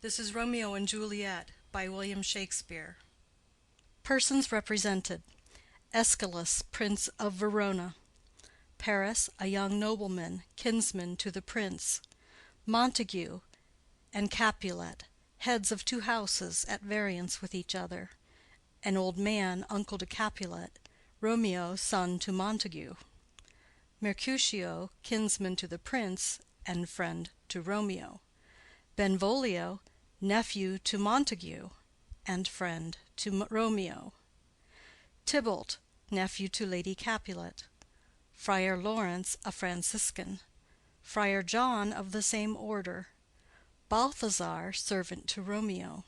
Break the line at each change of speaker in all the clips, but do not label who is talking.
This is Romeo and Juliet by William Shakespeare. Persons represented: Aeschylus, Prince of Verona; Paris, a young nobleman, kinsman to the prince; Montague and Capulet, heads of two houses at variance with each other; an old man, uncle to Capulet; Romeo, son to Montague; Mercutio, kinsman to the prince and friend to Romeo; Benvolio, nephew to Montague and friend to Romeo; Tybalt, nephew to Lady Capulet; Friar Lawrence, a Franciscan; Friar John of the same order; Balthazar, servant to Romeo;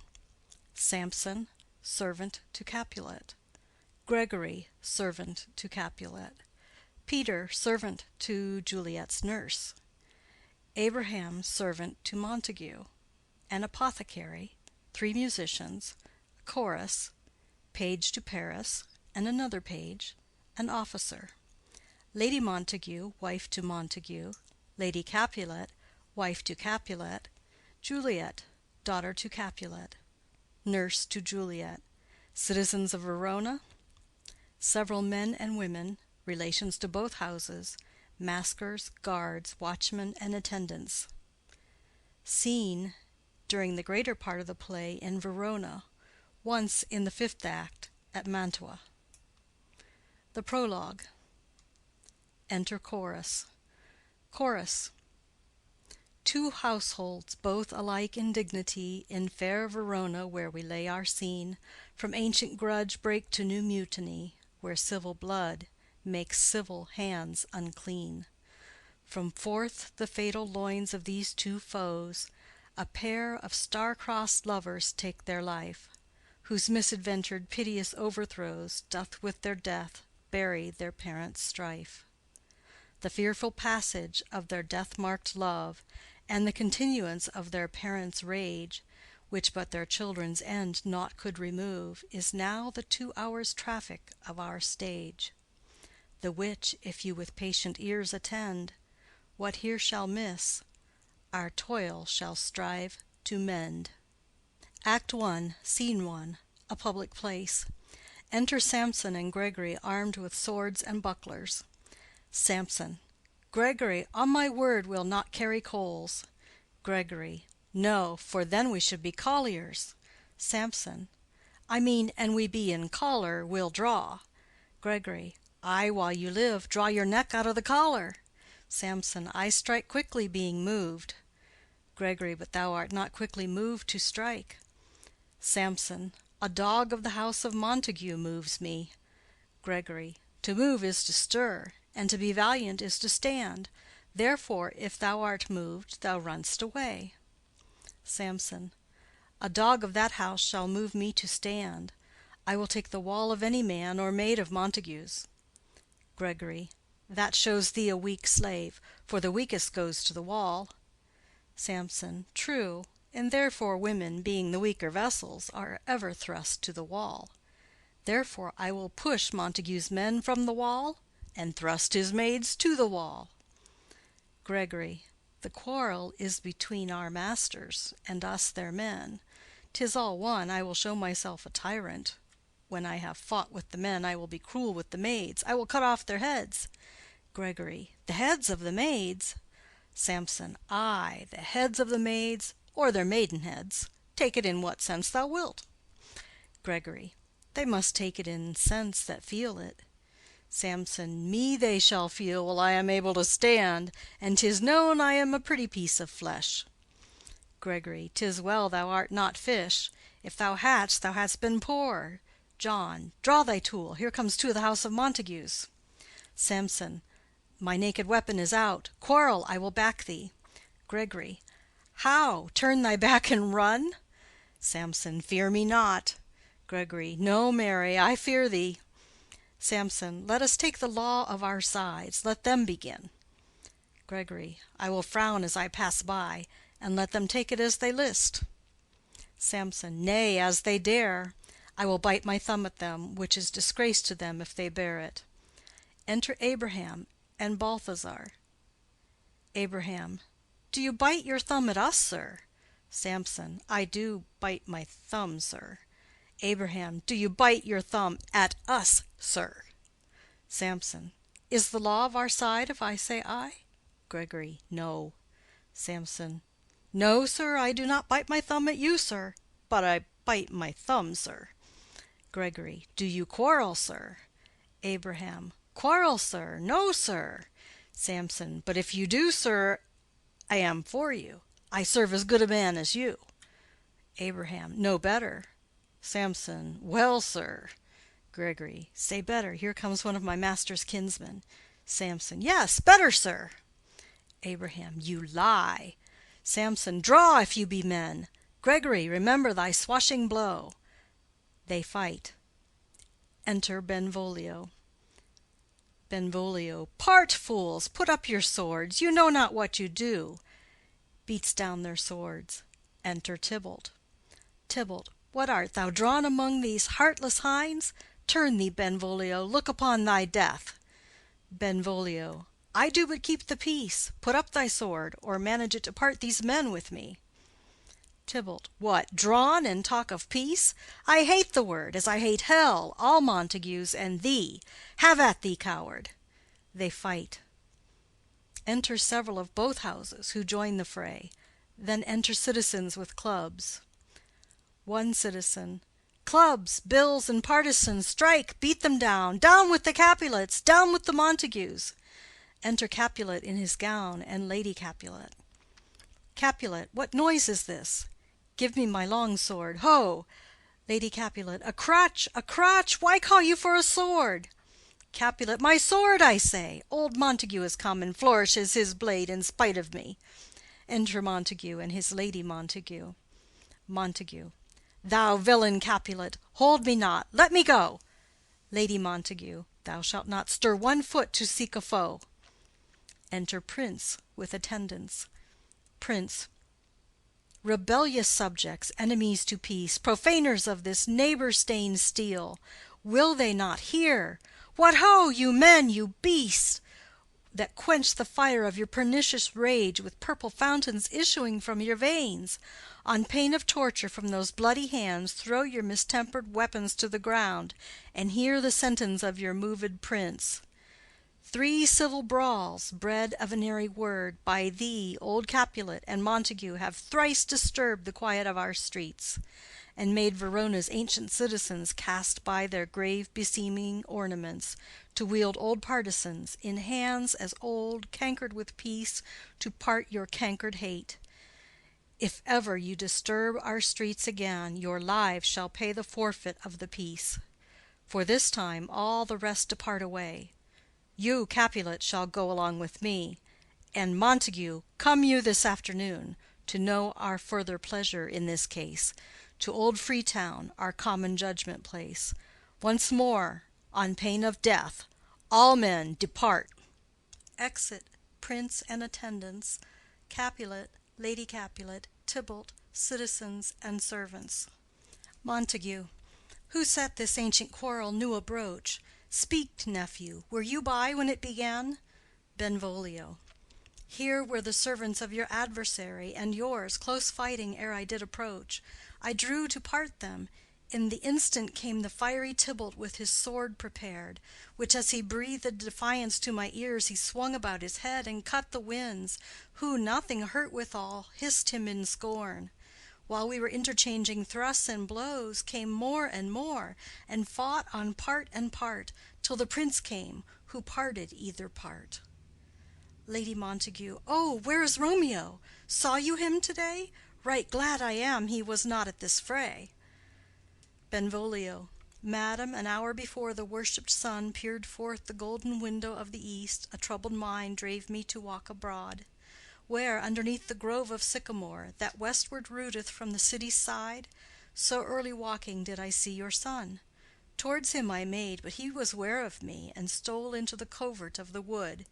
Samson, servant to Capulet; Gregory, servant to Capulet; Peter, servant to Juliet's nurse; Abraham, servant to Montague; an apothecary; three musicians; a chorus; page to Paris, and another page; an officer; Lady Montague, wife to Montague; Lady Capulet, wife to Capulet; Juliet, daughter to Capulet; nurse to Juliet; citizens of Verona; several men and women, relations to both houses; maskers, guards, watchmen, and attendants. Scene, during the greater part of the play, in Verona, once in the fifth act at Mantua. The Prologue. Enter Chorus. Chorus. Two households, both alike in dignity, in fair Verona, where we lay our scene, from ancient grudge break to new mutiny, where civil blood makes civil hands unclean. From forth the fatal loins of these two foes, a pair of star-crossed lovers take their life, whose misadventured piteous overthrows doth with their death bury their parents' strife. The fearful passage of their death-marked love, and the continuance of their parents' rage, which but their children's end naught could remove, is now the 2 hours' traffic of our stage; the which, if you with patient ears attend, what here shall miss, our toil shall strive to mend. Act I, Scene I. A public place. Enter Samson and Gregory, armed with swords and bucklers. Samson. Gregory, on my word, we'll not carry coals. Gregory. No, for then we should be colliers. Samson. I mean, an we be in collar, we'll draw. Gregory. Ay, while you live, draw your neck out of the collar. Samson. I strike quickly, being moved. Gregory. But thou art not quickly moved to strike. Samson. A dog of the house of Montague moves me. Gregory. To move is to stir, and to be valiant is to stand. Therefore, if thou art moved, thou run'st away. Samson. A dog of that house shall move me to stand. I will take the wall of any man or maid of Montague's. Gregory. That shows thee a weak slave, for the weakest goes to the wall. Samson. True, and therefore women, being the weaker vessels, are ever thrust to the wall. Therefore I will push Montague's men from the wall, and thrust his maids to the wall. Gregory. The quarrel is between our masters, and us their men. 'Tis all one, I will show myself a tyrant. When I have fought with the men, I will be cruel with the maids. I will cut off their heads. Gregory. The heads of the maids? Samson. Ay, the heads of the maids, or their maidenheads. Take it in what sense thou wilt. Gregory. They must take it in sense that feel it. Samson. Me they shall feel while I am able to stand, and 'tis known I am a pretty piece of flesh. Gregory. 'Tis well thou art not fish. If thou hadst, thou hadst been poor. John. Draw thy tool. Here comes two of the house of Montagues. Samson. My naked weapon is out. Quarrel, I will back thee. Gregory. How? Turn thy back and run? Samson. Fear me not. Gregory. No, marry, I fear thee. Samson. Let us take the law of our sides. Let them begin. Gregory. I will frown as I pass by, and let them take it as they list. Samson. Nay, as they dare. I will bite my thumb at them, which is disgrace to them if they bear it. Enter Abraham and Balthazar. Abraham. Do you bite your thumb at us, sir? Samson. I do bite my thumb, sir. Abraham. Do you bite your thumb at us, sir? Samson. Is the law of our side if I say aye? Gregory. No. Samson. No, sir, I do not bite my thumb at you, sir, but I bite my thumb, sir. Gregory. Do you quarrel, sir? Abraham. Quarrel, sir? No, sir. Samson. But if you do, sir, I am for you. I serve as good a man as you. Abraham. No better. Samson. Well, sir. Gregory. Say better. Here comes one of my master's kinsmen. Samson. Yes, better, sir. Abraham. You lie. Samson. Draw, if you be men. Gregory, remember thy swashing blow. They fight. Enter Benvolio. Benvolio. Part, fools! Put up your swords. You know not what you do. Beats down their swords. Enter Tybalt. Tybalt. What art thou drawn among these heartless hinds? Turn thee, Benvolio, look upon thy death. Benvolio. I do but keep the peace. Put up thy sword, or manage it to part these men with me. Tybalt. What, drawn, and talk of peace? I hate the word, as I hate hell, all Montagues, and thee. Have at thee, coward. They fight. Enter several of both houses, who join the fray. Then enter citizens with clubs. One citizen. Clubs, bills, and partisans, strike, beat them down. Down with the Capulets, down with the Montagues. Enter Capulet in his gown, and Lady Capulet. Capulet. What noise is this? Give me my long sword. Ho! Lady Capulet. A crutch, a crutch! Why call you for a sword? Capulet. My sword, I say. Old Montague is come, and flourishes his blade in spite of me. Enter Montague and his Lady Montague. Montague. Thou villain Capulet, hold me not. Let me go. Lady Montague. Thou shalt not stir 1 foot to seek a foe. Enter Prince with attendants. Prince. Rebellious subjects, enemies to peace, profaners of this neighbor-stained steel, will they not hear? What ho, you men, you beasts, that quench the fire of your pernicious rage with purple fountains issuing from your veins? On pain of torture from those bloody hands, throw your mistempered weapons to the ground, and hear the sentence of your moved prince. 3 civil brawls, bred of an airy word, by thee, old Capulet, and Montague, have thrice disturbed the quiet of our streets, and made Verona's ancient citizens cast by their grave beseeming ornaments, to wield old partisans, in hands as old, cankered with peace, to part your cankered hate. If ever you disturb our streets again, your lives shall pay the forfeit of the peace. For this time all the rest depart away. You, Capulet, shall go along with me, and Montague, come you this afternoon, to know our further pleasure in this case, to old Freetown, our common judgment place. Once more, on pain of death, all men depart. Exit Prince and attendants, Capulet, Lady Capulet, Tybalt, citizens, and servants. Montague. Who set this ancient quarrel new abroach? Speak, nephew, were you by when it began? Benvolio. Here were the servants of your adversary and yours, close fighting ere I did approach. I drew to part them. In the instant came the fiery Tybalt with his sword prepared, which as he breathed defiance to my ears he swung about his head and cut the winds, who, nothing hurt withal, hissed him in scorn. While we were interchanging thrusts and blows, came more and more, and fought on part and part, till the prince came, who parted either part. Lady Montague. Oh, where is Romeo? Saw you him to-day? Right glad I am he was not at this fray. Benvolio. Madam, an hour before the worshipped sun peered forth the golden window of the east, a troubled mind drave me to walk abroad, where, underneath the grove of sycamore, that westward rooteth from the city's side, so early walking did I see your son. Towards him I made, but he was ware of me, and stole into the covert of the wood.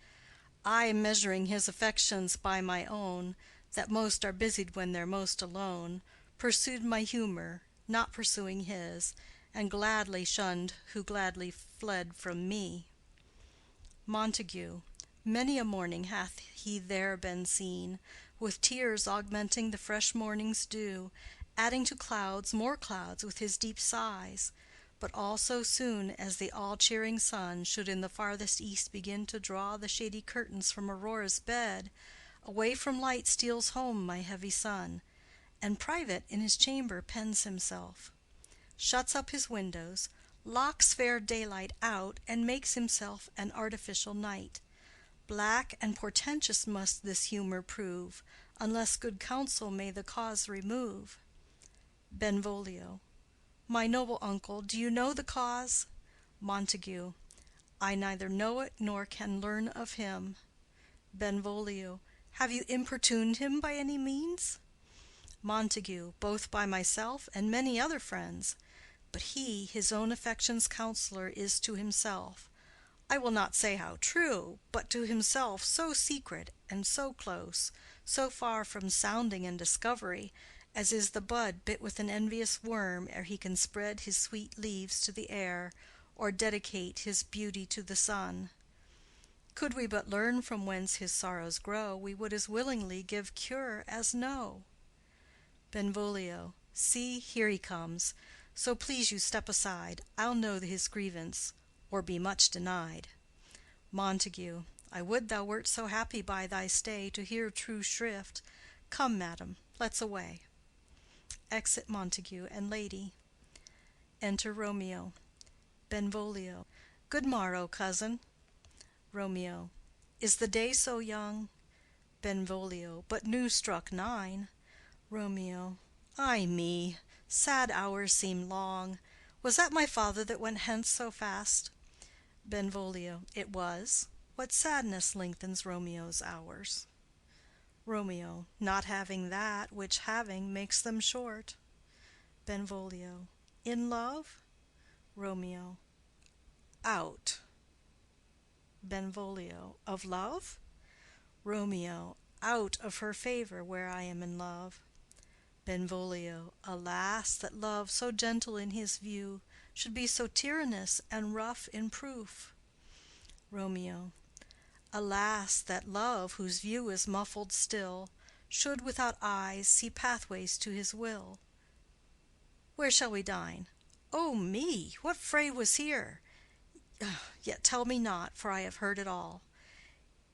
I, measuring his affections by my own, that most are busied when they're most alone, pursued my humor, not pursuing his, and gladly shunned who gladly fled from me. Montague. Many a morning hath he there been seen, with tears augmenting the fresh morning's dew, adding to clouds more clouds with his deep sighs. But all so soon as the all-cheering sun should in the farthest east begin to draw the shady curtains from Aurora's bed, away from light steals home my heavy son, and private in his chamber pens himself, shuts up his windows, locks fair daylight out, and makes himself an artificial night. Black and portentous must this humor prove, unless good counsel may the cause remove. Benvolio. My noble uncle, do you know the cause? Montague. I neither know it nor can learn of him. Benvolio. Have you importuned him by any means? Montague. Both by myself and many other friends. But he, his own affection's counselor, is to himself, I will not say how true, but to himself so secret and so close, so far from sounding and discovery, as is the bud bit with an envious worm ere he can spread his sweet leaves to the air, or dedicate his beauty to the sun. Could we but learn from whence his sorrows grow, we would as willingly give cure as know. Benvolio. See, here he comes. So please you step aside. I'll know his grievance, or be much denied. Montague. I would thou wert so happy by thy stay to hear true shrift. Come, madam, let's away. Exit Montague and lady. Enter Romeo. Benvolio. Good morrow, cousin. Romeo. Is the day so young? Benvolio. But new struck 9. Romeo. Ay me, sad hours seem long. Was that my father that went hence so fast? Benvolio. It was. What sadness lengthens Romeo's hours? Romeo. Not having that which having makes them short. Benvolio. In love? Romeo. Out. Benvolio. Of love? Romeo. Out of her favor where I am in love. Benvolio. Alas, that love, so gentle in his view, should be so tyrannous and rough in proof. Romeo. Alas, that love, whose view is muffled still, should without eyes see pathways to his will. Where shall we dine? O me! What fray was here? Yet tell me not, for I have heard it all.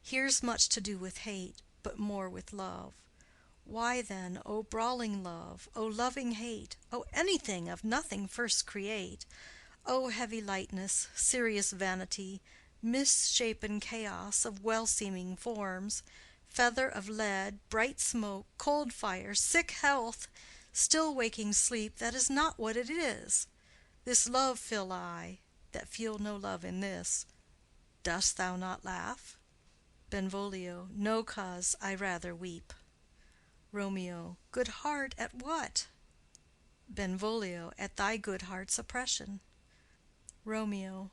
Here's much to do with hate, but more with love. Why then, O brawling love, O loving hate, O anything of nothing first create, O heavy lightness, serious vanity, misshapen chaos of well-seeming forms, feather of lead, bright smoke, cold fire, sick health, still waking sleep that is not what it is. This love feel I, that feel no love in this. Dost thou not laugh? Benvolio. No, cause I rather weep. Romeo. Good heart at what? Benvolio. At thy good heart's oppression. Romeo.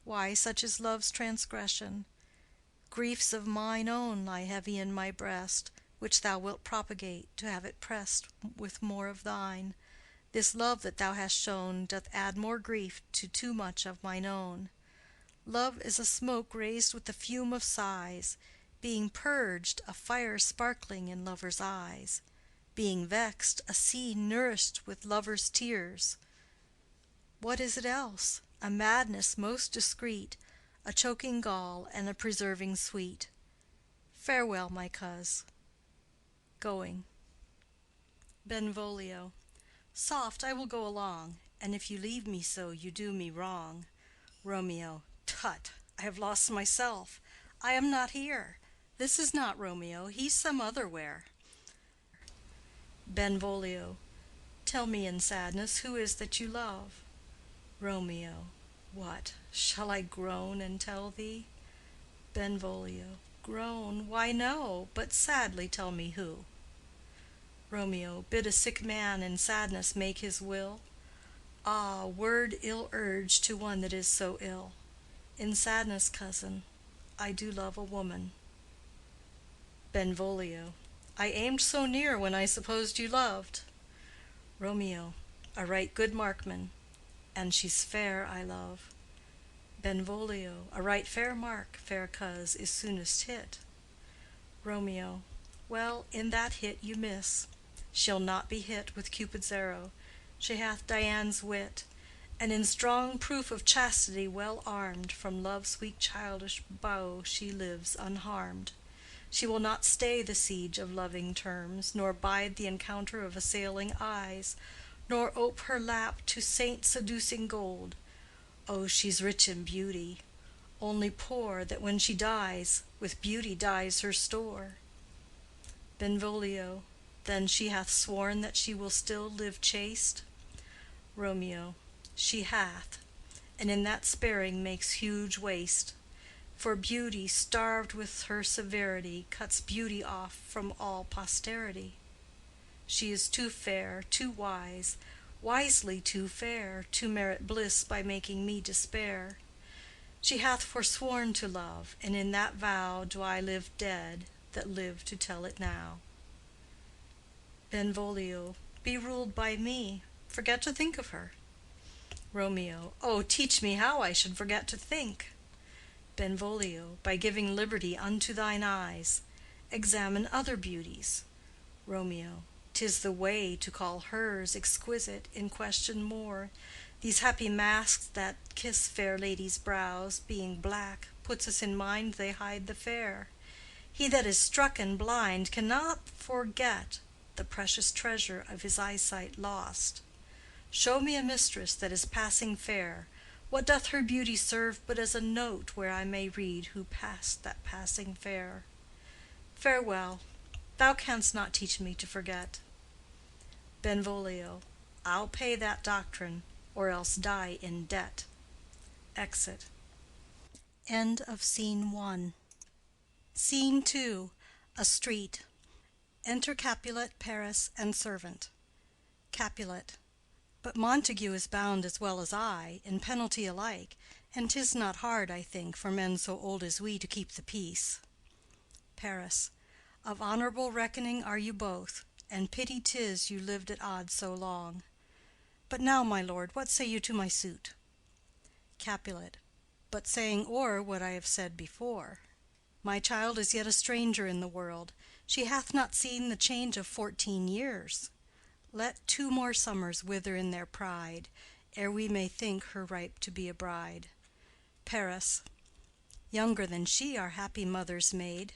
Why, such is love's transgression. Griefs of mine own lie heavy in my breast, which thou wilt propagate, to have it pressed with more of thine. This love that thou hast shown doth add more grief to too much of mine own. Love is a smoke raised with the fume of sighs, being purged, a fire sparkling in lovers' eyes, being vexed, a sea nourished with lovers' tears. What is it else? A madness most discreet, a choking gall and a preserving sweet. Farewell, my coz. Going. Benvolio. Soft, I will go along, and if you leave me so, you do me wrong. Romeo. Tut! I have lost myself. I am not here. This is not Romeo. He's some other where. Benvolio. Tell me in sadness who is that you love? Romeo. What, shall I groan and tell thee? Benvolio. Groan? Why, no, but sadly tell me who. Romeo. Bid a sick man in sadness make his will. Ah, word ill urged to one that is so ill. In sadness, cousin, I do love a woman. Benvolio. I aimed so near when I supposed you loved. Romeo. A right good markman, and she's fair I love. Benvolio. A right fair mark, fair coz, is soonest hit. Romeo. Well, in that hit you miss. She'll not be hit with Cupid's arrow. She hath Dian's wit, and in strong proof of chastity well armed, from love's weak childish bow she lives unharmed. She will not stay the siege of loving terms, nor bide the encounter of assailing eyes, nor ope her lap to saint seducing gold. Oh, she's rich in beauty, only poor that when she dies, with beauty dies her store. Benvolio, then she hath sworn that she will still live chaste? Romeo, she hath, and in that sparing makes huge waste. For beauty, starved with her severity, cuts beauty off from all posterity. She is too fair, too wise, wisely too fair, to merit bliss by making me despair. She hath forsworn to love, and in that vow do I live dead that live to tell it now. Benvolio, be ruled by me. Forget to think of her. Romeo, oh, teach me how I should forget to think. Benvolio, by giving liberty unto thine eyes. Examine other beauties. Romeo, 'tis the way to call hers exquisite in question more. These happy masks that kiss fair ladies' brows, being black, puts us in mind they hide the fair. He that is struck and blind cannot forget the precious treasure of his eyesight lost. Show me a mistress that is passing fair. What doth her beauty serve but as a note where I may read who passed that passing fair? Farewell, thou canst not teach me to forget. Benvolio, I'll pay that doctrine, or else die in debt. Exit. End of Scene 1. Scene 2. A street. Enter Capulet, Paris, and servant. Capulet. But Montague is bound as well as I, in penalty alike, and 'tis not hard, I think, for men so old as we to keep the peace. Paris. Of honorable reckoning are you both, and pity 'tis you lived at odds so long. But now, my lord, what say you to my suit? Capulet. But saying o'er what I have said before. My child is yet a stranger in the world. She hath not seen the change of 14 years. Let 2 more summers wither in their pride, ere we may think her ripe to be a bride. Paris. Younger than she are happy mothers made.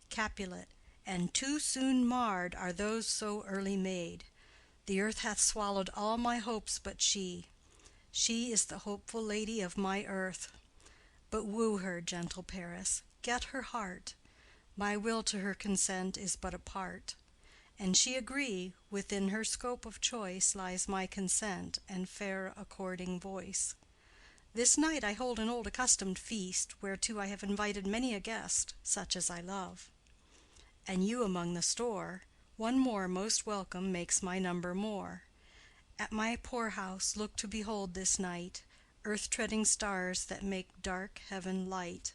Capulet. And too soon marred are those so early made. The earth hath swallowed all my hopes but she. She is the hopeful lady of my earth. But woo her, gentle Paris, get her heart. My will to her consent is but a part. And she agree, within her scope of choice lies my consent and fair according voice. This night I hold an old accustomed feast, whereto I have invited many a guest, such as I love. And you among the store, one more most welcome makes my number more. At my poor house look to behold this night earth-treading stars that make dark heaven light.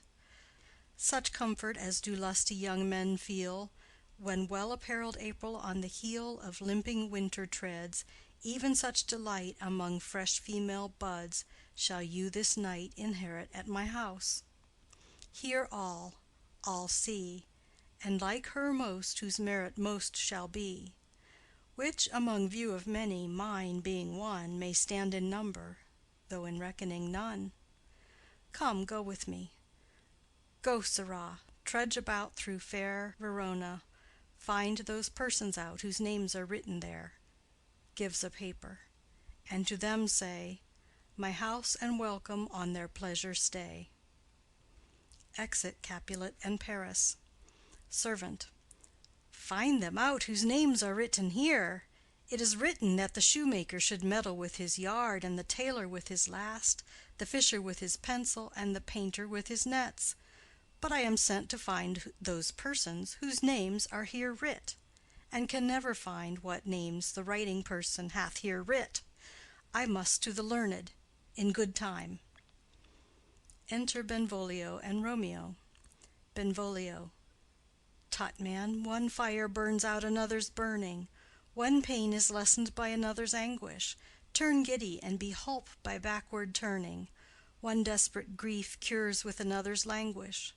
Such comfort as do lusty young men feel, when well-apparelled April on the heel of limping winter treads, even such delight among fresh female buds shall you this night inherit at my house. Hear all see, and like her most whose merit most shall be, which among view of many, mine being one, may stand in number, though in reckoning none. Come, go with me. Go, sirrah, trudge about through fair Verona, find those persons out whose names are written there, gives a paper, and to them say, my house and welcome on their pleasure stay. Exit Capulet and Paris. Servant. Find them out whose names are written here. It is written that the shoemaker should meddle with his yard, and the tailor with his last, the fisher with his pencil, and the painter with his nets. But I am sent to find those persons whose names are here writ, and can never find what names the writing person hath here writ. I must to the learned, in good time. Enter Benvolio and Romeo. Benvolio. Tut, man, one fire burns out another's burning. One pain is lessened by another's anguish. Turn giddy, and be holp by backward turning. One desperate grief cures with another's languish.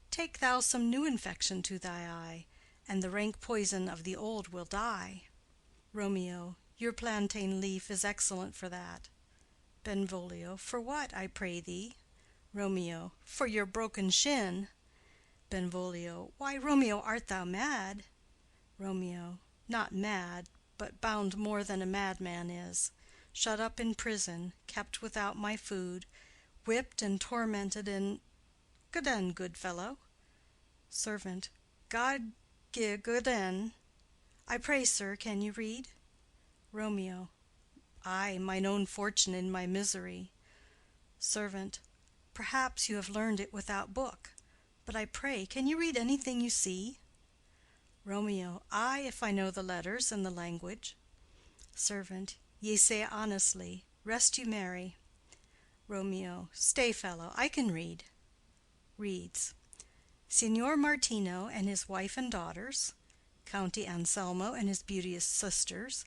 Take thou some new infection to thy eye, and the rank poison of the old will die. Romeo, your plantain leaf is excellent for that. Benvolio, for what, I pray thee? Romeo, for your broken shin. Benvolio, why, Romeo, art thou mad? Romeo, not mad, but bound more than a madman is, shut up in prison, kept without my food, whipped and tormented and— Good-den, good fellow. Servant, God gi' good-den. I pray, sir, can you read? Romeo, ay, mine own fortune in my misery. Servant, perhaps you have learned it without book, but I pray, can you read anything you see? Romeo, ay, if I know the letters and the language. Servant, ye say honestly. Rest you merry. Romeo, stay, fellow, I can read. Reads. Signor Martino and his wife and daughters, County Anselmo and his beauteous sisters,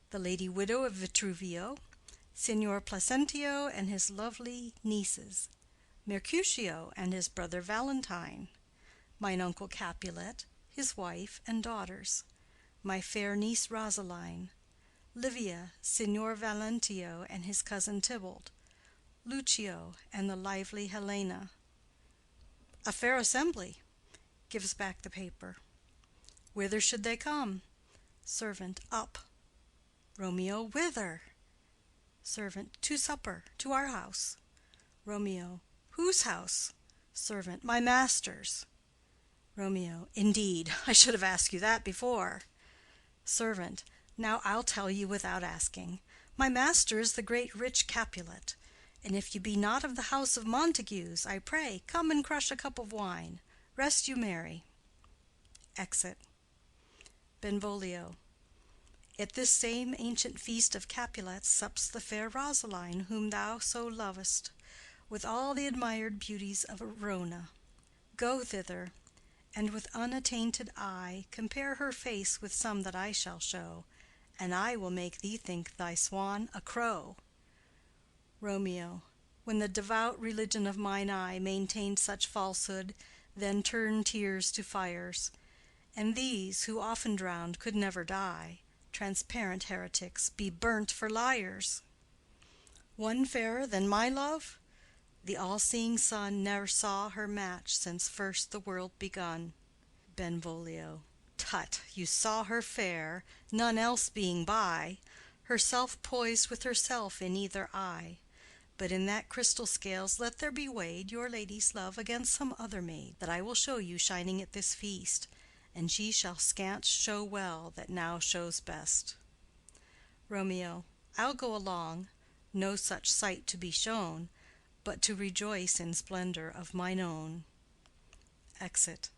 the lady widow of Vitruvio, Signor Placentio and his lovely nieces, Mercutio and his brother Valentine, mine uncle Capulet, his wife and daughters, my fair niece Rosaline, Livia, Signor Valentio and his cousin Tybalt, Lucio and the lively Helena. A fair assembly. Gives back the paper. Whither should they come? Servant, up. Romeo, whither? Servant, to supper, to our house. Romeo, whose house? Servant, my master's. Romeo, indeed, I should have asked you that before. Servant, now I'll tell you without asking. My master is the great rich Capulet, and if you be not of the house of Montagues, I pray, come and crush a cup of wine. Rest you merry. Exit. Benvolio. At this same ancient feast of Capulets sups the fair Rosaline, whom thou so lovest, with all the admired beauties of Verona. Go thither, and with unattainted eye compare her face with some that I shall show, and I will make thee think thy swan a crow. Romeo. When the devout religion of mine eye maintained such falsehood, then turn tears to fires. And these, who often drowned, could never die. Transparent heretics, be burnt for liars. One fairer than my love? The all-seeing sun ne'er saw her match since first the world begun. Benvolio. Tut, you saw her fair, none else being by, herself poised with herself in either eye. But in that crystal scales let there be weighed your lady's love against some other maid that I will show you shining at this feast, and she shall scant show well that now shows best. Romeo. I'll go along, no such sight to be shown, but to rejoice in splendor of mine own. Exit.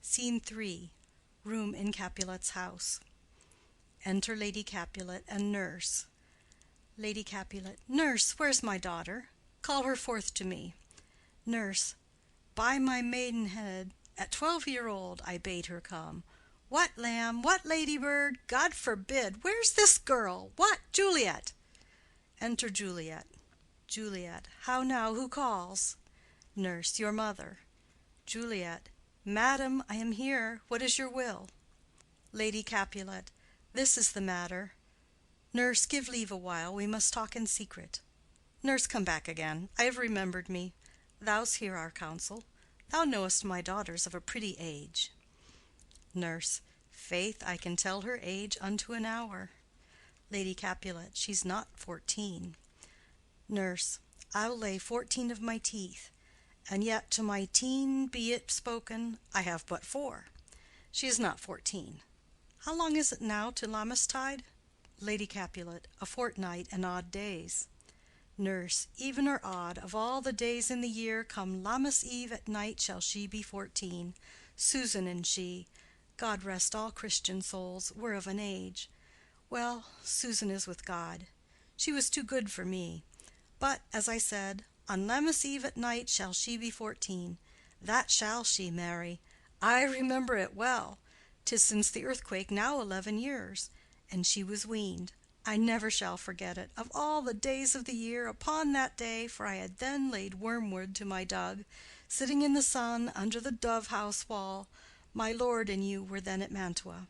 Scene 3. Room in Capulet's house. Enter Lady Capulet and nurse. Lady Capulet. Nurse, where's my daughter? Call her forth to me. Nurse. By my maidenhead, at 12-year-old I bade her come. What, lamb? What, ladybird? God forbid! Where's this girl? What, Juliet? Enter Juliet. Juliet. How now? Who calls? Nurse. Your mother. Juliet. Madam, I am here. What is your will? Lady Capulet. This is the matter. Nurse, give leave a while. We must talk in secret. Nurse, come back again. I have remembered me. Thou's hear our counsel. Thou knowest my daughter's of a pretty age. Nurse. Faith, I can tell her age unto an hour. Lady Capulet. She's not 14. Nurse. I'll lay 14 of my teeth, and yet to my teen be it spoken, I have but 4. She is not 14. How long is it now to Lammastide? Lady Capulet. A fortnight and odd days. Nurse. Even or odd, of all the days in the year, come Lammas Eve at night shall she be 14. Susan and she, God rest all Christian souls, were of an age. Well, Susan is with God. She was too good for me. But, as I said, on Lammas Eve at night shall she be 14. That shall she, Mary. I remember it well. 'Tis since the earthquake now 11 years, and she was weaned. I never shall forget it. Of all the days of the year, upon that day, for I had then laid wormwood to my dug, sitting in the sun under the dove house wall, My lord and you were then at Mantua.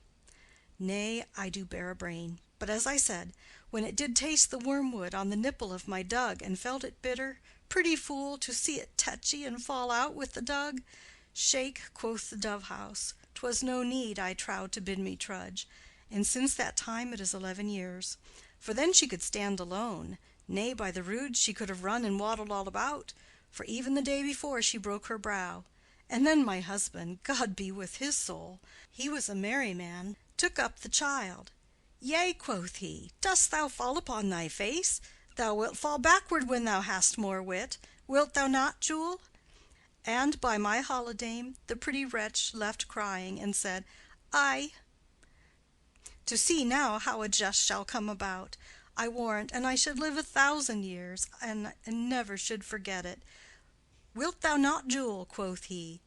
Nay, I do bear a brain. But as I said, when it did taste the wormwood on the nipple of my dug, and felt it bitter, pretty fool, to see it tetchy and fall out with the dug. Shake, quoth the dove–house, 'twas no need, I trow, to bid me trudge, and since that time it is 11 years. For then she could stand alone, nay, by the rood she could have run and waddled all about, for even the day before she broke her brow. And then my husband, God be with his soul, he was a merry man, took up the child. Yea, quoth he, dost thou fall upon thy face? Thou wilt fall backward when thou hast more wit. Wilt thou not, Jewel? And by my holidame, the pretty wretch left crying, and said, Aye. To see now how a jest shall come about, I warrant, and I should live 1,000 years, and never should forget it. Wilt thou not, Jewel? Quoth he.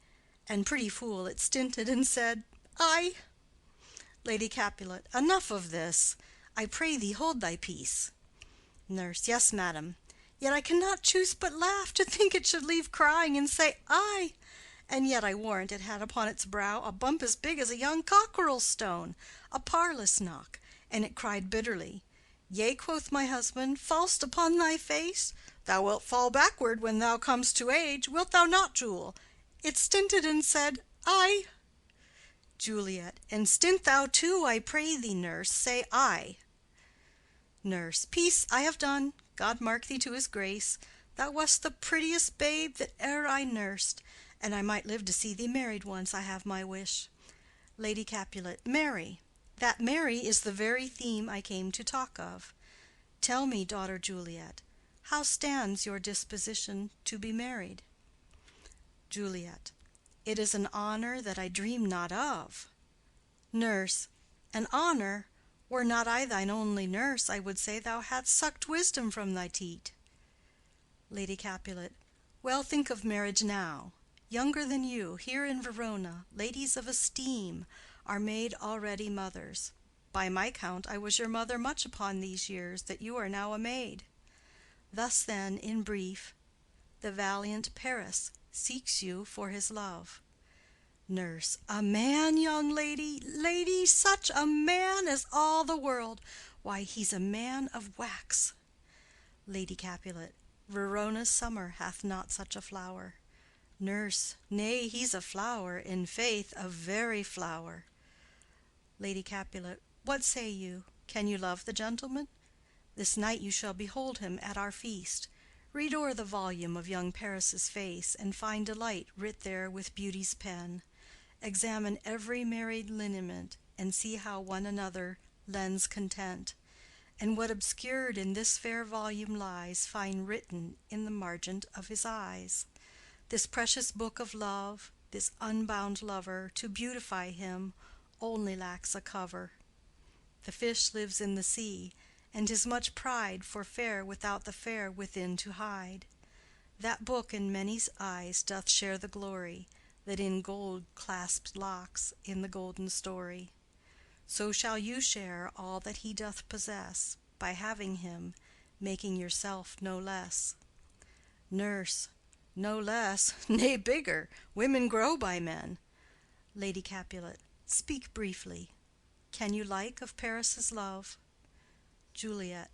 And pretty fool it stinted, and said, Aye. Lady Capulet. Enough of this. I pray thee hold thy peace. Nurse. Yes, madam. Yet I cannot choose but laugh to think it should leave crying and say aye. And yet I warrant it had upon its brow a bump as big as a young cockerel's stone, a parlous knock, and it cried bitterly. Yea, quoth my husband, fall'st upon thy face? Thou wilt fall backward when thou comest to age. Wilt thou not, Jewel? It stinted and said, Aye. Juliet. And stint thou too, I pray thee, nurse, say aye. Nurse. Peace, I have done. God mark thee to his grace. Thou wast the prettiest babe that e'er I nursed, and I might live to see thee married once, I have my wish. Lady Capulet. Marry. That marry is the very theme I came to talk of. Tell me, daughter Juliet, how stands your disposition to be married? Juliet. It is an honor that I dream not of. Nurse. An honor? Were not I thine only nurse, I would say thou hadst sucked wisdom from thy teat. Lady Capulet. Well, think of marriage now. Younger than you, here in Verona, ladies of esteem, are made already mothers. By my count, I was your mother much upon these years that you are now a maid. Thus then, in brief, the valiant Paris seeks you for his love. Nurse. A man, young lady, lady, such a man as all the world. Why, he's a man of wax. Lady Capulet. Verona's summer hath not such a flower. Nurse. Nay, he's a flower, in faith, a very flower. Lady Capulet. What say you? Can you love the gentleman? This night you shall behold him at our feast. Read o'er the volume of young Paris's face, and find delight writ there with beauty's pen. Examine every married lineament, and see how one another lends content. And what obscured in this fair volume lies, find written in the margent of his eyes. This precious book of love, this unbound lover, to beautify him, only lacks a cover. The fish lives in the sea, and 'tis much pride for fair without the fair within to hide. That book in many's eyes doth share the glory that in gold clasped locks in the golden story. So shall you share all that he doth possess, by having him, making yourself no less. Nurse. No less, nay, bigger. Women grow by men. Lady Capulet. Speak briefly. Can you like of Paris's love? Juliet.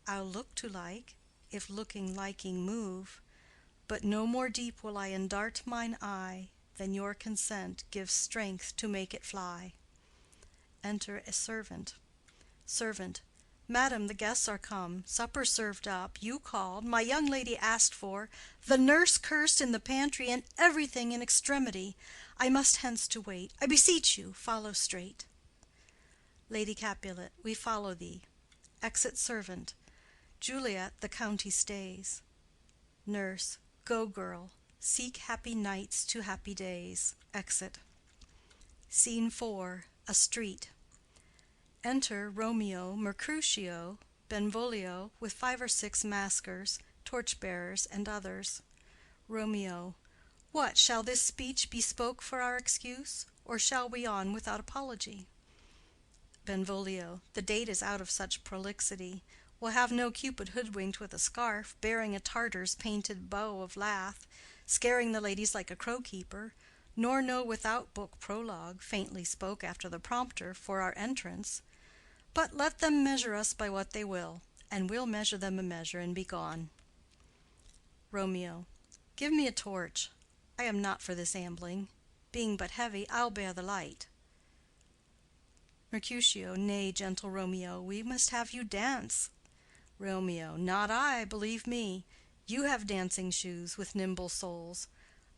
I'll look to like, if looking liking move, but no more deep will I endart mine eye than your consent gives strength to make it fly. Enter a servant. Servant. Madam, the guests are come, supper served up, you called, my young lady asked for, the nurse cursed in the pantry, and everything in extremity. I must hence to wait. I beseech you, follow straight. Lady Capulet. We follow thee. Exit servant. Juliet, the county stays. Nurse. Go, girl. Seek happy nights to happy days. Exit. Scene 4. A street. Enter Romeo, Mercutio, Benvolio, with 5 or 6 maskers, torch-bearers, and others. Romeo. What, shall this speech be spoke for our excuse, or shall we on without apology? Benvolio. The date is out of such prolixity. We'll have no Cupid hoodwinked with a scarf, bearing a Tartar's painted bow of lath, scaring the ladies like a crow-keeper, nor no without book prologue faintly spoke after the prompter for our entrance. But let them measure us by what they will, and we'll measure them a measure and be gone. Romeo. Give me a torch. I am not for this ambling. Being but heavy, I'll bear the light. Mercutio. Nay, gentle Romeo, we must have you dance. Romeo. Not I, believe me. You have dancing shoes with nimble soles.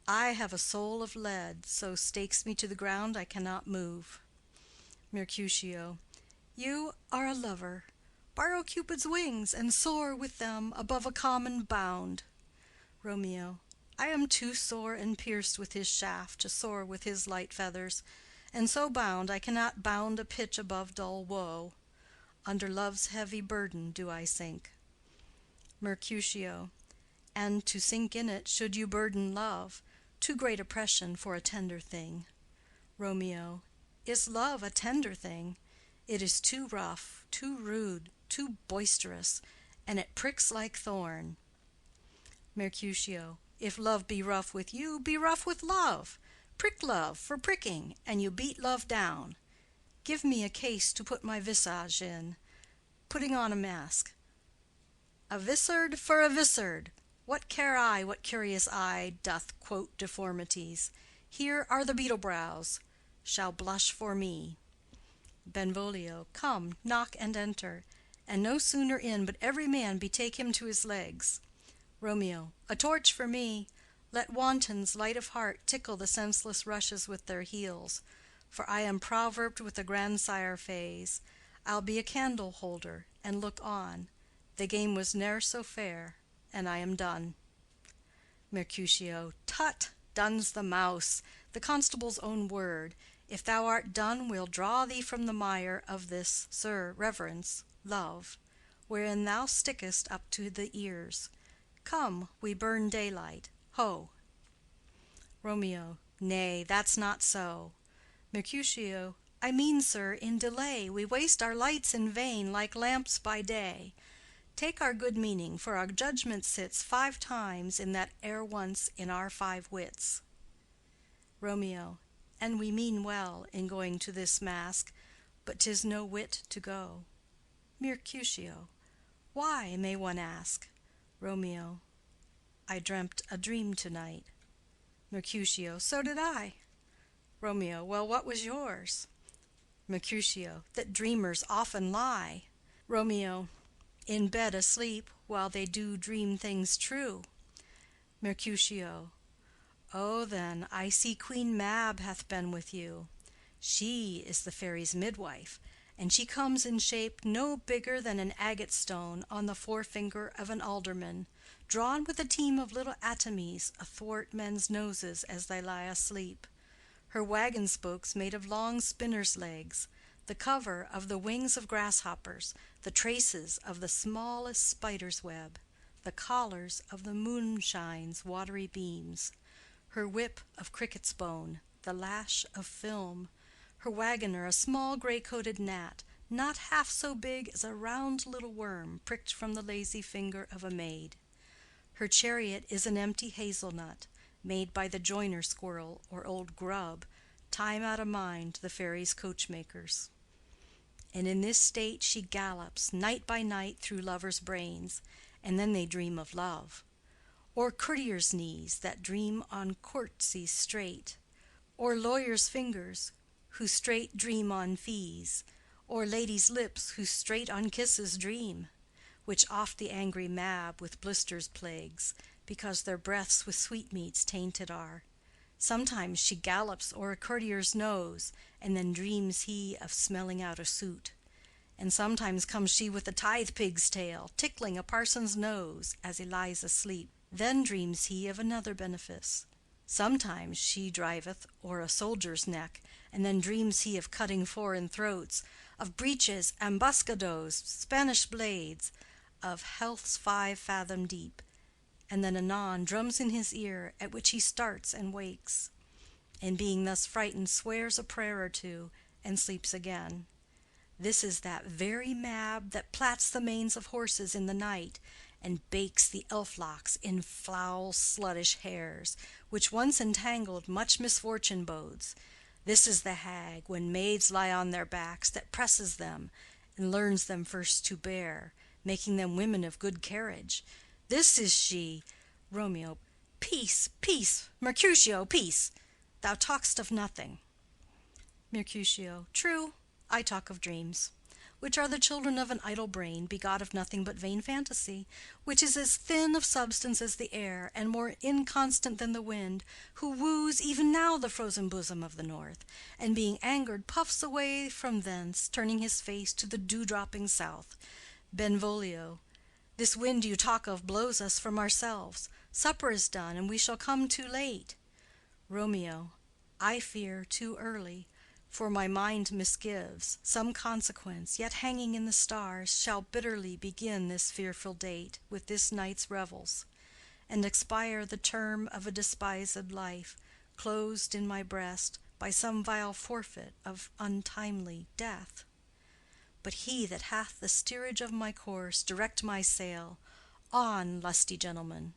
I have a soul of lead, so stakes me to the ground I cannot move. Mercutio. You are a lover. Borrow Cupid's wings, and soar with them above a common bound. Romeo. I am too sore and pierced with his shaft to soar with his light feathers, and so bound I cannot bound a pitch above dull woe. Under love's heavy burden do I sink. Mercutio. And to sink in it should you burden love, too great oppression for a tender thing. Romeo. Is love a tender thing? It is too rough, too rude, too boisterous, and it pricks like thorn. Mercutio. If love be rough with you, be rough with love. Prick love for pricking, and you beat love down. Give me a case to put my visage in, putting on a mask. A vizard for a vizard. What care I what curious eye doth quote deformities? Here are the beetle brows, shall blush for me. Benvolio. Come, knock and enter, and no sooner in but every man betake him to his legs. Romeo. A torch for me. Let wantons light of heart tickle the senseless rushes with their heels, for I am proverbed with the grandsire phase. I'll be a candle holder and look on. The game was ne'er so fair, and I am done. Mercutio. Tut! Done's the mouse, the constable's own word. If thou art done, we'll draw thee from the mire of this, sir, reverence, love, wherein thou stickest up to the ears. Come, we burn daylight. Ho! Romeo. Nay, that's not so. Mercutio. I mean, sir, in delay we waste our lights in vain, like lamps by day. Take our good meaning, for our judgment sits 5 times in that ere once in our 5 wits. Romeo. And we mean well in going to this mask, but 'tis no wit to go. Mercutio. Why, may one ask? Romeo. I dreamt a dream to-night. Mercutio. So did I. Romeo. Well, what was yours? Mercutio. That dreamers often lie. Romeo. In bed asleep, while they do dream things true. Mercutio. Oh, then, I see Queen Mab hath been with you. She is the fairy's midwife, and she comes in shape no bigger than an agate stone on the forefinger of an alderman, drawn with a team of little atomies athwart men's noses as they lie asleep. Her wagon spokes made of long spinners' legs, the cover of the wings of grasshoppers, the traces of the smallest spider's web, the collars of the moonshine's watery beams, her whip of cricket's bone, the lash of film, her wagoner a small gray-coated gnat, not half so big as a round little worm pricked from the lazy finger of a maid. Her chariot is an empty hazelnut, made by the joiner squirrel or old grub, time out of mind the fairies' coachmakers. And in this state she gallops night by night through lovers' brains, and then they dream of love. Or courtiers' knees that dream on courtesies straight, or lawyers' fingers who straight dream on fees, or ladies' lips who straight on kisses dream, which oft the angry Mab with blisters plagues, because their breaths with sweetmeats tainted are. Sometimes she gallops o'er a courtier's nose, and then dreams he of smelling out a suit. And sometimes comes she with a tithe-pig's tail, tickling a parson's nose as he lies asleep. Then dreams he of another benefice. Sometimes she driveth o'er a soldier's neck, and then dreams he of cutting foreign throats, of breeches, ambuscados, Spanish blades, of health's 5 fathom deep, and then anon drums in his ear, at which he starts and wakes, and being thus frightened swears a prayer or two, and sleeps again. This is that very Mab that plats the manes of horses in the night, and bakes the elf-locks in foul sluttish hairs, which once entangled much misfortune bodes. This is the hag, when maids lie on their backs, that presses them, and learns them first to bear, making them women of good carriage. This is she. Romeo. Peace, peace, Mercutio, peace. Thou talk'st of nothing. Mercutio. True, I talk of dreams, which are the children of an idle brain, begot of nothing but vain fantasy, which is as thin of substance as the air, and more inconstant than the wind, who woos even now the frozen bosom of the north, and being angered puffs away from thence, turning his face to the dew-dropping south. Benvolio. This wind you talk of blows us from ourselves. Supper is done, and we shall come too late. Romeo. I fear too early, for my mind misgives. Some consequence, yet hanging in the stars, shall bitterly begin this fearful date with this night's revels, and expire the term of a despised life, closed in my breast by some vile forfeit of untimely death. But he that hath the steerage of my course, direct my sail. On, lusty gentlemen.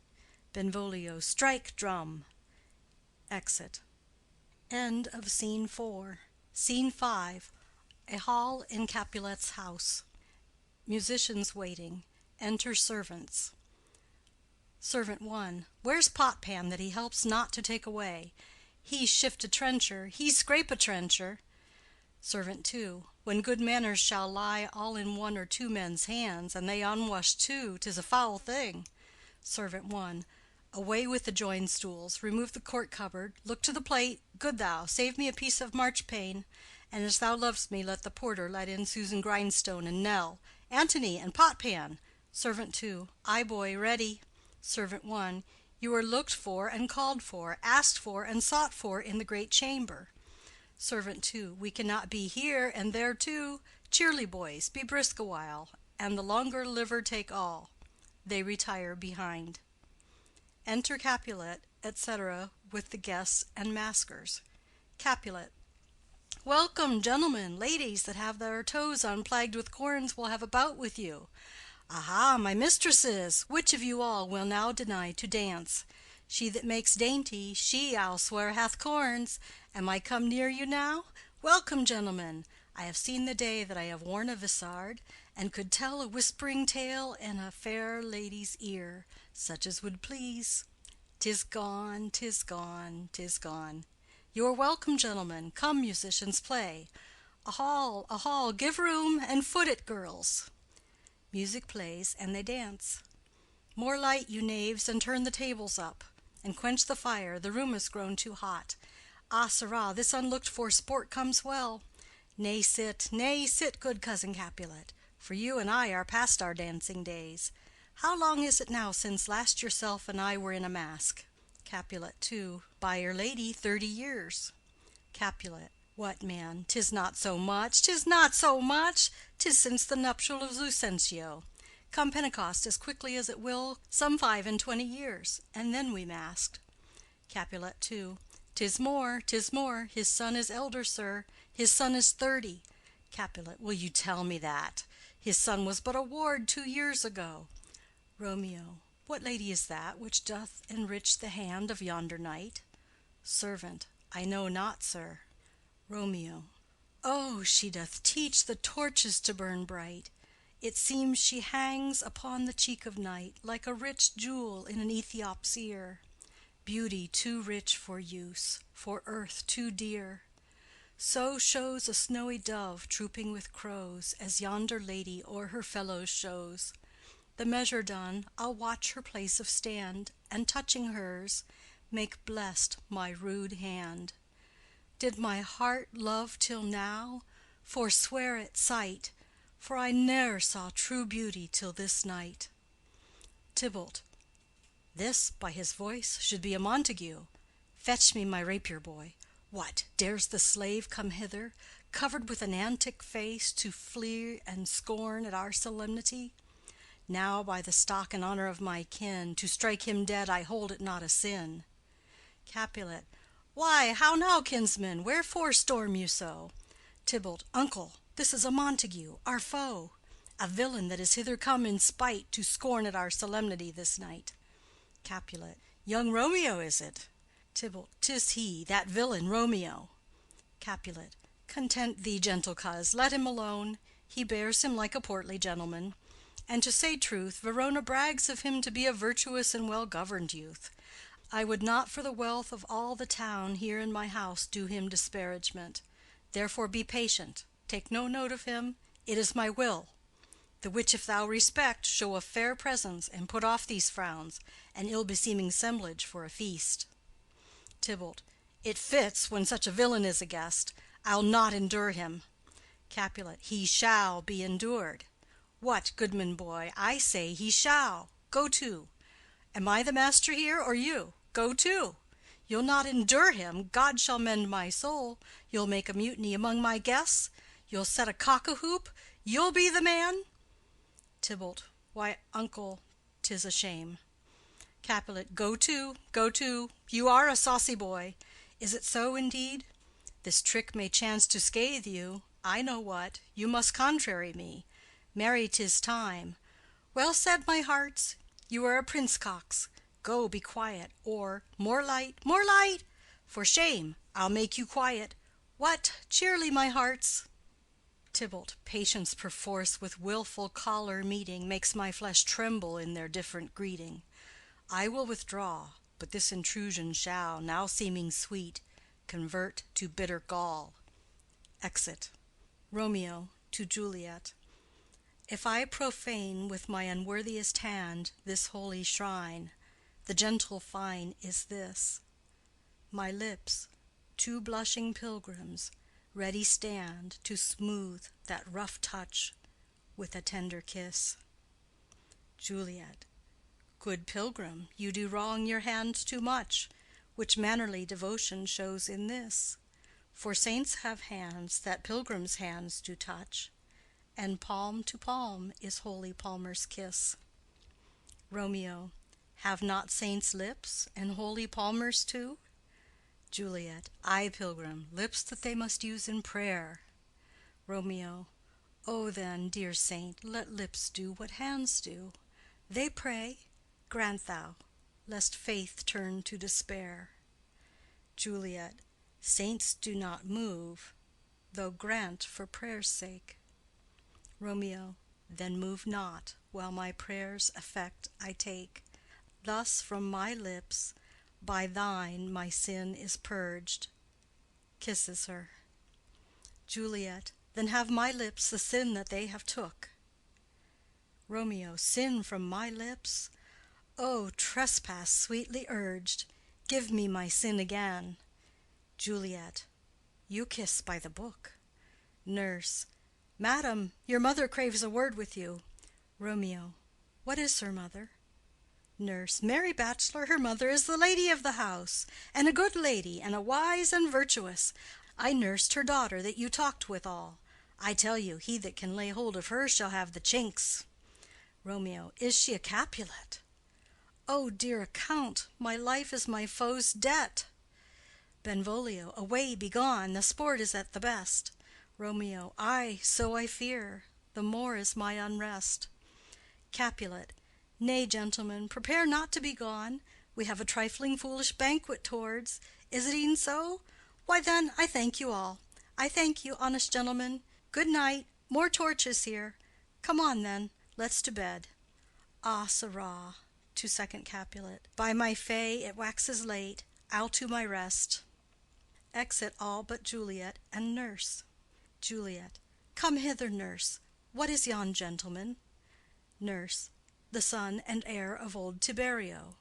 Benvolio. Strike, drum. Exit. End of Scene 4. Scene 5. A hall in Capulet's house. Musicians waiting. Enter servants. Servant 1. Where's Potpan, that he helps not to take away? He shift a trencher, he scrape a trencher. Servant 2. When good manners shall lie all in one or two men's hands, and they unwashed too, 'tis a foul thing. Servant 1. Away with the joined stools, remove the court cupboard, look to the plate, good thou, save me a piece of marchpane, and as thou lovest me, let the porter let in Susan Grindstone and Nell, Antony and Potpan. Servant 2. Aye, boy, ready. Servant 1. You are looked for and called for, asked for and sought for in the great chamber. Servant 2. We cannot be here and there too. Cheerly, boys, be brisk a while, and the longer liver take all. They retire behind. Enter Capulet, etc., with the guests and maskers. Capulet. Welcome, gentlemen, ladies that have their toes unplagued with corns will have a bout with you. Aha, my mistresses, which of you all will now deny to dance? She that makes dainty, she, I'll swear, hath corns. Am I come near you now? Welcome, gentlemen. I have seen the day that I have worn a vissard, and could tell a whispering tale in a fair lady's ear, such as would please. 'Tis gone, 'tis gone, 'tis gone. You are welcome, gentlemen. Come, musicians, play. A hall, give room, and foot it, girls. Music plays, and they dance. More light, you knaves, and turn the tables up, and quench the fire, the room is grown too hot. Ah, sirrah, this unlooked-for sport comes well. Nay, sit, good cousin Capulet, for you and I are past our dancing days. How long is it now since last yourself and I were in a mask? Capulet. 2. By your lady, 30 years. Capulet. What, man, 'tis not so much, 'tis not so much. 'Tis since the nuptial of Lucentio. Come Pentecost as quickly as it will, some 25 years, and then we masked. Capulet. 2. 'Tis more, 'tis more. His son is elder, sir. His son is 30. Capulet. Will you tell me that? His son was but a ward 2 years ago. Romeo. What lady is that which doth enrich the hand of yonder knight? Servant. I know not, sir. Romeo. Oh, she doth teach the torches to burn bright. It seems she hangs upon the cheek of night, like a rich jewel in an Ethiop's ear. Beauty too rich for use, for earth too dear. So shows a snowy dove trooping with crows, as yonder lady o'er her fellows shows. The measure done, I'll watch her place of stand, and touching hers, make blessed my rude hand. Did my heart love till now? Forswear at sight, for I ne'er saw true beauty till this night. Tybalt. This, by his voice, should be a Montague. Fetch me my rapier, boy. What, dares the slave come hither, covered with an antic face, to flee and scorn at our solemnity? Now, by the stock and honor of my kin, to strike him dead I hold it not a sin. Capulet. Why, how now, kinsman, wherefore storm you so? Tybalt. Uncle, this is a Montague, our foe. a villain that is hither come in spite to scorn at our solemnity this night. Capulet. Young Romeo is it? Tybalt. 'Tis he, that villain Romeo. Capulet. Content thee, gentle coz, let him alone. He bears him like a portly gentleman. And to say truth, Verona brags of him to be a virtuous and well-governed youth. I would not for the wealth of all the town here in my house do him disparagement. Therefore be patient, take no note of him, it is my will. The which if thou respect, show a fair presence, and put off these frowns, and ill-beseeming semblage for a feast. Tybalt. It fits, when such a villain is a guest. I'll not endure him. Capulet. He shall be endured. What, goodman boy, I say he shall. Go to. Am I the master here, or you? Go to. You'll not endure him, God shall mend my soul. You'll make a mutiny among my guests. You'll set a cock-a-hoop. You'll be the man. Tybalt. Why, uncle, 'tis a shame. Capulet. Go to, go to. You are a saucy boy. Is it so indeed? This trick may chance to scathe you. I know what. You must contrary me. Marry, 'tis time. Well said, my hearts. You are a prince-cox. Go, be quiet, or more light, more light! For shame, I'll make you quiet. What, cheerly, my hearts! Tybalt. Patience perforce with wilful choler meeting makes my flesh tremble in their different greeting. I will withdraw, but this intrusion shall, now seeming sweet, convert to bitter gall. Exit. Romeo to Juliet. If I profane with my unworthiest hand this holy shrine, the gentle fine is this: my lips, two blushing pilgrims, ready stand to smooth that rough touch with a tender kiss. Juliet. Good pilgrim, you do wrong your hands too much, which mannerly devotion shows in this. For saints have hands that pilgrims' hands do touch, and palm to palm is holy palmer's kiss. Romeo. Have not saints lips, and holy palmers too? Juliet. Ay, pilgrim, lips that they must use in prayer. Romeo. O then, dear saint, let lips do what hands do. They pray, grant thou, lest faith turn to despair. Juliet. Saints do not move, though grant for prayer's sake. Romeo. Then move not, while my prayer's effect I take. Thus from my lips, by thine my sin is purged. Kisses her. Juliet. Then have my lips the sin that they have took. Romeo. Sin from my lips? O trespass sweetly urged, give me my sin again. Juliet. You kiss by the book. Nurse. Madam, your mother craves a word with you. Romeo. What is her mother? Nurse. Marry, bachelor, her mother is the lady of the house, and a good lady, and a wise and virtuous. I nursed her daughter that you talked withal. I tell you, he that can lay hold of her shall have the chinks. Romeo. Is she a Capulet? O dear account, my life is my foe's debt. Benvolio. Away, begone, the sport is at the best. Romeo. Ay, so I fear, the more is my unrest. Capulet. Nay, gentlemen, prepare not to be gone. We have a trifling foolish banquet towards. Is it e'en so? Why then, I thank you all. I thank you, honest gentlemen. Good night. More torches here. Come on then, let's to bed. Ah, sirrah, to second Capulet. By my fay, it waxes late. I'll to my rest. Exit all but Juliet and nurse. Juliet. Come hither, nurse. What is yon gentleman? Nurse. The son and heir of old Tiberio.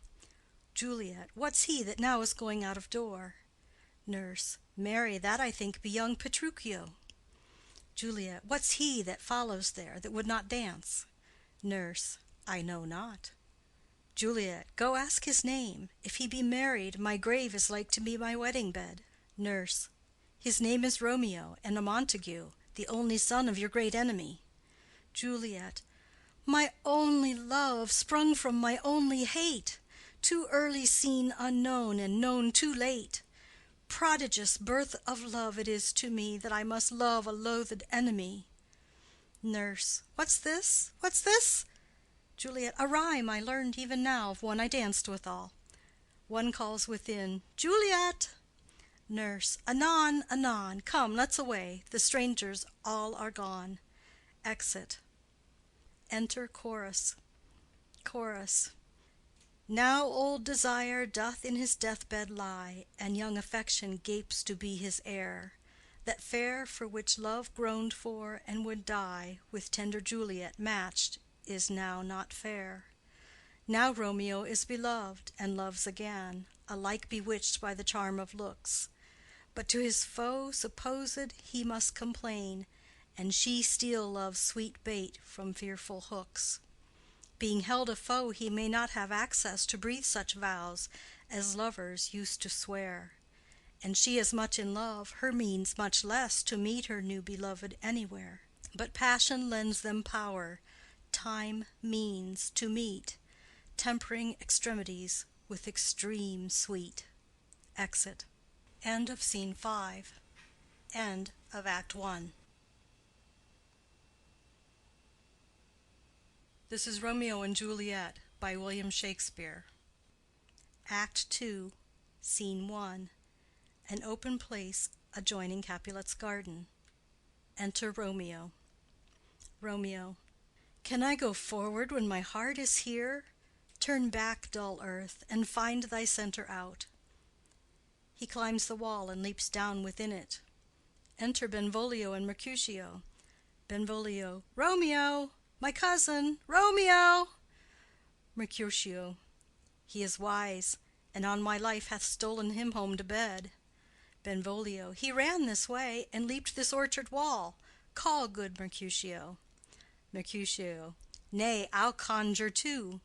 Juliet. What's he that now is going out of door? Nurse. Marry, that I think be young Petruchio. Juliet. What's he that follows there, that would not dance? Nurse. I know not. Juliet. Go ask his name. If he be married, my grave is like to be my wedding bed. Nurse. His name is Romeo, and a Montague, the only son of your great enemy. Juliet. My only love, sprung from my only hate, too early seen unknown, and known too late. Prodigious birth of love it is to me, that I must love a loathed enemy. Nurse. What's this? What's this? Juliet. A rhyme I learned even now of one I danced withal. One calls within, Juliet! Nurse. Anon, anon. Come, let's away. The strangers all are gone. Exit. Enter chorus. Chorus. Now old desire doth in his deathbed lie, and young affection gapes to be his heir. That fair for which love groaned for and would die, with tender Juliet matched, is now not fair. Now Romeo is beloved, and loves again, alike bewitched by the charm of looks. But to his foe supposed he must complain, and she steal love's sweet bait from fearful hooks. Being held a foe, he may not have access to breathe such vows as lovers used to swear. And she as much in love, her means much less to meet her new beloved anywhere. But passion lends them power, time means to meet, tempering extremities with extreme sweet. Exit. End of Scene 5. End of Act 1. This is Romeo and Juliet by William Shakespeare. Act 2, Scene 1. An open place adjoining Capulet's garden. Enter Romeo. Romeo. Can I go forward when my heart is here? Turn back, dull earth, and find thy centre out. He climbs the wall and leaps down within it. Enter Benvolio and Mercutio. Benvolio. Romeo! My cousin! Romeo! Mercutio. He is wise, and on my life hath stolen him home to bed. Benvolio. He ran this way, and leaped this orchard wall. Call, good Mercutio. Mercutio. Nay, I'll conjure too.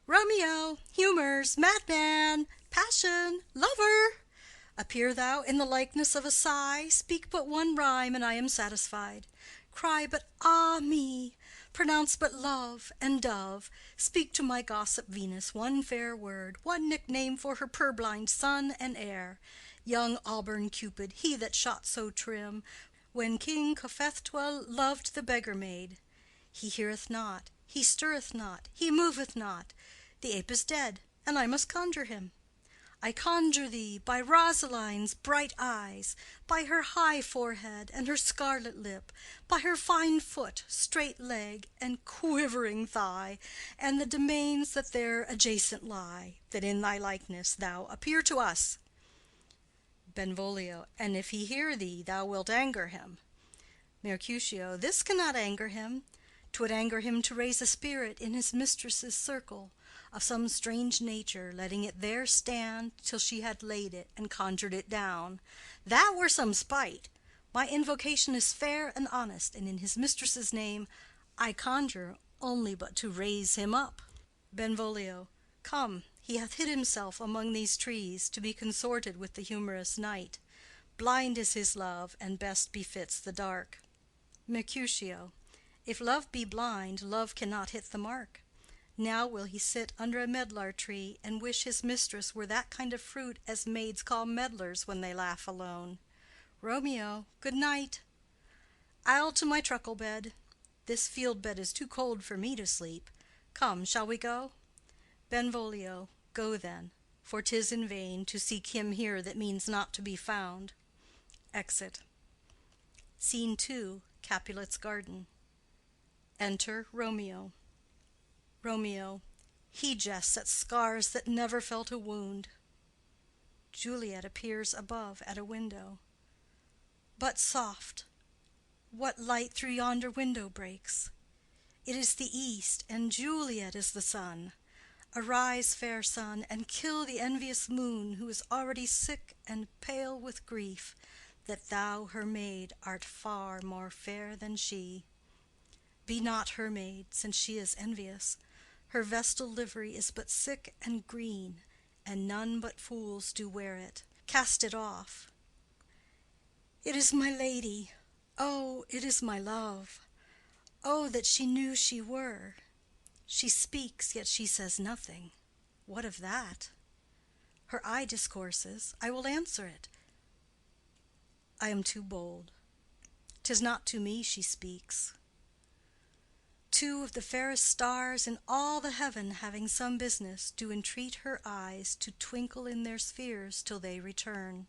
Romeo! Humors! Madman! Passion! Lover! Appear thou in the likeness of a sigh, speak but one rhyme, and I am satisfied. Cry but ah me! Pronounce but love and dove. Speak to my gossip Venus one fair word, one nickname for her purblind son and heir. Young auburn Cupid, he that shot so trim, when King Cophetua loved the beggar maid. He heareth not, he stirreth not, he moveth not. The ape is dead, and I must conjure him. I conjure thee by Rosaline's bright eyes, by her high forehead and her scarlet lip, by her fine foot, straight leg, and quivering thigh, and the domains that there adjacent lie, that in thy likeness thou appear to us. Benvolio. And if he hear thee, thou wilt anger him. Mercutio. This cannot anger him. 'Twould anger him to raise a spirit in his mistress's circle, of some strange nature, letting it there stand till she had laid it and conjured it down. That were some spite. My invocation is fair and honest, and in his mistress's name I conjure only but to raise him up. Benvolio. Come, he hath hid himself among these trees, to be consorted with the humorous night. Blind is his love, and best befits the dark. Mercutio. If love be blind, love cannot hit the mark. Now will he sit under a medlar tree, and wish his mistress were that kind of fruit as maids call medlars when they laugh alone. Romeo, good night. I'll to my truckle bed. This field bed is too cold for me to sleep. Come, shall we go? Benvolio. Go then, for 'tis in vain to seek him here that means not to be found. Exit. Scene 2. Capulet's garden. Enter Romeo. Romeo. He jests at scars that never felt a wound. Juliet appears above at a window. But soft! What light through yonder window breaks? It is the east, and Juliet is the sun. Arise, fair sun, and kill the envious moon, who is already sick and pale with grief, that thou, her maid, art far more fair than she. Be not her maid, since she is envious. Her vestal livery is but sick and green, and none but fools do wear it. Cast it off. It is my lady. Oh, it is my love. Oh, that she knew she were. She speaks, yet she says nothing. What of that? Her eye discourses. I will answer it. I am too bold. 'Tis not to me she speaks. Two of the fairest stars in all the heaven having some business, do entreat her eyes to twinkle in their spheres till they return.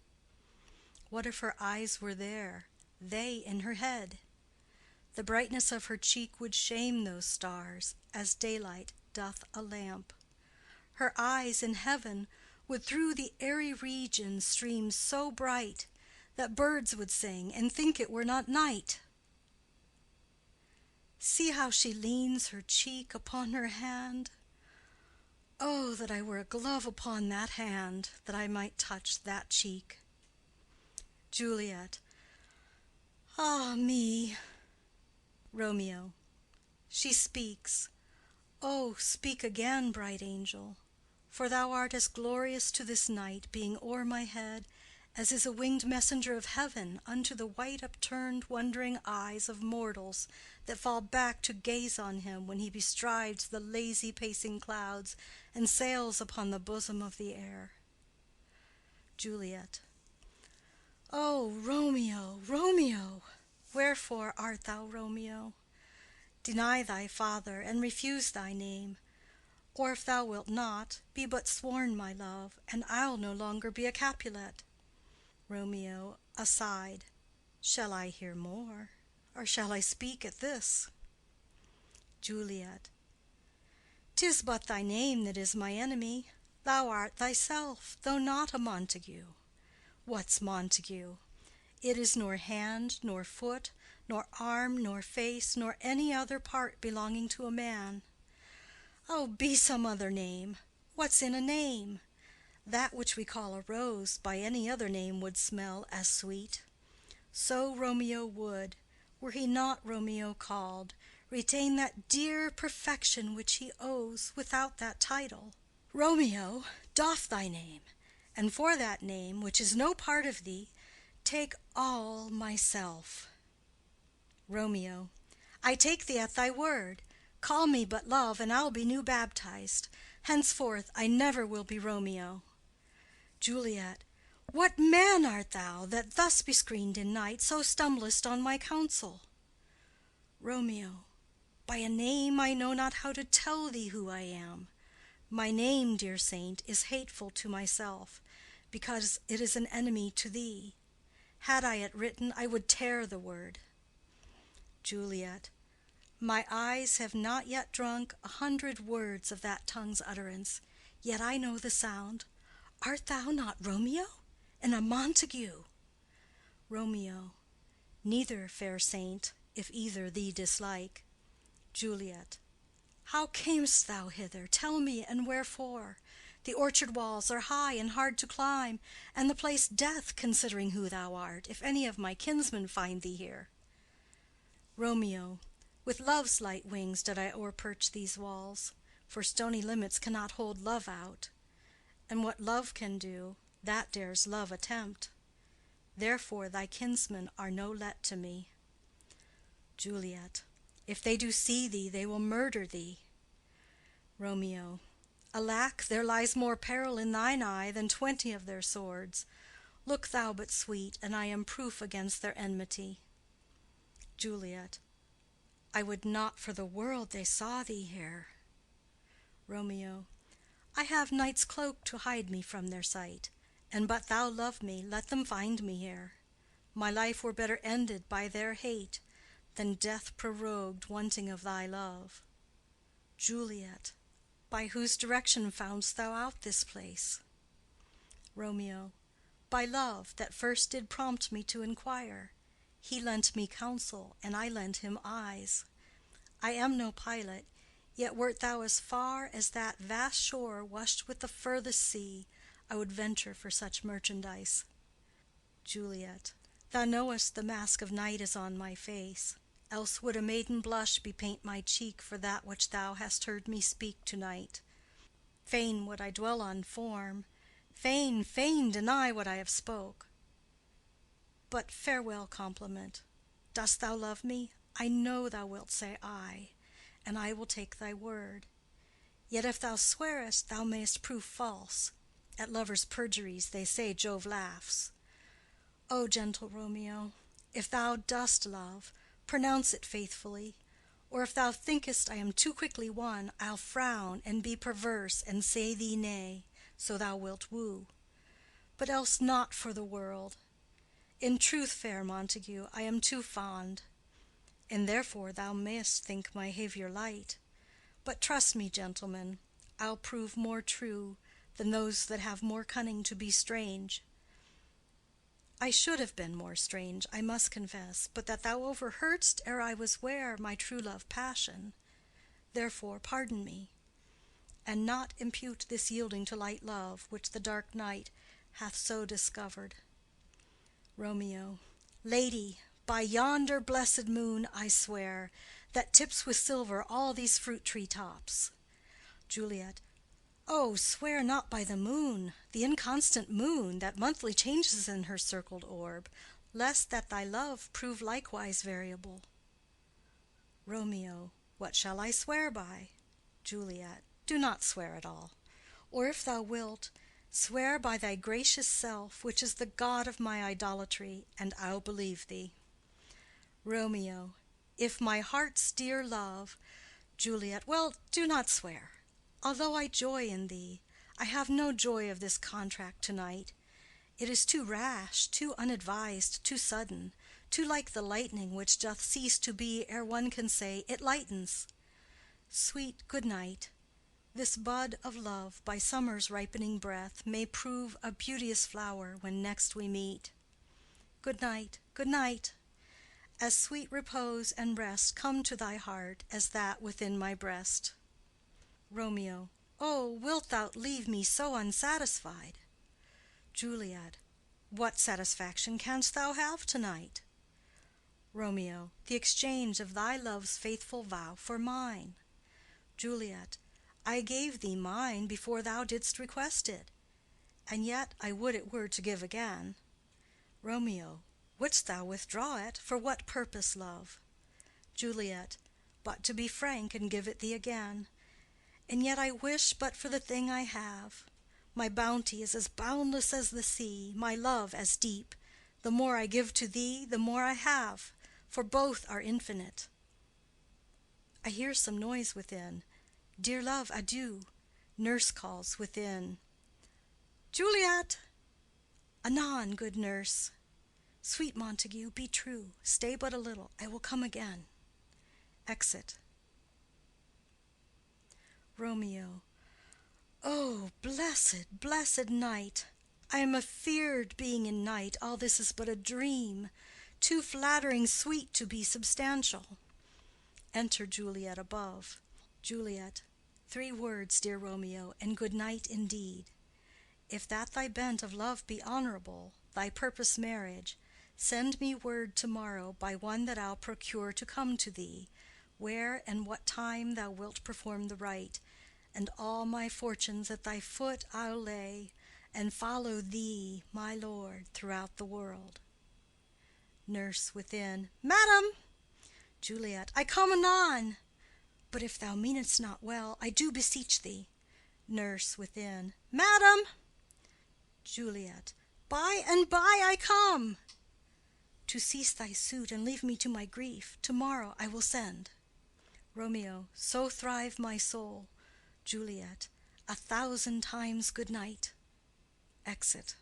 What if her eyes were there, they in her head? The brightness of her cheek would shame those stars, as daylight doth a lamp. Her eyes in heaven would through the airy region stream so bright, that birds would sing and think it were not night. See how she leans her cheek upon her hand. Oh, that I were a glove upon that hand, that I might touch that cheek. Juliet. Ah me! Romeo. She speaks. Oh, speak again, bright angel, for thou art as glorious to this night, being o'er my head, as is a winged messenger of heaven unto the white upturned wondering eyes of mortals that fall back to gaze on him when he bestrides the lazy pacing clouds and sails upon the bosom of the air. Juliet. O Romeo, Romeo! Wherefore art thou Romeo? Deny thy father, and refuse thy name. Or if thou wilt not, be but sworn my love, and I'll no longer be a Capulet. Romeo aside. Shall I hear more, or shall I speak at this? Juliet. 'Tis but thy name that is my enemy. Thou art thyself, though not a Montague. What's Montague? It is nor hand, nor foot, nor arm, nor face, nor any other part belonging to a man. Oh, be some other name. What's in a name? That which we call a rose by any other name would smell as sweet. So Romeo would, were he not Romeo called, retain that dear perfection which he owes without that title. Romeo, doff thy name, and for that name, which is no part of thee, take all myself. Romeo. I take thee at thy word. Call me but love, and I'll be new baptized. Henceforth I never will be Romeo. Juliet. What man art thou, that thus bescreened in night so stumblest on my counsel? Romeo. By a name I know not how to tell thee who I am. My name, dear saint, is hateful to myself, because it is an enemy to thee. Had I it written, I would tear the word. Juliet. My eyes have not yet drunk 100 words of that tongue's utterance, yet I know the sound. Art thou not Romeo, and a Montague? Romeo. Neither, fair saint, if either thee dislike. Juliet. How camest thou hither? Tell me, and wherefore? The orchard walls are high and hard to climb, and the place death, considering who thou art, if any of my kinsmen find thee here. Romeo. With love's light wings did I o'erperch these walls, for stony limits cannot hold love out. And what love can do, that dares love attempt. Therefore thy kinsmen are no let to me. Juliet. If they do see thee, they will murder thee. Romeo. Alack, there lies more peril in thine eye than 20 of their swords. Look thou but sweet, and I am proof against their enmity. Juliet. I would not for the world they saw thee here. Romeo. I have night's cloak to hide me from their sight, and but thou love me, let them find me here. My life were better ended by their hate than death prorogued wanting of thy love. Juliet. By whose direction foundst thou out this place? Romeo. By love, that first did prompt me to inquire. He lent me counsel, and I lent him eyes. I am no pilot, yet wert thou as far as that vast shore washed with the furthest sea, I would venture for such merchandise. Juliet. Thou knowest the mask of night is on my face, else would a maiden blush bepaint my cheek for that which thou hast heard me speak to-night. Fain would I dwell on form, fain deny what I have spoke. But farewell compliment. Dost thou love me? I know thou wilt say aye, and I will take thy word. Yet if thou swearest, thou mayst prove false. At lovers' perjuries they say Jove laughs. O gentle Romeo, if thou dost love, pronounce it faithfully, Or if thou thinkest I am too quickly won, I'll frown and be perverse and say thee nay, so thou wilt woo. But else not for the world. In truth, fair Montague, I am too fond, and therefore thou mayst think my haviour light. But trust me, gentleman, I'll prove more true than those that have more cunning to be strange. I should have been more strange, I must confess, but that thou overheard'st ere I was ware my true love passion. Therefore pardon me, and not impute this yielding to light love, which the dark night hath so discovered. Romeo. Lady, by yonder blessed moon I swear, that tips with silver all these fruit tree tops. Juliet. Oh, swear not by the moon, the inconstant moon, that monthly changes in her circled orb, lest that thy love prove likewise variable. Romeo. What shall I swear by? Juliet. Do not swear at all. Or if thou wilt, swear by thy gracious self, which is the god of my idolatry, and I'll believe thee. Romeo. If my heart's dear love— Juliet. Well, do not swear. Although I joy in thee, I have no joy of this contract to-night. It is too rash, too unadvised, too sudden, too like the lightning which doth cease to be ere one can say it lightens. Sweet good night. This bud of love by summer's ripening breath may prove a beauteous flower when next we meet. Good night, good night. As sweet repose and rest come to thy heart as that within my breast. Romeo. Oh, wilt thou leave me so unsatisfied? Juliet. What satisfaction canst thou have to-night? Romeo. The exchange of thy love's faithful vow for mine. Juliet. I gave thee mine before thou didst request it, and yet I would it were to give again. Romeo. Wouldst thou withdraw it? For what purpose, love? Juliet. But to be frank and give it thee again. And yet I wish but for the thing I have. My bounty is as boundless as the sea, my love as deep. The more I give to thee, the more I have, for both are infinite. I hear some noise within. Dear love, adieu. Nurse calls within. Juliet! Anon, good nurse. Sweet Montague, be true. Stay but a little. I will come again. Exit. Romeo. Oh, blessed, blessed night! I am afeard being in night, all this is but a dream, too flattering sweet to be substantial. Enter Juliet above. Juliet. 3 words, dear Romeo, and good night indeed. If that thy bent of love be honorable, thy purpose marriage, send me word to-morrow by one that I'll procure to come to thee, where and what time thou wilt perform the rite, and all my fortunes at thy foot I'll lay, and follow thee, my lord, throughout the world. Nurse within. Madam! Juliet. I come anon. But if thou meanest not well, I do beseech thee. Nurse within. Madam! Juliet. By and by I come. To cease thy suit and leave me to my grief, to-morrow I will send. Romeo. So thrive my soul. Juliet. 1,000 times good night. Exit.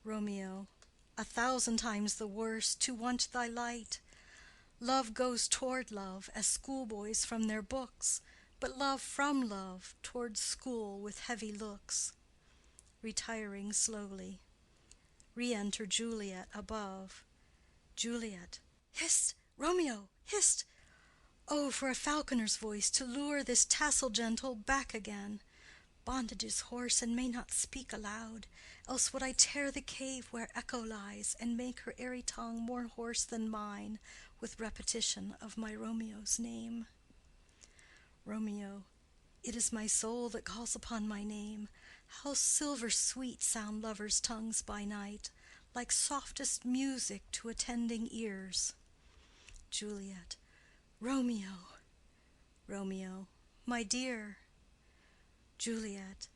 Romeo. 1,000 times the worse to want thy light. Love goes toward love as schoolboys from their books, but love from love towards school with heavy looks. Retiring slowly. Re-enter Juliet above. Juliet. Hist! Romeo! Hist! Oh, for a falconer's voice to lure this tassel gentle back again! Bondage is hoarse and may not speak aloud, else would I tear the cave where Echo lies, and make her airy tongue more hoarse than mine with repetition of my Romeo's name. Romeo. It is my soul that calls upon my name. How silver sweet sound lovers' tongues by night, like softest music to attending ears. Juliet. Romeo! Romeo. My dear. Juliet.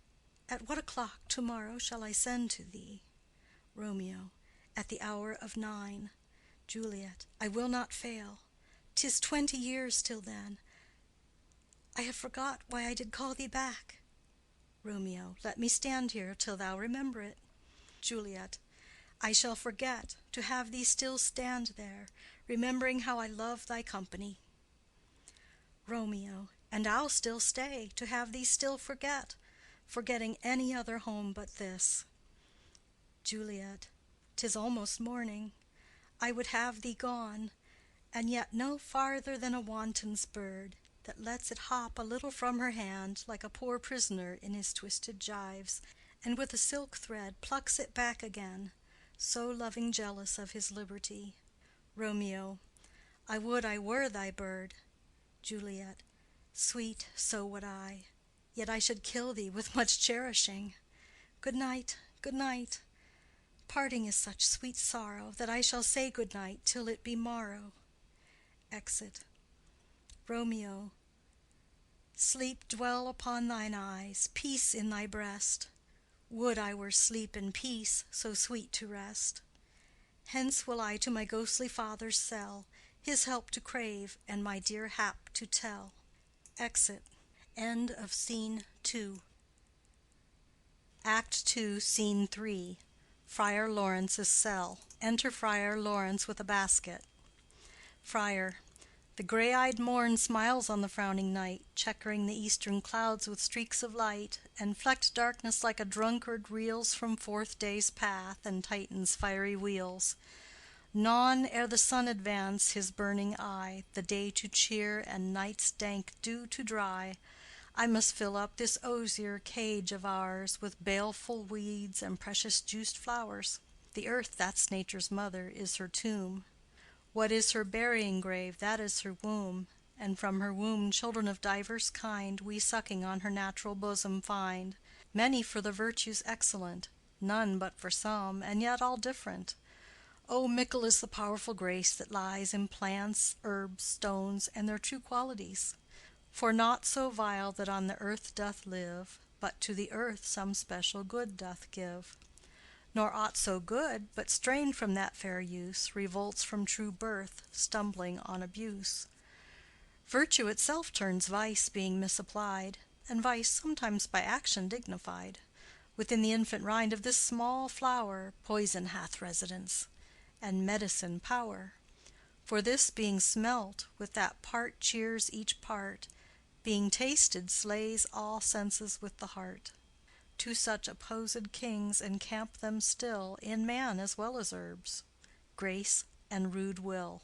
At what o'clock to-morrow shall I send to thee? Romeo. At the hour of 9. Juliet. I will not fail. 'Tis 20 years till then. I have forgot why I did call thee back. Romeo, let me stand here till thou remember it. Juliet, I shall forget to have thee still stand there, remembering how I love thy company. Romeo, and I'll still stay to have thee still forget, forgetting any other home but this. Juliet, 'tis almost morning. I would have thee gone, and yet no farther than a wanton's bird, that lets it hop a little from her hand, like a poor prisoner in his twisted gyves, and with a silk thread plucks it back again, so loving jealous of his liberty. Romeo, I would I were thy bird. Juliet, sweet, so would I, yet I should kill thee with much cherishing. Good night, good night. Parting is such sweet sorrow, that I shall say good night till it be morrow. Exit. Romeo, sleep dwell upon thine eyes, peace in thy breast. Would I were sleep and peace, so sweet to rest. Hence will I to my ghostly father's cell, his help to crave, and my dear hap to tell. Exit. End of Scene 2. Act 2, Scene 3. Friar Lawrence's cell. Enter Friar Lawrence with a basket. Friar. The gray-eyed morn smiles on the frowning night, checkering the eastern clouds with streaks of light, and flecked darkness like a drunkard reels from forth day's path and Titan's fiery wheels. Non ere the sun advance his burning eye, the day to cheer and night's dank dew to dry, I must fill up this osier cage of ours with baleful weeds and precious juiced flowers. The earth, that's nature's mother, is her tomb. What is her burying grave? That is her womb, and from her womb children of divers kind we sucking on her natural bosom find. Many for the virtues excellent, none but for some, and yet all different. O mickle is the powerful grace that lies in plants, herbs, stones, and their true qualities. For naught so vile that on the earth doth live, but to the earth some special good doth give. Nor aught so good, but strained from that fair use, revolts from true birth, stumbling on abuse. Virtue itself turns vice, being misapplied, and vice sometimes by action dignified. Within the infant rind of this small flower poison hath residence, and medicine power. For this being smelt, with that part cheers each part, being tasted slays all senses with the heart. Two such opposed kings encamp them still, in man as well as herbs, grace and rude will.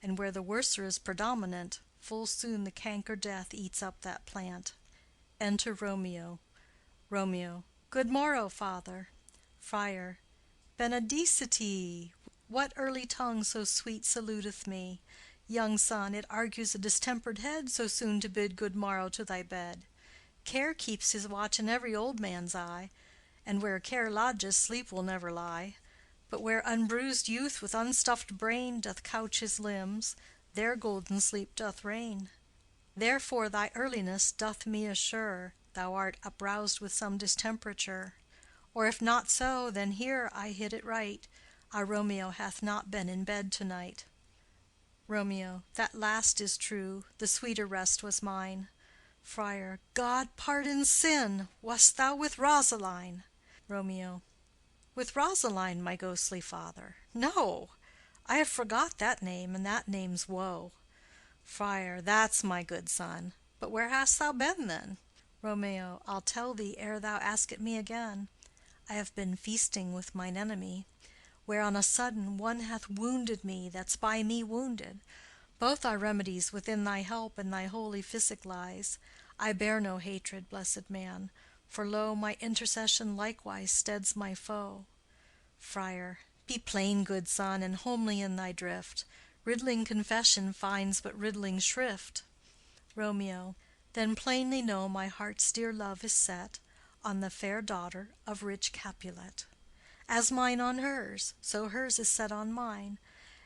And where the worser is predominant, full soon the canker death eats up that plant. Enter Romeo. Romeo. Good morrow, father. Friar. Benedicite! What early tongue so sweet saluteth me? Young son, it argues a distempered head so soon to bid good morrow to thy bed. Care keeps his watch in every old man's eye, and where care lodges sleep will never lie. But where unbruised youth with unstuffed brain doth couch his limbs, there golden sleep doth reign. Therefore thy earliness doth me assure thou art uproused with some distemperature. Or if not so, then here I hit it right, our Romeo hath not been in bed to-night. Romeo. That last is true, the sweeter rest was mine. Friar. God pardon sin! Wast thou with Rosaline? Romeo. With Rosaline, my ghostly father? No! I have forgot that name, and that name's woe. Friar. That's my good son. But where hast thou been then? Romeo. I'll tell thee ere thou ask it me again. I have been feasting with mine enemy, where on a sudden one hath wounded me that's by me wounded. Both our remedies within thy help and thy holy physic lies. I bear no hatred, blessed man, for lo, my intercession likewise steads my foe. Friar. Be plain, good son, and homely in thy drift. Riddling confession finds but riddling shrift. Romeo. Then plainly know my heart's dear love is set on the fair daughter of rich Capulet. As mine on hers, so hers is set on mine,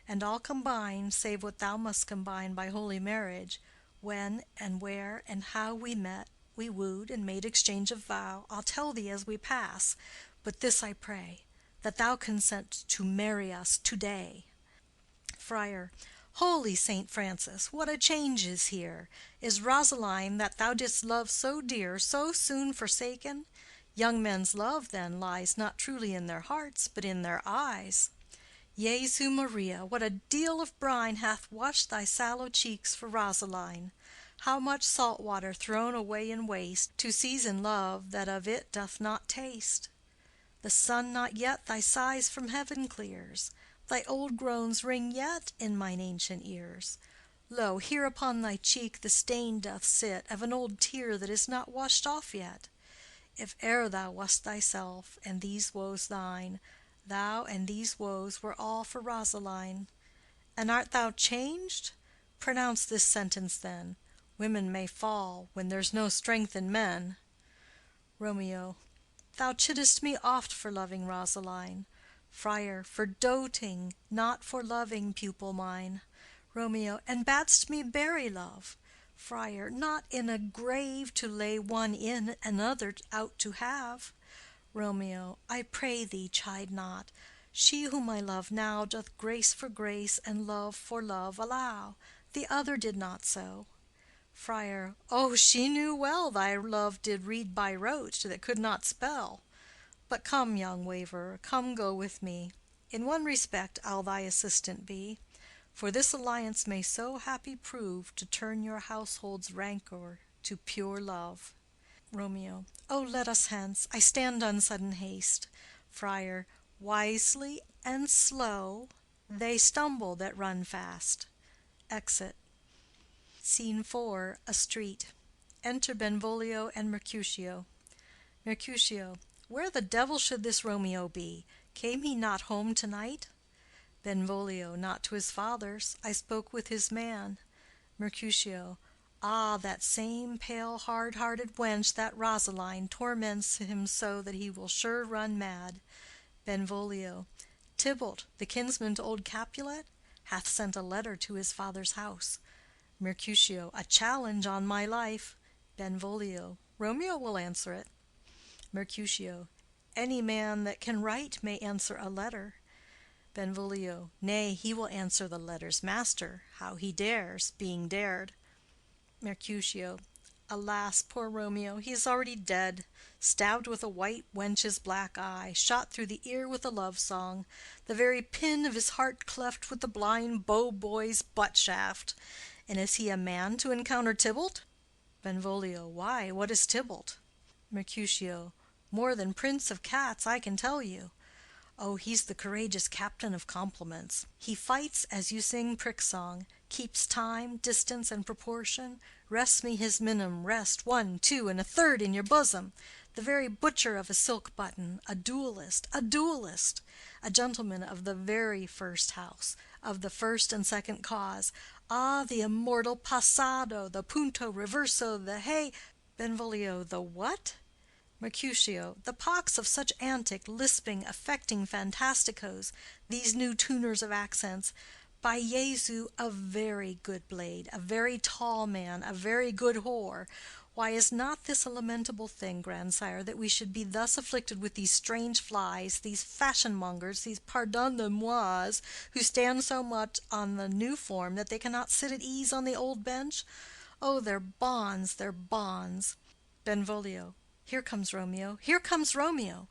and all combine, save what thou must combine by holy marriage, when and where and how we met, we wooed and made exchange of vow, I'll tell thee as we pass, but this I pray, that thou consent to marry us to-day. Friar. Holy Saint Francis, what a change is here! Is Rosaline, that thou didst love so dear, so soon forsaken? Young men's love, then, lies not truly in their hearts, but in their eyes. Jesu Maria, what a deal of brine hath washed thy sallow cheeks for Rosaline! How much salt water thrown away in waste, to season love that of it doth not taste! The sun not yet thy sighs from heaven clears, thy old groans ring yet in mine ancient ears. Lo, here upon thy cheek the stain doth sit of an old tear that is not washed off yet. If e'er thou wast thyself, and these woes thine, thou and these woes were all for Rosaline. And art thou changed? Pronounce this sentence then: women may fall when there's no strength in men. Romeo. Thou chidest me oft for loving Rosaline. Friar. For doting, not for loving, pupil mine. Romeo. And bad'st me bury love. Friar. Not in a grave to lay one in, another out to have. Romeo. I pray thee chide not. She whom I love now doth grace for grace and love for love allow. The other did not so. Friar. Oh, she knew well thy love did read by rote that could not spell. But come, young waverer, come go with me. In one respect I'll thy assistant be, for this alliance may so happy prove to turn your household's rancour to pure love. Romeo. Oh, let us hence, I stand on sudden haste. Friar. Wisely and slow, they stumble that run fast. Exit. Scene 4. A street. Enter Benvolio and Mercutio. Mercutio. Where the devil should this Romeo be? Came he not home to-night? Benvolio. Not to his father's. I spoke with his man. Mercutio. Ah, that same pale hard-hearted wench, that Rosaline, torments him so that he will sure run mad. Benvolio. Tybalt, the kinsman to old Capulet, hath sent a letter to his father's house. Mercutio. A challenge on my life. Benvolio. Romeo will answer it. Mercutio. Any man that can write may answer a letter. Benvolio. Nay, he will answer the letter's master, how he dares, being dared. Mercutio. Alas, poor Romeo, he is already dead, stabbed with a white wench's black eye, shot through the ear with a love song, the very pin of his heart cleft with the blind bow boy's butt shaft. And is he a man to encounter Tybalt? Benvolio. Why, what is Tybalt? Mercutio. More than prince of cats, I can tell you. Oh, he's the courageous captain of compliments. He fights as you sing prick song, keeps time, distance, and proportion, rests me his minim, rest 1, 2, and a third in your bosom, the very butcher of a silk button, a duellist, a gentleman of the very first house, of the first and second cause. Ah, the immortal passado, the punto reverso, the hey— Benvolio. The what? Mercutio. The pox of such antic, lisping, affecting fantasticos, these new tuners of accents. By Jesu, a very good blade, a very tall man, a very good whore. Why, is not this a lamentable thing, grandsire, that we should be thus afflicted with these strange flies, these fashion-mongers, these pardon-the-mois, who stand so much on the new form that they cannot sit at ease on the old bench? Oh, their bonds, their bonds! Benvolio. Here comes Romeo, here comes Romeo.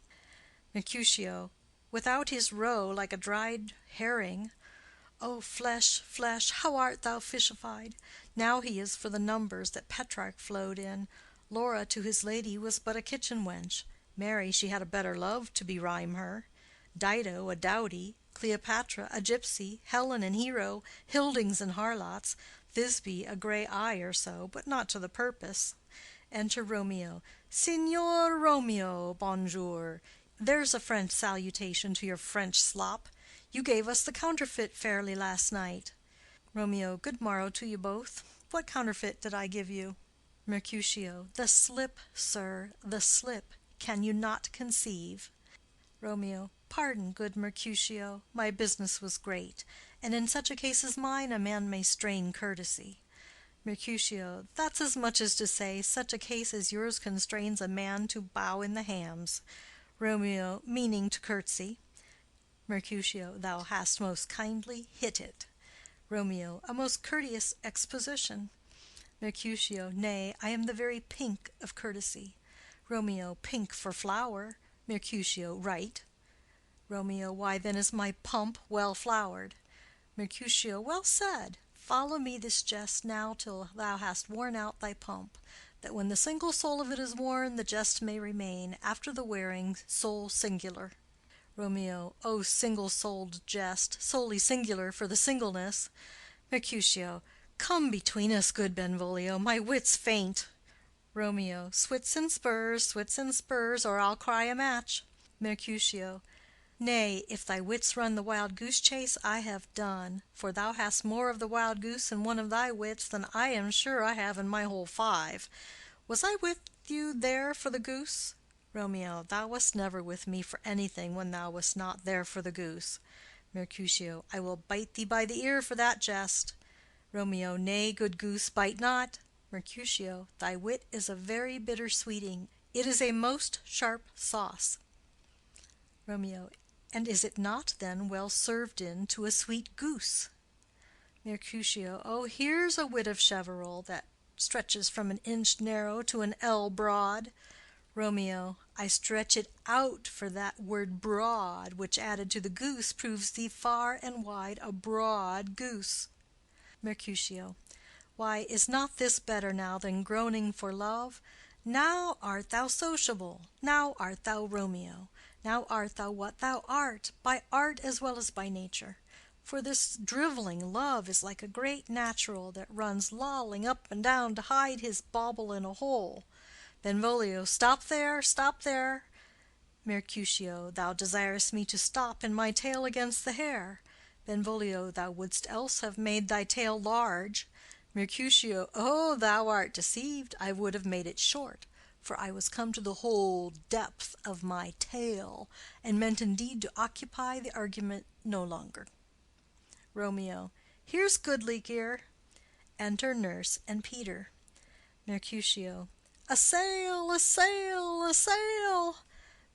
Mercutio. Without his roe, like a dried herring. O flesh, flesh, how art thou fishified! Now he is for the numbers that Petrarch flowed in. Laura to his lady was but a kitchen wench. Mary, she had a better love to berhyme her. Dido, a dowdy. Cleopatra, a gypsy. Helen, an hero. Hildings and harlots. Thisbe, a grey eye or so, but not to the purpose. Enter Romeo. Signor Romeo, bonjour. There's a French salutation to your French slop. You gave us the counterfeit fairly last night. Romeo. Good morrow to you both. What counterfeit did I give you? Mercutio. The slip, sir, the slip. Can you not conceive? Romeo. Pardon, good Mercutio, my business was great, and in such a case as mine a man may strain courtesy. Mercutio. That's as much as to say, such a case as yours constrains a man to bow in the hams. Romeo, meaning to curtsy. Mercutio. Thou hast most kindly hit it. Romeo. A most courteous exposition. Mercutio. Nay, I am the very pink of courtesy. Romeo. Pink for flower. Mercutio. Right. Romeo. Why, then is my pump well flowered. Mercutio. Well said. Follow me this jest now till thou hast worn out thy pump, that when the single soul of it is worn, the jest may remain, after the wearing, soul singular. Romeo. O single-souled jest, solely singular for the singleness. Mercutio. Come between us, good Benvolio, my wits faint. Romeo. Swits and spurs, or I'll cry a match. Mercutio. Nay, if thy wits run the wild goose chase, I have done, for thou hast more of the wild goose in one of thy wits than I am sure I have in my whole 5. Was I with you there for the goose? Romeo. Thou wast never with me for anything when thou wast not there for the goose. Mercutio. I will bite thee by the ear for that jest. Romeo. Nay, good goose, bite not. Mercutio. Thy wit is a very bitter sweeting. It is a most sharp sauce. Romeo. And is it not then well served in to a sweet goose? Mercutio. Oh, here's a wit of Cheverel that stretches from an inch narrow to an ell broad. Romeo. I stretch it out for that word broad, which added to the goose proves thee far and wide a broad goose. Mercutio. Why, is not this better now than groaning for love? Now art thou sociable, now art thou Romeo, now art thou what thou art, by art as well as by nature. For this drivelling love is like a great natural that runs lolling up and down to hide his bauble in a hole. Benvolio. Stop there, stop there. Mercutio. Thou desirest me to stop in my tale against the hair. Benvolio. Thou wouldst else have made thy tale large. Mercutio. Oh, thou art deceived. I would have made it short, for I was come to the whole depth of my tale, and meant indeed to occupy the argument no longer. Romeo. Here's goodly gear. Enter Nurse and Peter. Mercutio. A sail, a sail, a sail.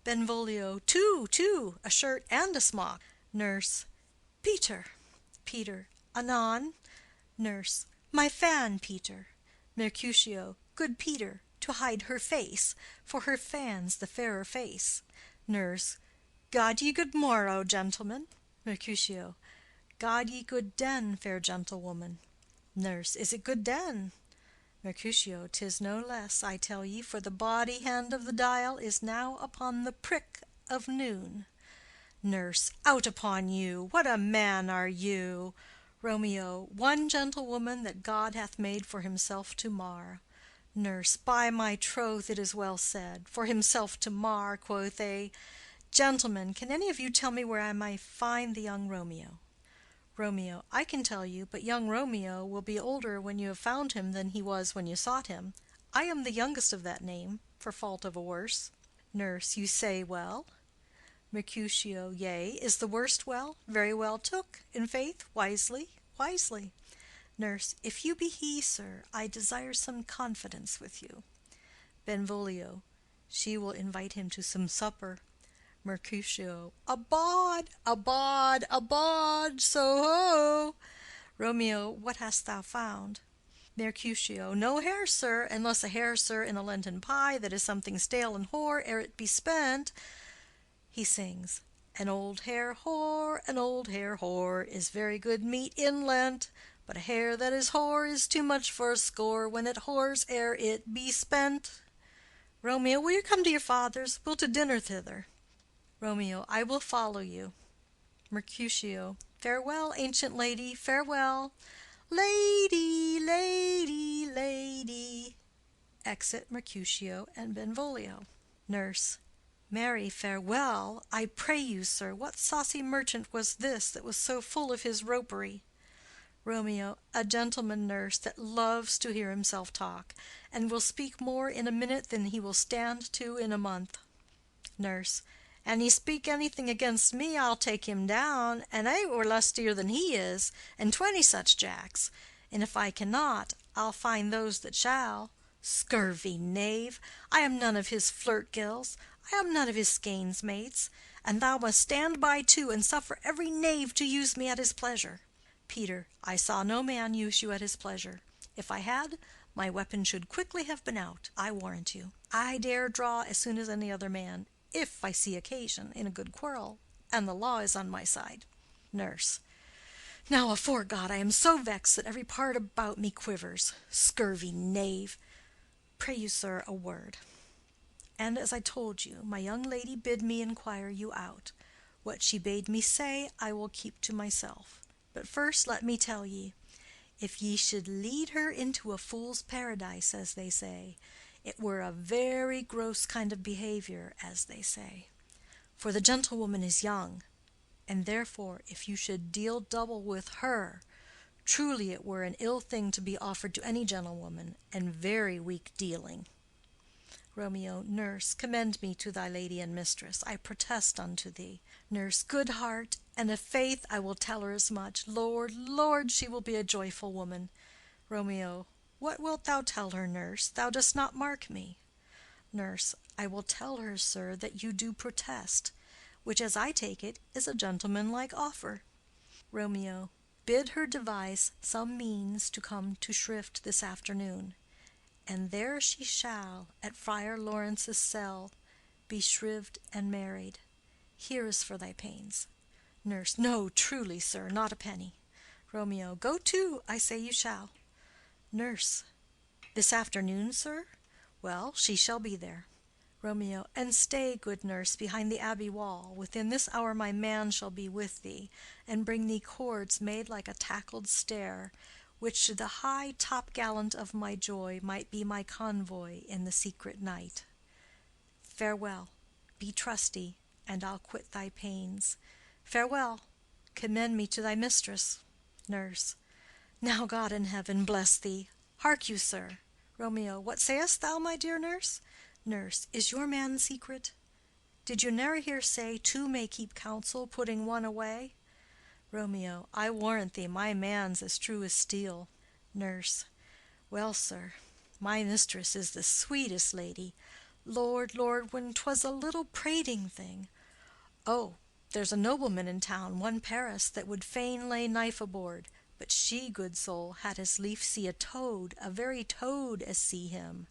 Benvolio. Two, a shirt and a smock. Nurse. Peter. Peter. Anon. Nurse. My fan, Peter. Mercutio. Good Peter, to hide her face, for her fan's the fairer face. Nurse. God ye good morrow, gentlemen. Mercutio. God ye good den, fair gentlewoman. Nurse. Is it good den? Mercutio. 'Tis no less, I tell ye, for the body hand of the dial is now upon the prick of noon. Nurse. Out upon you! What a man are you! Romeo. One gentlewoman that God hath made for himself to mar. Nurse. By my troth, it is well said. For himself to mar, quoth they. Gentlemen, can any of you tell me where I may find the young Romeo? Romeo. I can tell you, but young Romeo will be older when you have found him than he was when you sought him. I am the youngest of that name, for fault of a worse. Nurse. You say well. Mercutio. Yea, is the worst well? Very well took, in faith, wisely, wisely. Nurse. If you be he, sir, I desire some confidence with you. Benvolio. She will invite him to some supper. Mercutio. Abod, abod, abod, so ho. Romeo. What hast thou found? Mercutio. No hare, sir, unless a hare, sir, in a Lenten pie that is something stale and hoar ere it be spent. He sings. An old hare whore, is very good meat in Lent, but a hare that is hoar is too much for a score when it whores ere it be spent. Romeo. Will you come to your father's? We'll to dinner thither. Romeo. I will follow you. Mercutio. Farewell, ancient lady, farewell. Lady, lady, lady. Exit Mercutio and Benvolio. Nurse. Marry, farewell. I pray you, sir, what saucy merchant was this that was so full of his ropery? Romeo. A gentleman, nurse, that loves to hear himself talk, and will speak more in a minute than he will stand to in a month. Nurse. An he speak anything against me, I'll take him down, and I were lustier than he is, and 20 such jacks. And if I cannot, I'll find those that shall. Scurvy knave! I am none of his flirt gills, I am none of his skeins mates, and thou must stand by too, and suffer every knave to use me at his pleasure.
Peter, I saw no man use you at his pleasure. If I had, my weapon should quickly have been out, I warrant you. I dare draw as soon as any other man, if I see occasion, in a good quarrel, and the law is on my side. Nurse. Now, afore God, I am so vexed that every part about me quivers. Scurvy knave! Pray you, sir, a word. And as I told you, my young lady bid me inquire you out. What she bade me say, I will keep to myself. But first let me tell ye, if ye should lead her into a fool's paradise, as they say, it were a very gross kind of behavior, as they say. For the gentlewoman is young, and therefore if you should deal double with her, truly it were an ill thing to be offered to any gentlewoman, and very weak dealing. Romeo. Nurse, commend me to thy lady and mistress. I protest unto thee. Nurse. Good heart, and of faith I will tell her as much. Lord, Lord, she will be a joyful woman. Romeo. What wilt thou tell her, nurse? Thou dost not mark me. Nurse. I will tell her, sir, that you do protest, which, as I take it, is a gentlemanlike offer. Romeo. Bid her devise some means to come to Shrift this afternoon, and there she shall, at Friar Lawrence's cell, be shrived and married. Here is for thy pains. Nurse. No, truly, sir, not a penny. Romeo. Go to, I say you shall. Nurse. This afternoon, sir? Well, she shall be there. Romeo. And stay, good nurse, behind the abbey wall. Within this hour my man shall be with thee, and bring thee cords made like a tackled stair, which to the high top-gallant of my joy might be my convoy in the secret night. Farewell. Be trusty, and I'll quit thy pains. Farewell. Commend me to thy mistress. Nurse. Now God in heaven bless thee. Hark you, sir. Romeo. What sayest thou, my dear nurse? Nurse. Is your man secret? Did you ne'er hear say two may keep counsel, putting one away? Romeo. I warrant thee my man's as true as steel. Nurse. Well, sir, my mistress is the sweetest lady. Lord, Lord, when 'twas a little prating thing. Oh, there's a nobleman in town, one Paris, that would fain lay knife aboard, but she, good soul, had as lief see a toad, a very toad, as see him.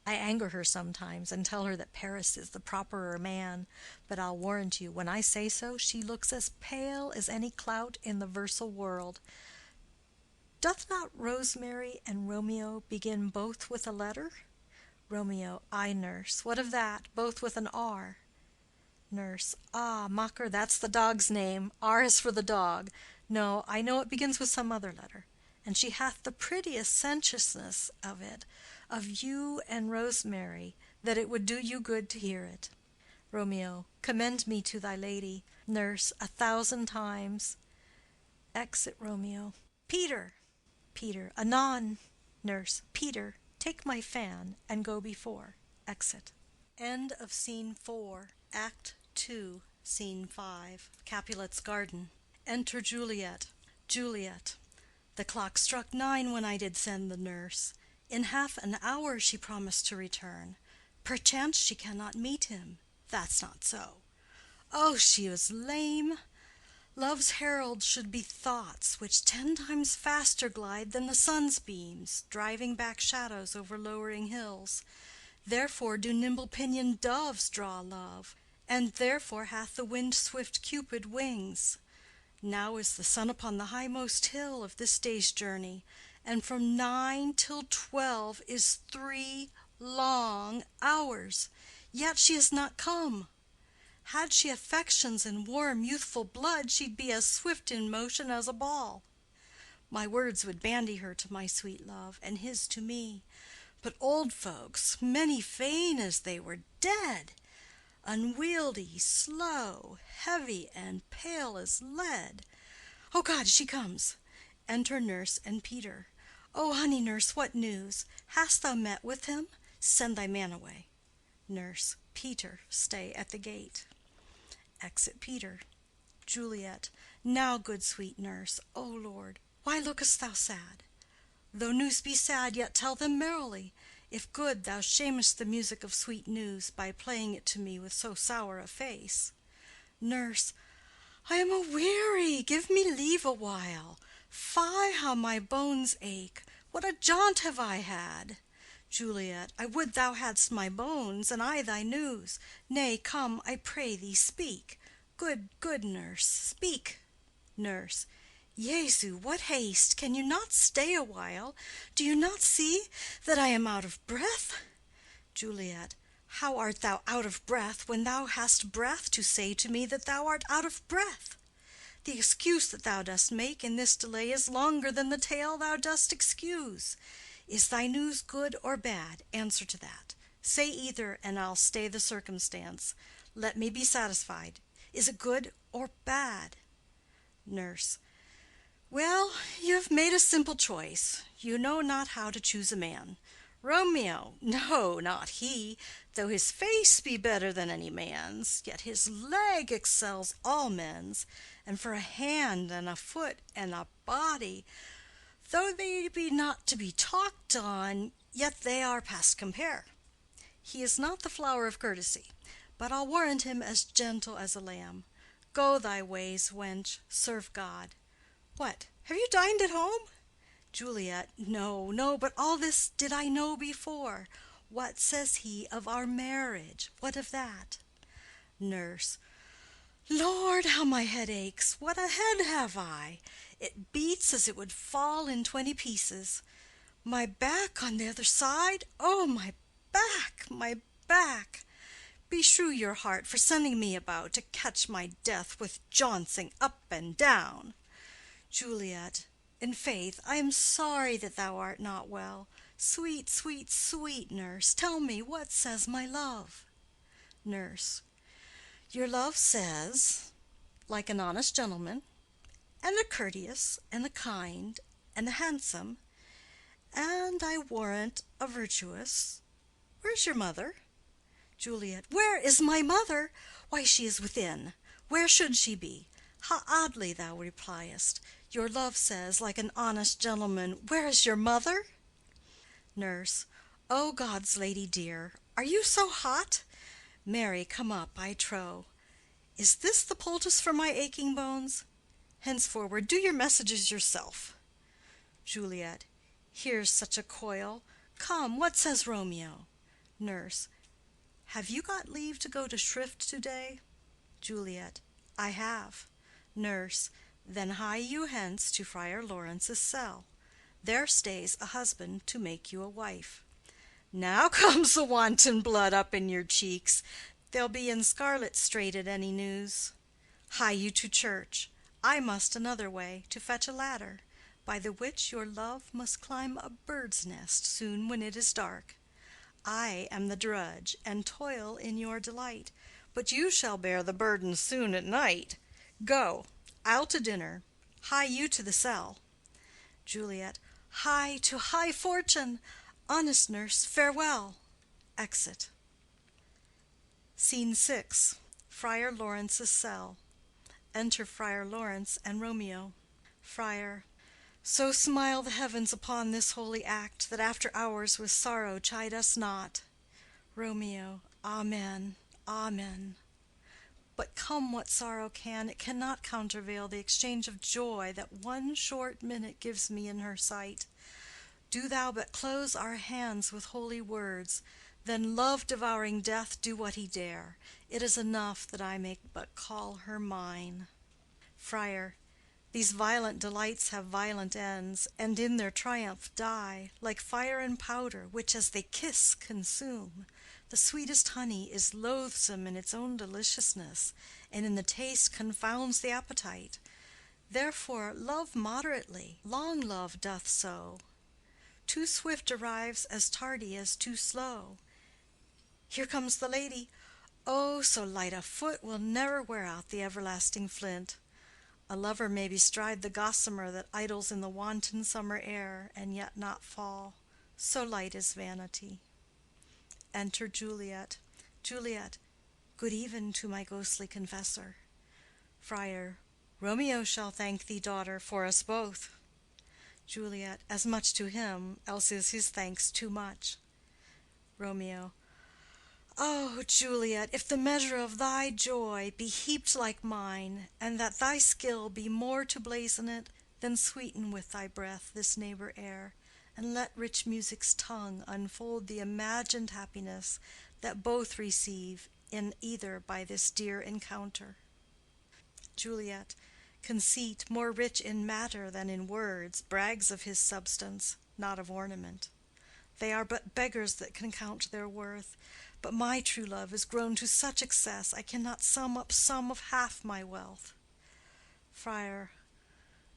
I anger her sometimes, and tell her that Paris is the properer man, but I'll warrant you, when I say so, she looks as pale as any clout in the versal world. Doth not Rosemary and Romeo begin both with a letter? Romeo. Ay, nurse. What of that? Both with an R. Nurse. Ah, mocker, that's the dog's name. R is for the dog. No, I know it begins with some other letter. And she hath the prettiest sententiousness of it, of you and Rosemary, that it would do you good to hear it. Romeo. Commend me to thy lady. Nurse. 1,000 times. Exit Romeo. Peter. Peter. Anon. Nurse. Peter, take my fan and go before. Exit. End of Scene 4, Act 2, Scene 5. Capulet's garden. Enter Juliet. Juliet. The clock struck 9 when I did send the nurse. In half an hour she promised to return. Perchance she cannot meet him. That's not so. Oh, she is lame. Love's herald should be thoughts, which 10 times faster glide than the sun's beams, driving back shadows over lowering hills. Therefore do nimble-pinioned doves draw love, and therefore hath the wind-swift Cupid wings. Now is the sun upon the highmost hill of this day's journey, and from 9 till 12 is 3 long hours, yet she is not come. Had she affections and warm youthful blood, she'd be as swift in motion as a ball. My words would bandy her to my sweet love, and his to me. But old folks, many fain as they were dead, unwieldy, slow, heavy, and pale as lead. Oh God, she comes! Enter nurse and Peter. Oh, honey nurse, what news? Hast thou met with him? Send thy man away. Nurse. Peter, stay at the gate. Exit Peter. Juliet. Now, good sweet nurse, O Lord, why lookest thou sad? Though news be sad, yet tell them merrily. If good, thou shamest the music of sweet news by playing it to me with so sour a face. Nurse. I am a weary, give me leave a while.
Fie, how my bones ache! What a jaunt have I had! Juliet. I would thou hadst my bones, and I thy news. Nay, come, I pray thee, speak. Good, good nurse, speak. Nurse. Jesu, what haste! Can you not stay a while? Do you not see that I am out of breath? Juliet. How art thou out of breath when thou hast breath to say to me that thou art out of breath? The excuse that thou dost make in this delay is longer than the tale thou dost excuse. Is thy news good or bad? Answer to that. Say either, and I'll stay the circumstance. Let me be satisfied. Is it good or bad? Nurse. Well, you have made a simple choice. You know not how to choose a man. Romeo, no, not he. Though his face be better than any man's, yet his leg excels all men's. And for a hand and a foot and a body, though they be not to be talked on, yet they are past compare. He is not the flower of courtesy, but I'll warrant him as gentle as a lamb. Go thy ways, wench, serve God. What, have you dined at home? Juliet. No, no, but all this did I know before. What says he of our marriage? What of that? Nurse. Lord, how my head aches! What a head have I! It beats as it would fall in 20 pieces. My back on the other side! Oh, my back, my back! Beshrew your heart for sending me about to catch my death with jouncing up and down. Juliet. In faith, I am sorry that thou art not well. Sweet, sweet, sweet nurse, tell me what says my love. Nurse. Your love says, like an honest gentleman, and a courteous, and a kind, and a handsome, and I warrant a virtuous. Where's your mother? Juliet. Where is my mother? Why, she is within. Where should she be? How oddly thou repliest. Your love says, like an honest gentleman, where is your mother? Nurse. O God's lady dear, are you so hot? Mary, come up, I trow. Is this the poultice for my aching bones? Henceforward do your messages yourself. Juliet. Here's such a coil. Come, what says Romeo? Nurse. Have you got leave to go to shrift to-day? Juliet. I have. Nurse. Then hie you hence to Friar Lawrence's cell. There stays a husband to make you a wife. Now comes the wanton blood up in your cheeks. They'll be in scarlet straight at any news. Hie you to church. I must another way, to fetch a ladder, by the which your love must climb a bird's nest soon when it is dark. I am the drudge, and toil in your delight, but you shall bear the burden soon at night. Go, I'll to dinner. Hie you to the cell. Juliet. Hie to high fortune! Honest nurse, farewell. Exit. Scene 6. Friar Lawrence's cell. Enter Friar Lawrence and Romeo. Friar. So smile the heavens upon this holy act, that after hours with sorrow chide us not. Romeo. Amen, amen. But come what sorrow can, it cannot countervail the exchange of joy that one short minute gives me in her sight. Do thou but close our hands with holy words, then love-devouring death do what he dare. It is enough that I may but call her mine. Friar. These violent delights have violent ends, and in their triumph die, like fire and powder, which as they kiss consume. The sweetest honey is loathsome in its own deliciousness, and in the taste confounds the appetite. Therefore love moderately, long love doth so. Too swift arrives as tardy as too slow. Here comes the lady. Oh, so light a foot will never wear out the everlasting flint. A lover may bestride the gossamer that idles in the wanton summer air, and yet not fall. So light is vanity. Enter Juliet. Juliet. Good even to my ghostly confessor. Friar. Romeo shall thank thee, daughter, for us both. Juliet. As much to him, else is his thanks too much. Romeo. Oh, Juliet, if the measure of thy joy be heaped like mine, and that thy skill be more to blazon it,
Then sweeten with thy breath this neighbor air, and let rich music's tongue unfold the imagined happiness that both receive in either by this dear encounter. Juliet, conceit, more rich in matter than in words, brags of his substance, not of ornament. They are but beggars that can count their worth. But my true love is grown to such excess, I cannot sum up sum of half my wealth. Friar.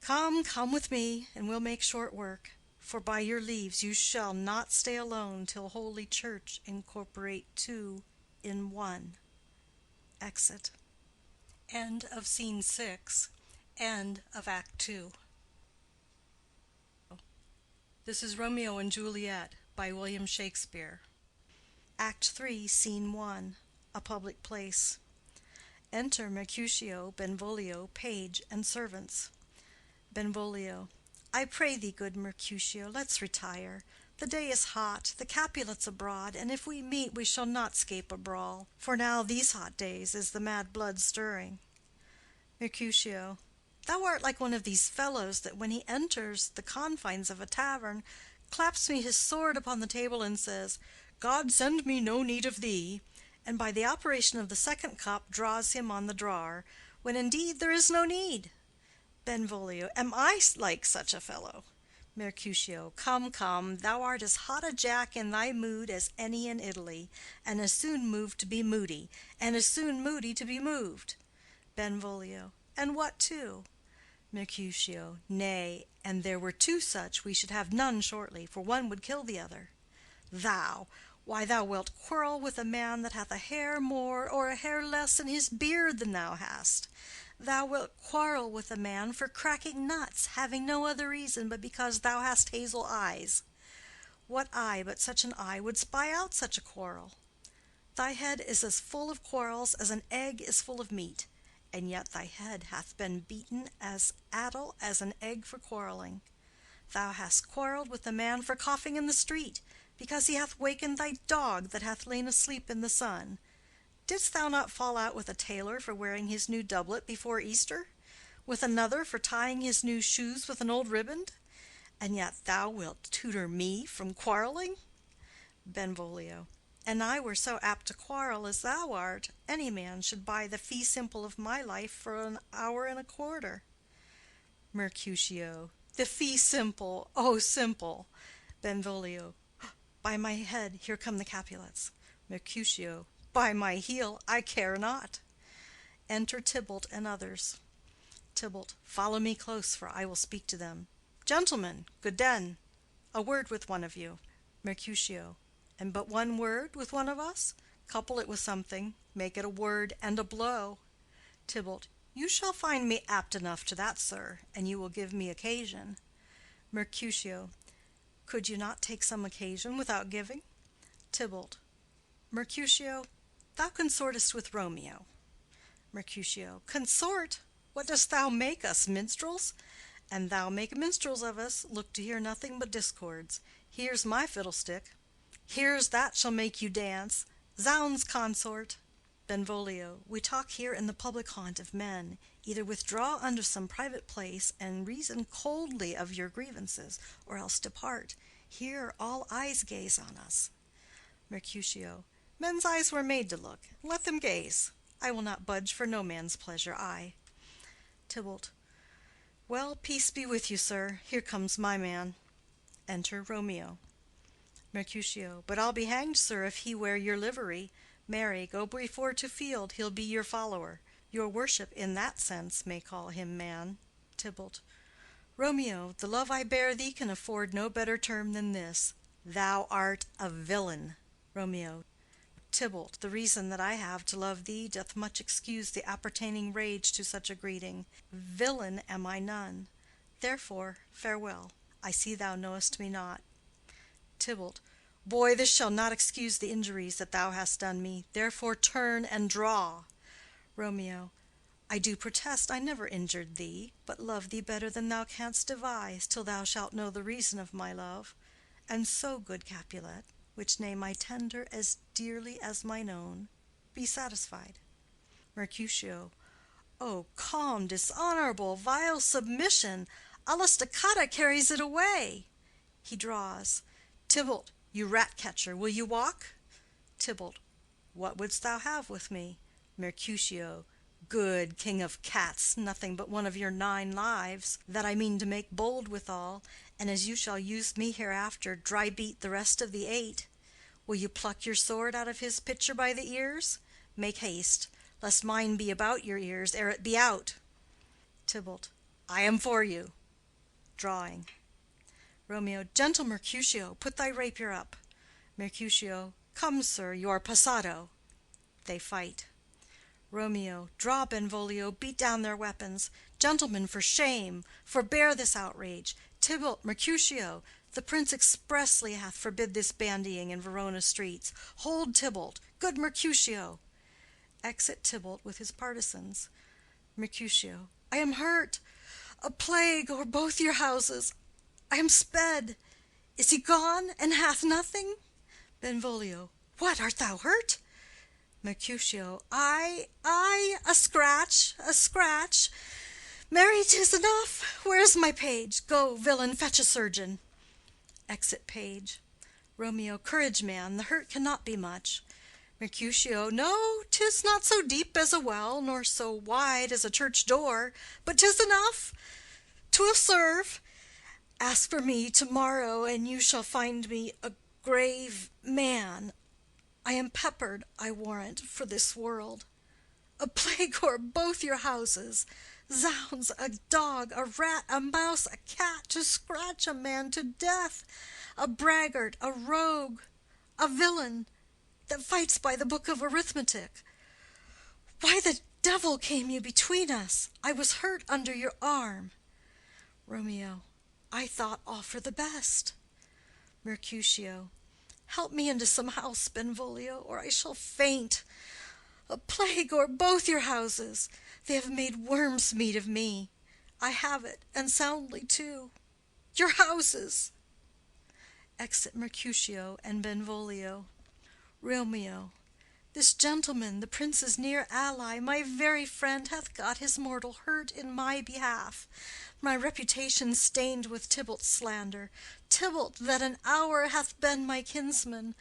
Come, come with me, and we'll make short work. For by your leaves you shall not stay alone till Holy Church incorporate two in one. Exit.
End of Scene 6. End of Act 2. This is Romeo and Juliet by William Shakespeare.
Act 3, Scene 1. A public place. Enter Mercutio, Benvolio, page, and servants. Benvolio. I pray thee, good Mercutio, let's retire. The day is hot, the Capulets abroad, and if we meet we shall not scape a brawl, for now these hot days is the mad blood stirring. Mercutio. Thou art like one of these fellows that when he enters the confines of a tavern, claps me his sword upon the table and says, God send me no need of thee, and by the operation of the second cup draws him on the drawer, when indeed there is no need. Benvolio. Am I like such a fellow? Mercutio. Come, come, thou art as hot a jack in thy mood as any in Italy, and as soon moved to be moody, and as soon moody to be moved. Benvolio. And what two? Mercutio. Nay, and there were two such, we should have none shortly, for one would kill the other. Thou, why thou wilt quarrel with a man that hath a hair more or a hair less in his beard than thou hast. Thou wilt quarrel with a man for cracking nuts, having no other reason but because thou hast hazel eyes. What eye but such an eye would spy out such a quarrel? Thy head is as full of quarrels as an egg is full of meat, and yet thy head hath been beaten as addle as an egg for quarreling. Thou hast quarreled with a man for coughing in the street, because he hath wakened thy dog that hath lain asleep in the sun. Didst thou not fall out with a tailor for wearing his new doublet before Easter? With another for tying his new shoes with an old riband? And yet thou wilt tutor me from quarreling? Benvolio. And I were so apt to quarrel as thou art, any man should buy the fee simple of my life for an hour and a quarter. Mercutio. The fee simple, oh simple! Benvolio. By my head, here come the Capulets. Mercutio. By my heel, I care not. Enter Tybalt and others. Tybalt. Follow me close, for I will speak to them. Gentlemen, good den. A word with one of you. Mercutio. And but one word with one of us? Couple it with something. Make it a word and a blow. Tybalt. You shall find me apt enough to that, sir, and you will give me occasion. Mercutio. Could you not take some occasion without giving? Tybalt. Mercutio, thou consortest with Romeo. Mercutio. Consort? What dost thou make us, minstrels? And thou make minstrels of us, look to hear nothing but discords. Here's my fiddlestick. Here's that shall make you dance. Zounds, consort! Benvolio. We talk here in the public haunt of men. Either withdraw unto some private place and reason coldly of your grievances, or else depart. Here all eyes gaze on us. Mercutio. Men's eyes were made to look. Let them gaze. I will not budge for no man's pleasure, I. Tybalt. Well, peace be with you, sir. Here comes my man. Enter Romeo. Mercutio. But I'll be hanged, sir, if he wear your livery. Marry, go before to field, he'll be your follower. Your worship in that sense may call him man. Tybalt. Romeo, the love I bear thee can afford no better term than this. Thou art a villain. Romeo. Tybalt, the reason that I have to love thee doth much excuse the appertaining rage to such a greeting. Villain am I none. Therefore, farewell. I see thou knowest me not. Tybalt. Boy, this shall not excuse the injuries that thou hast done me. Therefore turn and draw. Romeo. I do protest I never injured thee, but love thee better than thou canst devise, till thou shalt know the reason of my love. And so, good Capulet, which name I tender as dearly as mine own, be satisfied. Mercutio. O calm, dishonorable, vile submission! alla stoccata carries it away. He draws. Tybalt, you rat-catcher, will you walk? Tybalt, what wouldst thou have with me? Mercutio, good king of cats, nothing but one of your 9 lives, that I mean to make bold withal, and as you shall use me hereafter, dry beat the rest of the 8. Will you pluck your sword out of his pitcher by the ears? Make haste, lest mine be about your ears ere it be out. Tybalt, I am for you. Drawing. Romeo, gentle Mercutio, put thy rapier up. Mercutio, come, sir, you are passato. They fight. Romeo, draw Benvolio, beat down their weapons. Gentlemen, for shame, forbear this outrage. Tybalt, Mercutio, the prince expressly hath forbid this bandying in Verona streets. Hold Tybalt, good Mercutio. Exit Tybalt with his partisans. Mercutio, I am hurt. A plague o'er both your houses. I am sped. Is he gone, and hath nothing? Benvolio, what, art thou hurt? Mercutio, I, a scratch, a scratch. Marry, 'tis enough. Where's my page? Go, villain, fetch a surgeon. Exit page. Romeo, courage, man, the hurt cannot be much. Mercutio, no, 'tis not so deep as a well, nor so wide as a church door, but 'tis enough. 'Twill serve. Ask for me to-morrow, and you shall find me a grave man. I am peppered, I warrant, for this world. A plague o'er both your houses. Zounds, a dog, a rat, a mouse, a cat, to scratch a man to death. A braggart, a rogue, a villain, that fights by the book of arithmetic. Why the devil came you between us? I was hurt under your arm. Romeo, I thought all for the best. Mercutio, help me into some house, Benvolio, or I shall faint. A plague o'er both your houses. They have made worm's meat of me. I have it, and soundly too. Your houses. Exit Mercutio and Benvolio. Romeo, this gentleman, the prince's near ally, my very friend, hath got his mortal hurt in my behalf. My reputation stained with Tybalt's slander. Tybalt, that an hour hath been my kinsman.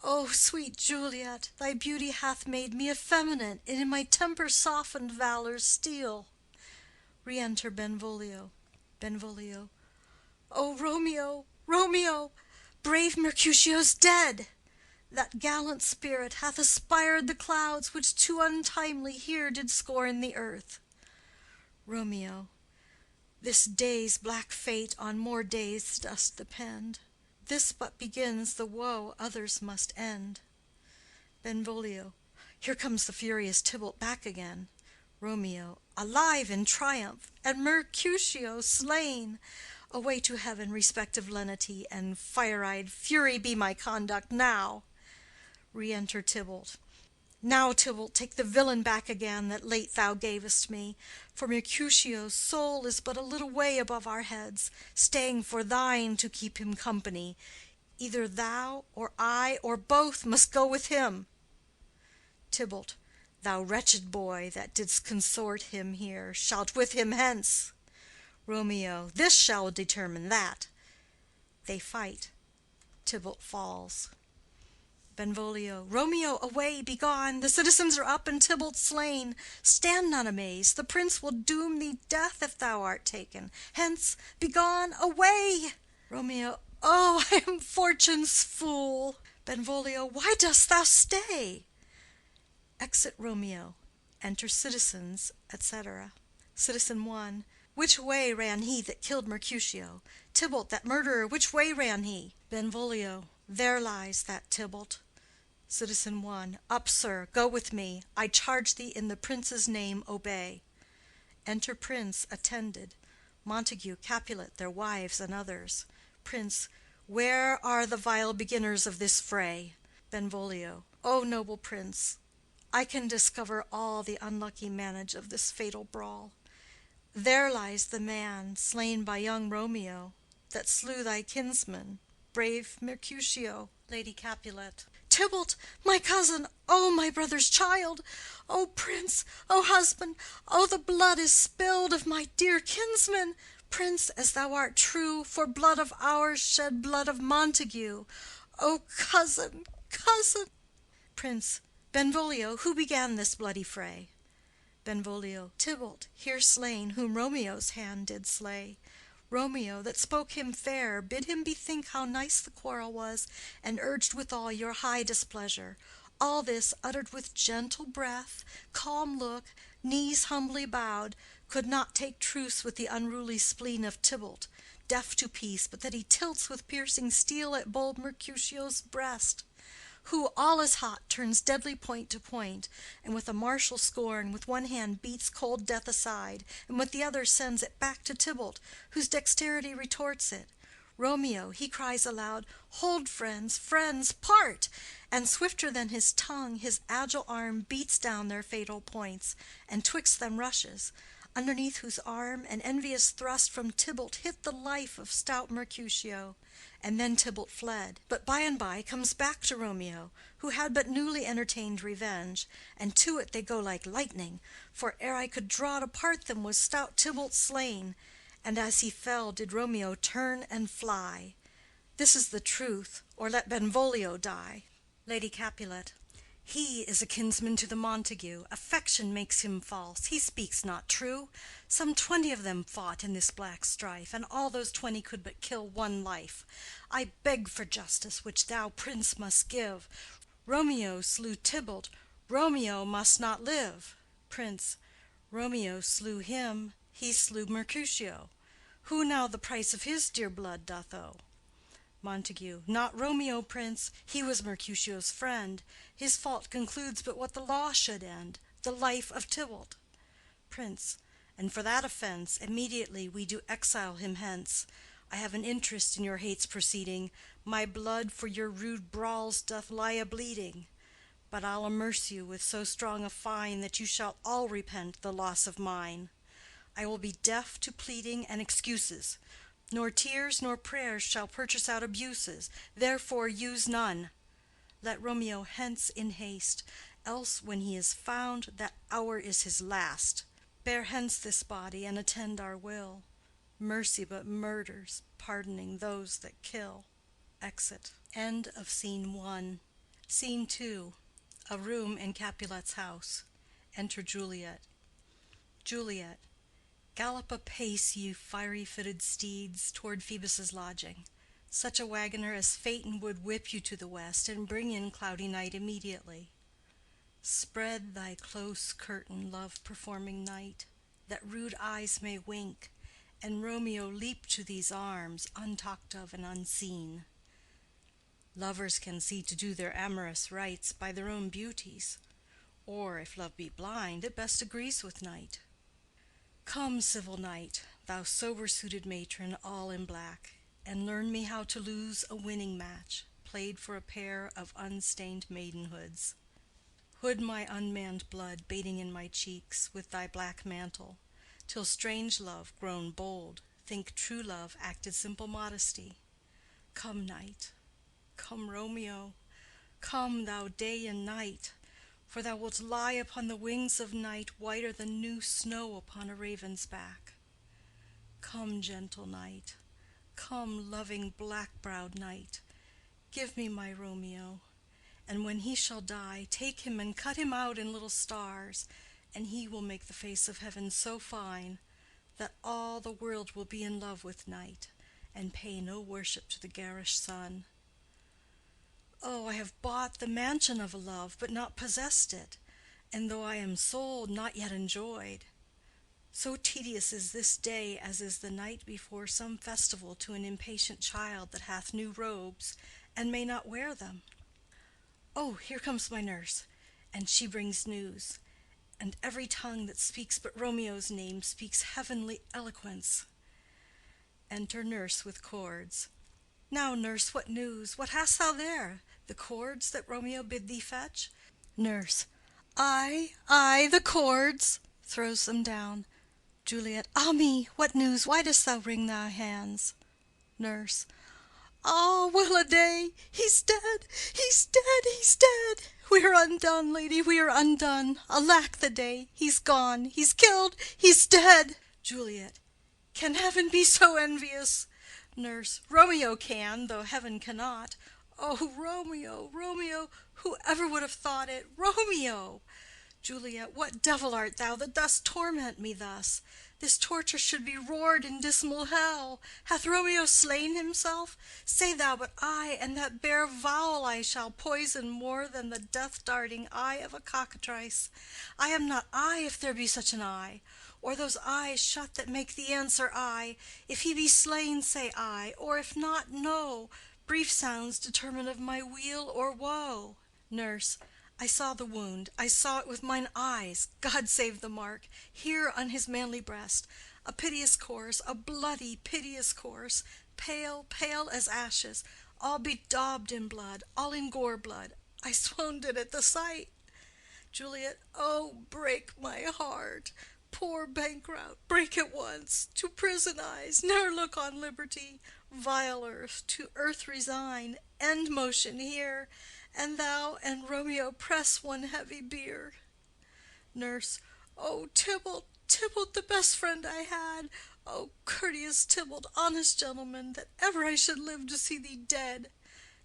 O sweet Juliet, thy beauty hath made me effeminate, and in my temper softened valor's steel. Re-enter Benvolio. Benvolio. O Romeo, Romeo, brave Mercutio's dead. That gallant spirit hath aspired the clouds, which too untimely here did scorn the earth. Romeo. This day's black fate on more days doth depend. This but begins the woe others must end. Benvolio. Here comes the furious Tybalt back again. Romeo. Alive in triumph, and Mercutio slain. Away to heaven, respective lenity, and fire-eyed fury be my conduct now. Re-enter Tybalt. Now, Tybalt, take the villain back again that late thou gavest me, for Mercutio's soul is but a little way above our heads, staying for thine to keep him company. Either thou, or I, or both must go with him. Tybalt, thou wretched boy that didst consort him here, shalt with him hence. Romeo, this shall determine that. They fight. Tybalt falls. Benvolio. Romeo, away, begone. The citizens are up, and Tybalt slain. Stand not amazed. The prince will doom thee death if thou art taken. Hence, begone, away. Romeo. Oh, I am fortune's fool. Benvolio. Why dost thou stay? Exit Romeo. Enter citizens, etc. Citizen 1. Which way ran he that killed Mercutio? Tybalt, that murderer, which way ran he? Benvolio. There lies that Tybalt. Citizen 1. Up, sir, go with me. I charge thee in the prince's name obey. Enter prince attended. Montague, Capulet, their wives, and others. Prince. Where are the vile beginners of this fray? Benvolio. O noble prince, I can discover all the unlucky manage of this fatal brawl. There lies the man slain by young Romeo, that slew thy kinsman, brave Mercutio. Lady Capulet. Tybalt, my cousin, O my brother's child! O prince, O husband, O the blood is spilled of my dear kinsman!
Prince, as thou art true, for blood of ours shed blood of Montague. O cousin, cousin!
Prince. Benvolio, who began this bloody fray? Benvolio. Tybalt, here slain, whom Romeo's hand did slay. Romeo, that spoke him fair, bid him bethink how nice the quarrel was, and urged withal your high displeasure. All this uttered with gentle breath, calm look, knees humbly bowed, could not take truce with the unruly spleen of Tybalt, deaf to peace, but that he tilts with piercing steel at bold Mercutio's breast, who, all as hot, turns deadly point to point, and with a martial scorn with one hand beats cold death aside, and with the other sends it back to Tybalt, whose dexterity retorts it. Romeo, he cries aloud, "Hold, friends, friends, part!" And swifter than his tongue, his agile arm beats down their fatal points, and twixt them rushes, underneath whose arm an envious thrust from Tybalt hit the life of stout Mercutio. And then Tybalt fled, but by and by comes back to Romeo, who had but newly entertained revenge, and to it they go like lightning, for ere I could draw to part them was stout Tybalt slain, and as he fell did Romeo turn and fly. This is the truth, or let Benvolio die.
Lady Capulet. He is a kinsman to the Montague. Affection makes him false. He speaks not true. Some 20 of them fought in this black strife, and all those 20 could but kill one life. I beg for justice, which thou, prince, must give. Romeo slew Tybalt. Romeo must not live. Prince. Romeo slew him. He slew Mercutio. Who now the price of his dear blood doth owe? Montague. Not Romeo, prince. He was Mercutio's friend. His fault concludes but what the law should end, the life of Tybalt. Prince. And for that offense immediately we do exile him hence. I have an interest in your hate's proceeding. My blood for your rude brawls doth lie a-bleeding. But I'll amerce you with so strong a fine that you shall all repent the loss of mine. I will be deaf to pleading and excuses. Nor tears nor prayers shall purchase out abuses, therefore use none. Let Romeo hence in haste, else when he is found, that hour is his last. Bear hence this body and attend our will. Mercy but murders, pardoning those that kill. Exit. End of Scene 1. Scene 2. A room in Capulet's house. Enter Juliet. Juliet. Gallop apace, ye fiery-footed steeds, toward Phoebus's lodging. Such a wagoner as Phaeton would whip you to the west, and bring in cloudy night immediately. Spread thy close curtain, love-performing night, that rude eyes may wink, and Romeo leap to these arms, untalked of and unseen. Lovers can see to do their amorous rites by their own beauties, or, if love be blind, it best agrees with night. Come, civil knight, thou sober-suited matron, all in black, and learn me how to lose a winning match, played for a pair of unstained maidenhoods. Hood my unmanned blood, bating in my cheeks, with thy black mantle, till strange love, grown bold, think true love acted simple modesty. Come, night, come, Romeo, come, thou day and night, for thou wilt lie upon the wings of night whiter than new snow upon a raven's back. Come, gentle night, come, loving black-browed night, give me my Romeo, and when he shall die, take him and cut him out in little stars, and he will make the face of heaven so fine that all the world will be in love with night, and pay no worship to the garish sun. Oh, I have bought the mansion of a love, but not possessed it, and though I am sold, not yet enjoyed. So tedious is this day as is the night before some festival to an impatient child that hath new robes, and may not wear them. Oh, here comes my nurse, and she brings news, and every tongue that speaks but Romeo's name speaks heavenly eloquence. Enter nurse with cords. Now, nurse, what news? What hast thou there? The cords that Romeo bid thee fetch? Nurse. Ay, the cords. Throws them down. Juliet. Ah me, what news? Why dost thou wring thy hands? Nurse. Ah, well a day! He's dead! He's dead! He's dead! We are undone, lady, we are undone. Alack the day! He's gone! He's killed! He's dead! Juliet. Can heaven be so envious? Nurse. Romeo can, though heaven cannot. Oh, Romeo, Romeo, whoever would have thought it? Romeo! Juliet. What devil art thou that dost torment me thus? This torture should be roared in dismal hell. Hath Romeo slain himself? Say thou but I, and that bare vowel I shall poison more than the death-darting eye of a cockatrice. I am not I, if there be such an eye, or those eyes shut that make the answer I. If he be slain, say I, or if not, no. Brief sounds determine of my weal or woe. Nurse. I saw the wound, I saw it with mine eyes. God save the mark, here on his manly breast. A piteous course, a bloody, piteous course, pale, pale as ashes, all bedaubed in blood, all in gore blood. I swounded at the sight. Juliet. Oh, break my heart. Poor bankrout, break at once. To prison eyes, ne'er look on liberty. Vile earth, to earth resign, end motion here. And thou and Romeo press one heavy bier. Nurse. O Tybalt, Tybalt, the best friend I had! O courteous Tybalt, honest gentleman, that ever I should live to see thee dead!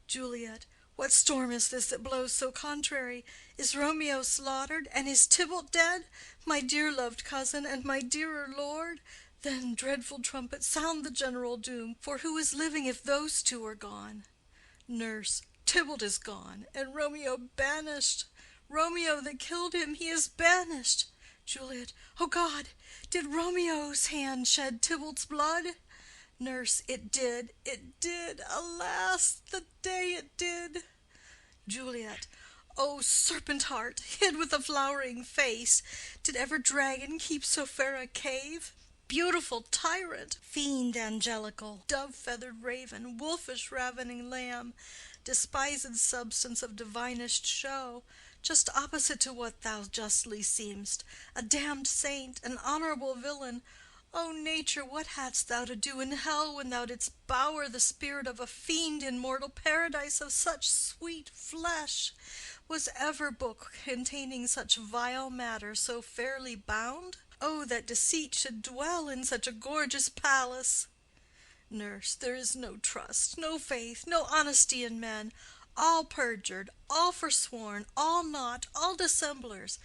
Juliet. What storm is this that blows so contrary? Is Romeo slaughtered, and is Tybalt dead? My dear loved cousin, and my dearer lord? Then, dreadful trumpet, sound the general doom, for who is living if those two are gone? Nurse. Tybalt is gone, and Romeo banished. Romeo that killed him, he is banished. Juliet. O God! Did Romeo's hand shed Tybalt's blood? Nurse. It did, it did. Alas, the day it did. Juliet. O serpent heart, hid with a flowering face, did ever dragon keep so fair a cave? Beautiful tyrant, fiend angelical, dove-feathered raven, wolfish ravening lamb, despised substance of divinest show, just opposite to what thou justly seem'st, a damned saint, an honorable villain. O nature, what hadst thou to do in hell when thou didst bower the spirit of a fiend in mortal paradise of such sweet flesh? Was ever book containing such vile matter so fairly bound? Oh, that deceit should dwell in such a gorgeous palace! Nurse. There is no trust, no faith, no honesty in men, all perjured, all forsworn, all naught, all dissemblers.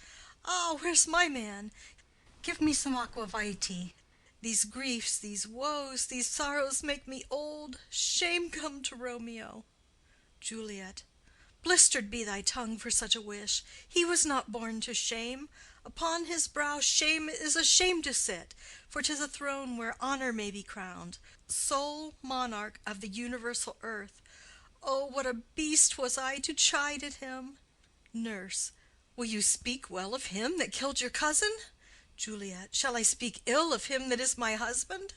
Ah, where's my man? Give me some aqua vitae. These griefs, these woes, these sorrows make me old. Shame come to Romeo. Juliet. Blistered be thy tongue for such a wish. He was not born to shame. Upon his brow shame is ashamed to sit, for 'tis a throne where honor may be crowned, sole monarch of the universal earth. Oh, what a beast was I to chide at him! Nurse. Will you speak well of him that killed your cousin? Juliet. Shall I speak ill of him that is my husband?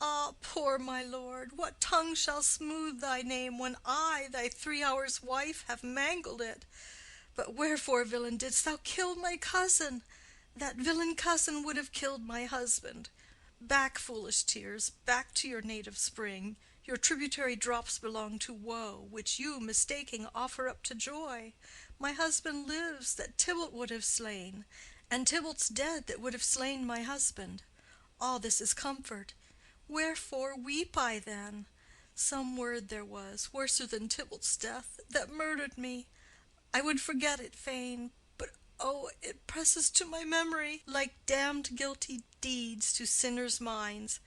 Ah, poor my lord, what tongue shall smooth thy name when I, thy 3 hours' wife, have mangled it? But wherefore, villain, didst thou kill my cousin? That villain cousin would have killed my husband. Back, foolish tears, back to your native spring. Your tributary drops belong to woe, which you, mistaking, offer up to joy. My husband lives that Tybalt would have slain, and Tybalt's dead that would have slain my husband. All this is comfort. Wherefore weep I then? Some word there was, worser than Tybalt's death, that murdered me. I would forget it fain, but oh, it presses to my memory like damned guilty deeds to sinners' minds.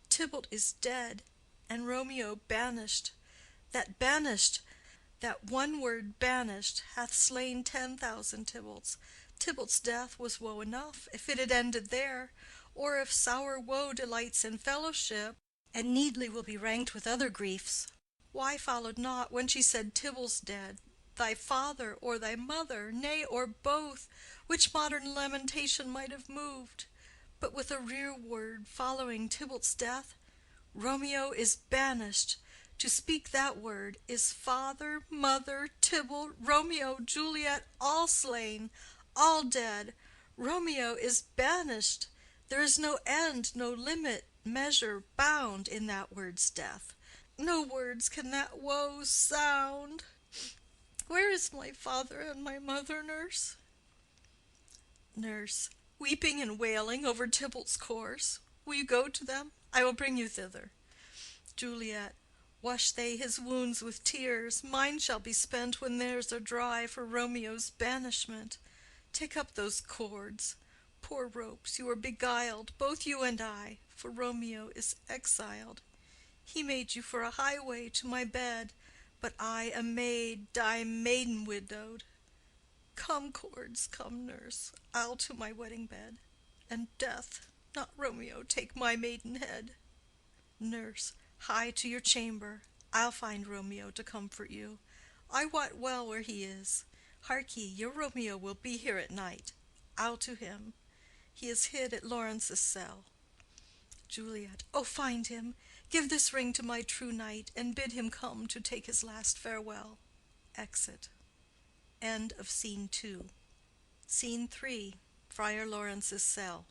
Tybalt is dead, and Romeo banished. That one word banished hath slain 10,000 Tybalts. Tybalt's death was woe enough, if it had ended there, or if sour woe delights in fellowship, and needly will be ranked with other griefs. Why followed not, when she said Tybalt's dead, thy father or thy mother, nay, or both, which modern lamentation might have moved? But with a rear word following Tybalt's death, Romeo is banished. To speak that word is father, mother, Tybalt, Romeo, Juliet, all slain, all dead. Romeo is banished. There is no end, no limit, measure, bound in that word's death. No words can that woe sound. Where is my father and my mother, nurse? Nurse. Weeping and wailing over Tybalt's corse.
Will you go to them? I will bring you thither. Juliet. Wash they his wounds with tears. Mine shall be spent when theirs are dry for Romeo's banishment. Take up those cords. Poor ropes, you are beguiled, both you and I, for Romeo is exiled. He made you for a highway to my bed, but I, a maid, die maiden widowed. Come, cords, come, nurse, I'll to my wedding bed, and death, not Romeo, take my maidenhead. Nurse, hie to your chamber, I'll find Romeo to comfort you. I wot well where he is. Hark ye, your Romeo will be here at night. I'll to him. He is hid at Lawrence's cell. Juliet. Oh, find him. Give this ring to my true knight, and bid him come to take his last farewell. Exit. End of Scene 2. Scene 3. Friar Lawrence's cell.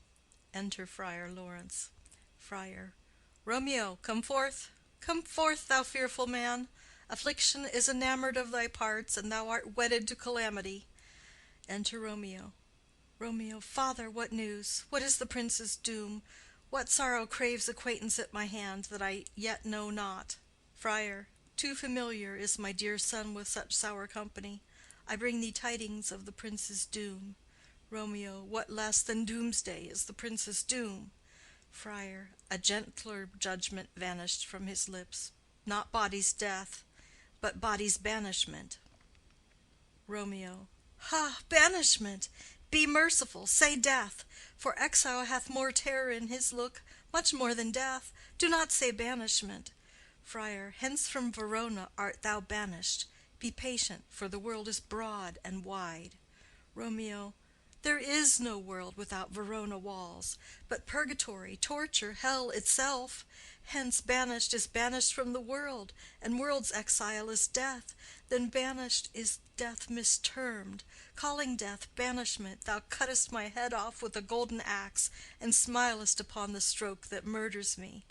Enter Friar Lawrence. Friar. Romeo, come forth. Come forth, thou fearful man. Affliction is enamored of thy parts, and thou art wedded to calamity. Enter Romeo. Romeo. Father, what news? What is the prince's doom? What sorrow craves acquaintance at my hand that I yet know not? Friar. Too familiar is my dear son with such sour company. I bring thee tidings of the prince's doom. Romeo. What less than doomsday is the prince's doom? Friar. A gentler judgment vanished from his lips, not body's death, but body's banishment. Romeo. Ha! Banishment! Be merciful, say death, for exile hath more terror in his look, much more than death. Do not say banishment. Friar. Hence from Verona art thou banished. Be patient, for the world is broad and wide. Romeo. There is no world without Verona walls, but purgatory, torture, hell itself. Hence banished is banished from the world, and world's exile is death. Then banished is death mistermed. Calling death banishment, thou cuttest my head off with a golden axe, and smilest upon the stroke that murders me.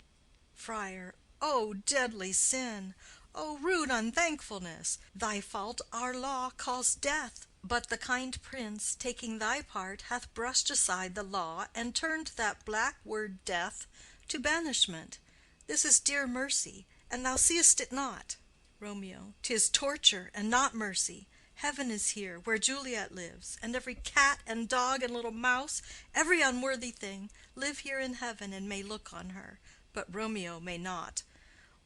Friar. O deadly sin! O rude unthankfulness! Thy fault our law calls death. But the kind prince, taking thy part, hath brushed aside the law, and turned that black word death to banishment. This is dear mercy, and thou seest it not. Romeo. 'Tis torture, and not mercy. Heaven is here, where Juliet lives, and every cat and dog and little mouse, every unworthy thing, live here in heaven and may look on her, but Romeo may not.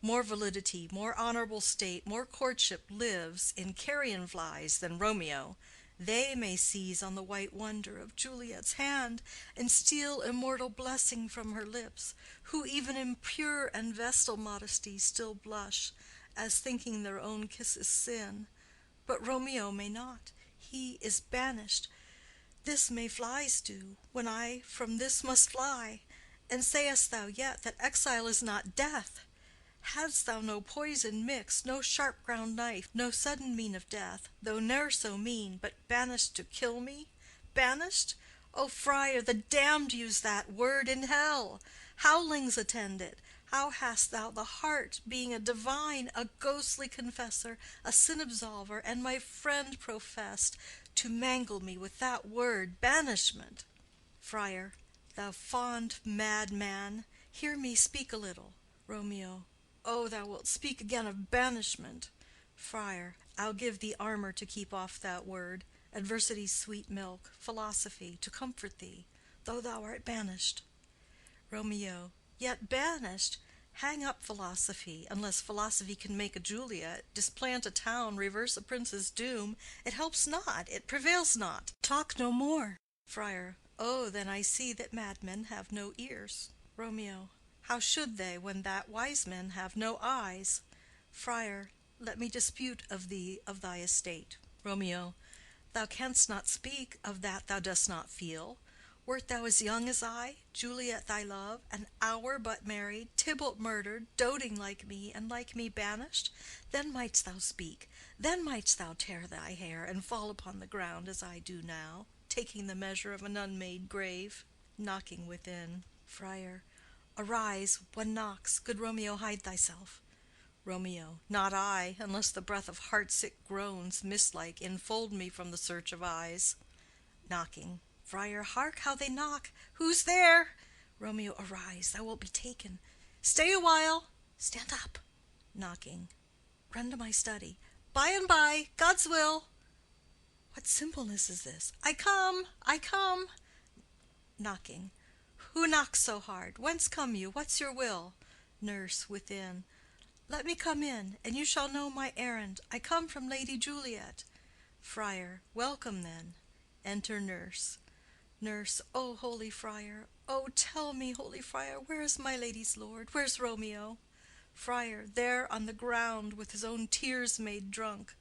More validity, more honorable state, more courtship lives in carrion flies than Romeo. They may seize on the white wonder of Juliet's hand, and steal immortal blessing from her lips, who even in pure and vestal modesty still blush, as thinking their own kisses sin. But Romeo may not. He is banished. This may flies do, when I from this must fly. And sayest thou yet that exile is not death? Hadst thou no poison mixed, no sharp ground knife, no sudden mean of death, though ne'er so mean, but banished to kill me? Banished? O friar, the damned use that word in hell. Howlings attend it. How hast thou the heart, being a divine, a ghostly confessor, a sin absolver, and my friend professed, to mangle me with that word banishment? Friar. Thou fond mad man, hear me speak a little. Romeo. Oh, thou wilt speak again of banishment. Friar. I'll give thee armor to keep off that word, adversity's sweet milk, philosophy, to comfort thee, though thou art banished. Romeo. Yet banished? Hang up philosophy, unless philosophy can make a Juliet, displant a town, reverse a prince's doom. It helps not, it prevails not. Talk no more. Friar. Oh, then I see that madmen have no ears. Romeo. How should they, when that wise men have no eyes? Friar. Let me dispute of thee of thy estate. Romeo. Thou canst not speak of that thou dost not feel. Wert thou as young as I, Juliet thy love, an hour but married, Tybalt murdered, doting like me, and like me banished, then mightst thou speak, then mightst thou tear thy hair, and fall upon the ground as I do now, taking the measure of an unmade grave, knocking within. Friar. Arise, one knocks. Good Romeo, hide thyself. Romeo. Not I, unless the breath of heart-sick groans, mist-like, enfold me from the search of eyes. Knocking. Friar. Hark how they knock! Who's there? Romeo, arise, thou wilt be taken. Stay a while. Stand up. Knocking. Run to my study. By and by, God's will. What simpleness is this? I come, I come. Knocking. Who knocks so hard? Whence come you? What's your will? Nurse within. Let me come in, and you shall know my errand. I come from Lady Juliet. Friar. Welcome then. Enter Nurse. Nurse. O holy friar, oh tell me, holy friar, where is my lady's lord? Where's Romeo? Friar. There on the ground, with his own tears made drunk.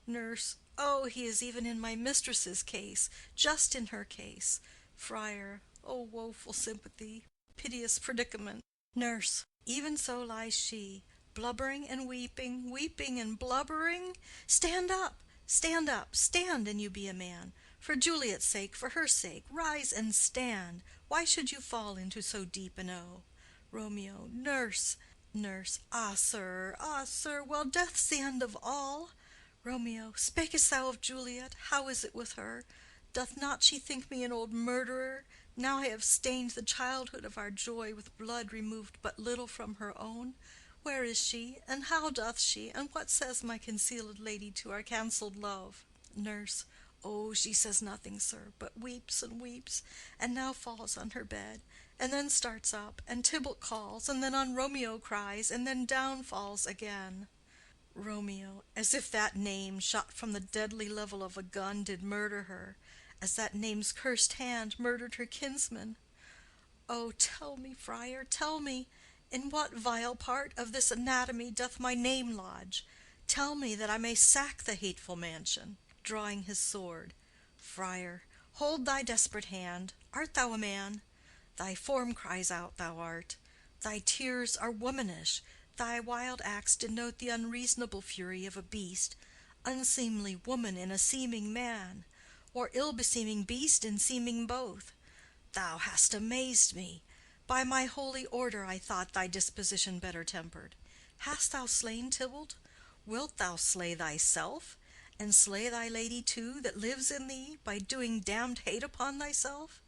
Nurse. Oh, he is even in my mistress's case, just in her case. Friar. Oh, woeful sympathy, piteous predicament. Nurse. Even so lies she, blubbering and weeping, weeping and blubbering. Stand up, stand up, stand, and you be a man. For Juliet's sake, for her sake, rise and stand. Why should you fall into so deep an O? Romeo. Nurse. Nurse. Ah, sir, well, death's the end of all. Romeo. Spakest thou of Juliet? How is it with her? Doth not she think me an old murderer? Now I have stained the childhood of our joy with blood removed but little from her own. Where is she, and how doth she, and what says my concealed lady to our cancelled love? Nurse. Oh, she says nothing, sir, but weeps and weeps, and now falls on her bed, and then starts up, and Tybalt calls, and then on Romeo cries, and then down falls again. Romeo. As if that name, shot from the deadly level of a gun, did murder her, as that name's cursed hand murdered her kinsman. Oh, tell me, friar, tell me, in what vile part of this anatomy doth my name lodge? Tell me, that I may sack the hateful mansion. Drawing his sword. Friar. Hold thy desperate hand. Art thou a man? Thy form cries out thou art. Thy tears are womanish. Thy wild acts denote the unreasonable fury of a beast. Unseemly woman in a seeming man, or ill-beseeming beast in seeming both. Thou hast amazed me. By my holy order I thought thy disposition better tempered. Hast thou slain Tybalt? Wilt thou slay thyself? And slay thy lady too, that lives in thee, by doing damned hate upon thyself?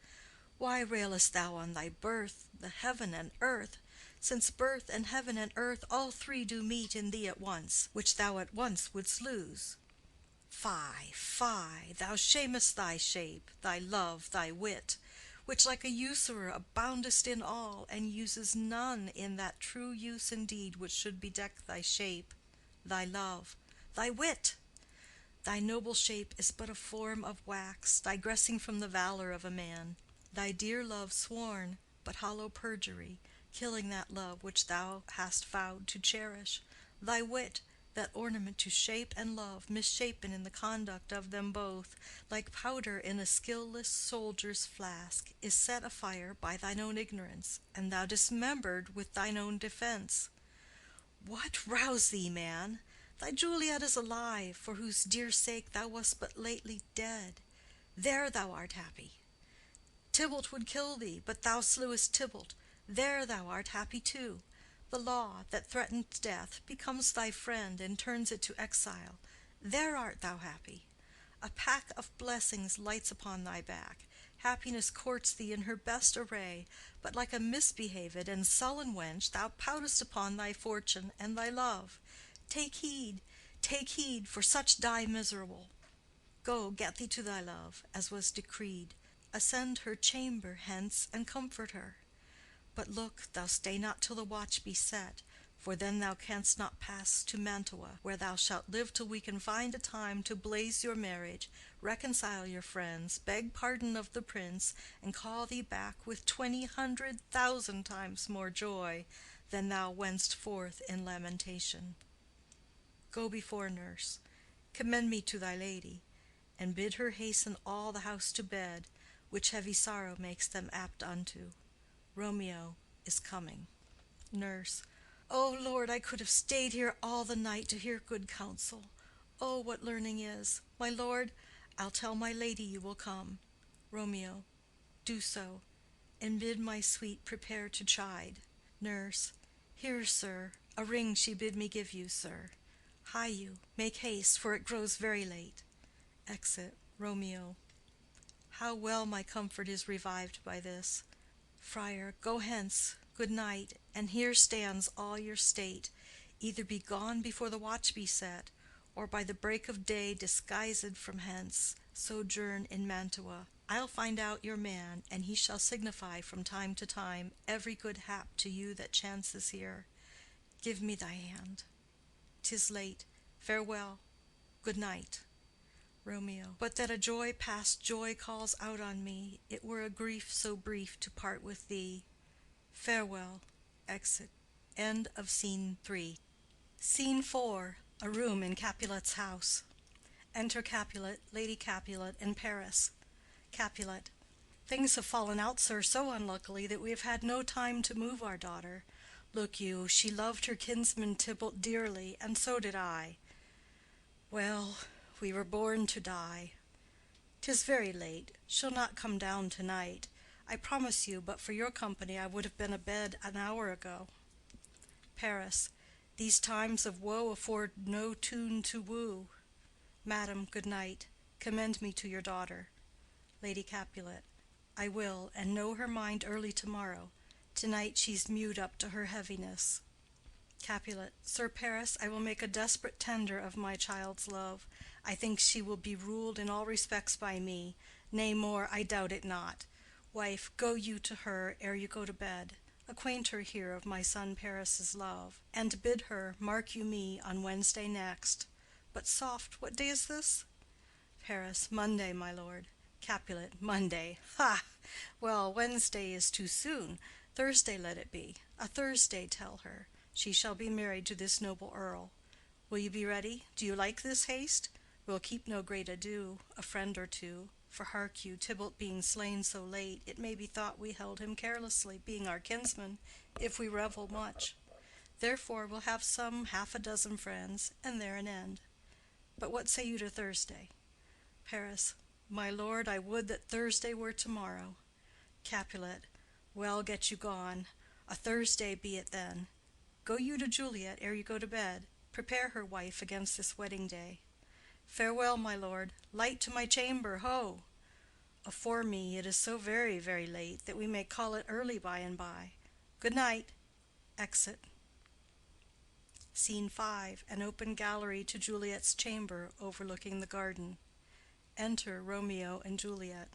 Why railest thou on thy birth, the heaven and earth, since birth and heaven and earth all three do meet in thee at once, which thou at once wouldst lose? Fie, fie, thou shamest thy shape, thy love, thy wit, which like a usurer aboundest in all, and uses none in that true use indeed which should bedeck thy shape, thy love, thy wit. Thy noble shape is but a form of wax, digressing from the valor of a man. Thy dear love sworn, but hollow perjury, killing that love which thou hast vowed to cherish. Thy wit, that ornament to shape and love, misshapen in the conduct of them both, like powder in a skilless soldier's flask, is set afire by thine own ignorance, and thou dismembered with thine own defense. What rouse thee, man? Thy Juliet is alive, for whose dear sake thou wast but lately dead. There thou art happy. Tybalt would kill thee, but thou slewest Tybalt. There thou art happy too. The law, that threatened death, becomes thy friend and turns it to exile. There art thou happy. A pack of blessings lights upon thy back. Happiness courts thee in her best array, but like a misbehaved and sullen wench thou poutest upon thy fortune and thy love. Take heed, for such die miserable. Go, get thee to thy love, as was decreed. Ascend her chamber hence, and comfort her. But look, thou stay not till the watch be set, for then thou canst not pass to Mantua, where thou shalt live till we can find a time to blaze your marriage, reconcile your friends, beg pardon of the prince, and call thee back with 20,000 times more joy than thou went'st forth in lamentation. Go before, nurse, commend me to thy lady, and bid her hasten all the house to bed, which heavy sorrow makes them apt unto. Romeo is coming. Nurse. O Lord, I could have stayed here all the night to hear good counsel. Oh, what learning is! My lord, I'll tell my lady you will come. Romeo. Do so, and bid my sweet prepare to chide. Nurse. Here, sir, a ring she bid me give you, sir. Hie you, make haste, for it grows very late. Exit. Romeo. How well my comfort is revived by this! Friar. Go hence. Good night. And here stands all your state. Either be gone before the watch be set, or by the break of day disguised from hence, sojourn in Mantua. I'll find out your man, and he shall signify from time to time every good hap to you that chances here. Give me thy hand. 'Tis late. Farewell. Good night. Romeo. But that a joy past joy calls out on me, it were a grief so brief to part with thee. Farewell. Exit. End of Scene 3. Scene 4. A room in Capulet's house. Enter Capulet, Lady Capulet, and Paris. Capulet. Things have fallen out, sir, so unluckily that we have had no time to move our daughter. Look you, she loved her kinsman Tybalt dearly, and so did I. Well, we were born to die. 'Tis very late. She'll not come down to-night. I promise you, but for your company I would have been abed an hour ago. Paris. These times of woe afford no tune to woo. Madam, good night. Commend me to your daughter. Lady Capulet. I will, and know her mind early to-morrow. To-night she's mewed up to her heaviness. Capulet. Sir Paris, I will make a desperate tender of my child's love. I think she will be ruled in all respects by me. Nay, more, I doubt it not. Wife, go you to her ere you go to bed. Acquaint her here of my son Paris's love, and bid her mark you me on Wednesday next. But soft, what day is this? Paris. Monday, my lord. Capulet. Monday. Ha! Well, Wednesday is too soon. Thursday let it be. A Thursday, tell her. She shall be married to this noble earl. Will you be ready? Do you like this haste? We'll keep no great ado, a friend or two. For hark you, Tybalt being slain so late, it may be thought we held him carelessly, being our kinsman, if we revel much. Therefore we'll have some half a dozen friends, and there an end. But what say you to Thursday? Paris. My lord, I would that Thursday were to-morrow. Capulet. Well, get you gone. A Thursday be it then. Go you to Juliet ere you go to bed. Prepare her, wife, against this wedding day. Farewell, my lord. Light to my chamber, ho! Afore me, it is so very, very late that we may call it early by and by. Good night. Exit. Scene 5. An open gallery to Juliet's chamber overlooking the garden. Enter Romeo and Juliet.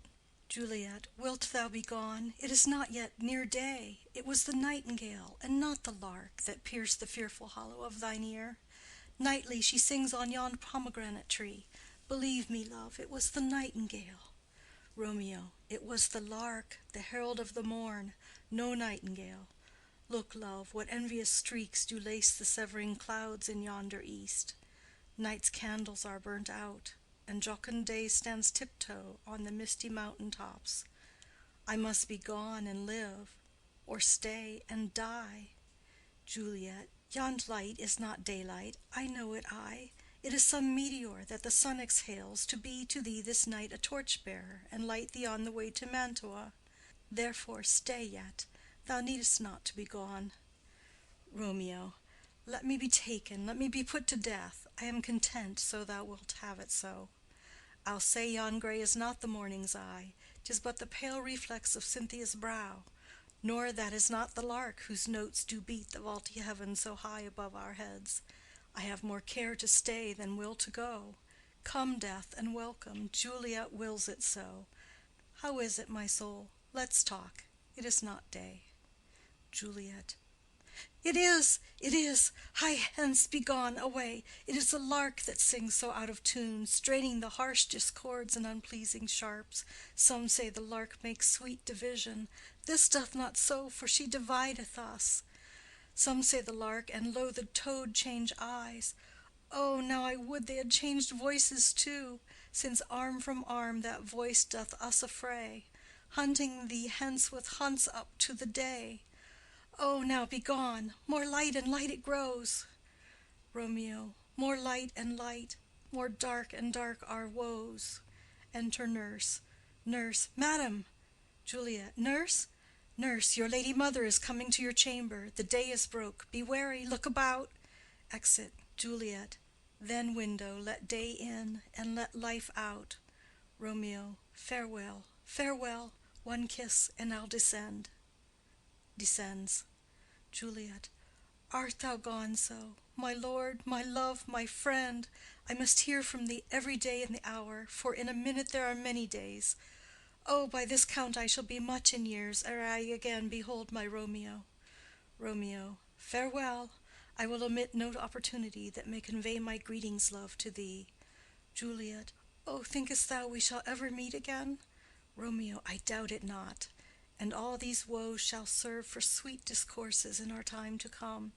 Juliet. Wilt thou be gone? It is not yet near day. It was the nightingale, and not the lark, that pierced the fearful hollow of thine ear. Nightly she sings on yon pomegranate tree. Believe me, love, it was the nightingale. Romeo. It was the lark, the herald of the morn, no nightingale. Look, love, what envious streaks do lace the severing clouds in yonder east. Night's candles are burnt out, and jocund day stands tiptoe on the misty mountain tops. I must be gone and live, or stay and die. Juliet. Yond light is not daylight, I know it I. It is some meteor that the sun exhales to be to thee this night a torch-bearer, and light thee on the way to Mantua. Therefore stay yet. Thou needest not to be gone. Romeo. Let me be taken, let me be put to death. I am content, so thou wilt have it so. I'll say yon gray is not the morning's eye, 'tis but the pale reflex of Cynthia's brow. Nor that is not the lark whose notes do beat the vaulty heaven so high above our heads. I have more care to stay than will to go. Come, death, and welcome. Juliet wills it so. How is it, my soul? Let's talk. It is not day. Juliet. It is, it is. Hie hence, be gone, away. It is the lark that sings so out of tune, straining the harsh discords and unpleasing sharps. Some say the lark makes sweet division. This doth not so, for she divideth us. Some say the lark and lo the toad change eyes. Oh, now I would they had changed voices too, since arm from arm that voice doth us affray, hunting thee hence with hunts up to the day. Oh, now be gone. More light and light it grows. Romeo. More light and light, more dark and dark our woes. Enter nurse. Nurse. Madam. Juliet. Nurse? Nurse, your lady mother is coming to your chamber. The day is broke. Be wary. Look about. Exit. Juliet. Then, window, let day in, and let life out. Romeo. Farewell, farewell. One kiss, and I'll descend.
descends. Juliet. Art thou gone so? My lord, my love, my friend, I must hear from thee every day in the hour, for in a minute there are many days. Oh, by this count I shall be much in years ere I again behold my Romeo. Romeo. Farewell. I will omit no opportunity that may convey my greetings, love, to thee. Juliet. Oh, thinkest thou we shall ever meet again? Romeo. I doubt it not. And all these woes shall serve for sweet discourses in our time to come.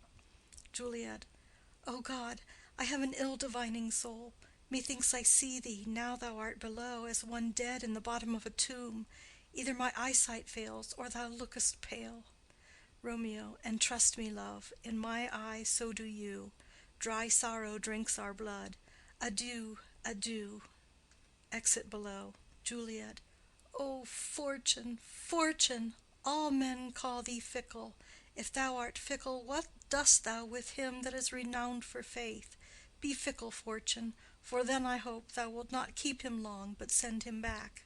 Juliet. O God, I have an ill divining soul. Methinks I see thee, now thou art below, as one dead in the bottom of a tomb. Either my eyesight fails, or thou lookest pale. Romeo. And trust me, love, in my eye so do you. Dry sorrow drinks our blood. Adieu, adieu. Exit below. Juliet. O fortune, fortune! All men call thee fickle. If thou art fickle, what dost thou with him that is renowned for faith? Be fickle, fortune, for then I hope thou wilt not keep him long, but send him back.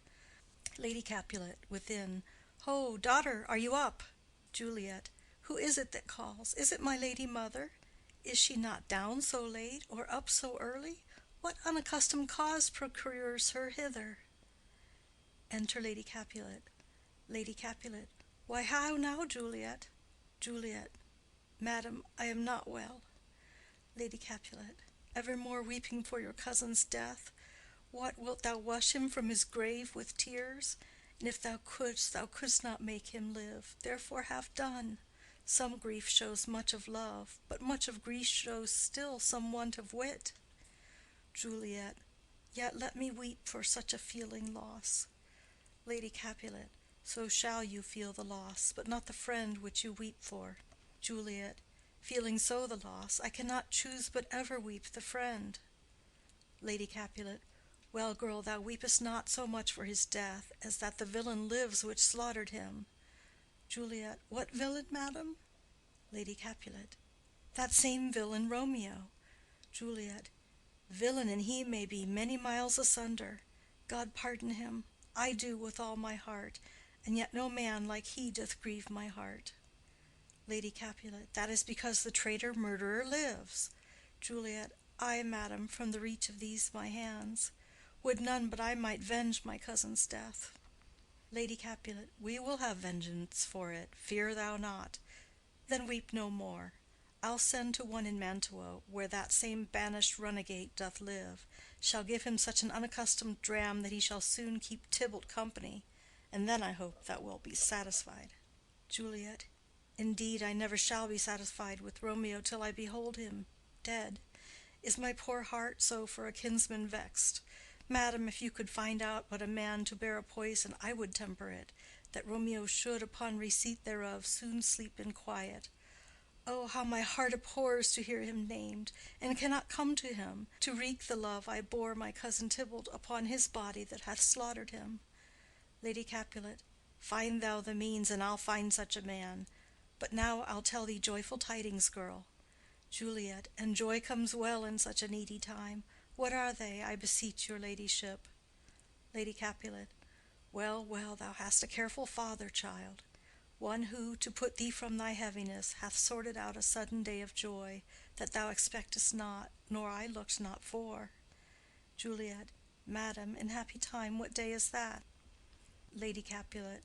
Lady Capulet within. Ho, daughter, are you up? Juliet. Who is it that calls? Is it my lady mother? Is she not down so late, or up so early? What unaccustomed cause procures her hither? Enter Lady Capulet. Lady Capulet. Why, how now, Juliet? Juliet. Madam, I am not well. Lady Capulet. Evermore weeping for your cousin's death? What, wilt thou wash him from his grave with tears? And if thou couldst not make him live. Therefore have done. Some grief shows much of love, but much of grief shows still some want of wit. Juliet. Yet let me weep for such a feeling loss. Lady Capulet. So shall you feel the loss, but not the friend which you weep for. Juliet. Feeling so the loss, I cannot choose but ever weep the friend. Lady Capulet. Well, girl, thou weepest not so much for his death as that the villain lives which slaughtered him. Juliet. What villain, madam? Lady Capulet. That same villain Romeo. Juliet. Villain and he may be many miles asunder. God pardon him. I do with all my heart, and yet no man like he doth grieve my heart. Lady Capulet. That is because the traitor murderer lives. Juliet. Ay, madam, from the reach of these my hands. Would none but I might venge my cousin's death. Lady Capulet. We will have vengeance for it, fear thou not. Then weep no more. I'll send to one in Mantua, where that same banished runagate doth live, shall give him such an unaccustomed dram that he shall soon keep Tybalt company, and then I hope thou wilt be satisfied. Juliet. Indeed, I never shall be satisfied with Romeo till I behold him dead. Is my poor heart so for a kinsman vexed? Madam, if you could find out but a man to bear a poison, I would temper it, that Romeo should, upon receipt thereof, soon sleep in quiet. Oh, how my heart abhors to hear him named, and cannot come to him, to wreak the love I bore my cousin Tybalt upon his body that hath slaughtered him. Lady Capulet. Find thou the means, and I'll find such a man. But now I'll tell thee joyful tidings, girl. Juliet. And joy comes well in such a needy time. What are they, I beseech your ladyship? Lady Capulet. Well, well, thou hast a careful father, child. One who, to put thee from thy heaviness, hath sorted out a sudden day of joy, that thou expectest not, nor I looked not for. Juliet. Madam, in happy time, what day is that? Lady Capulet.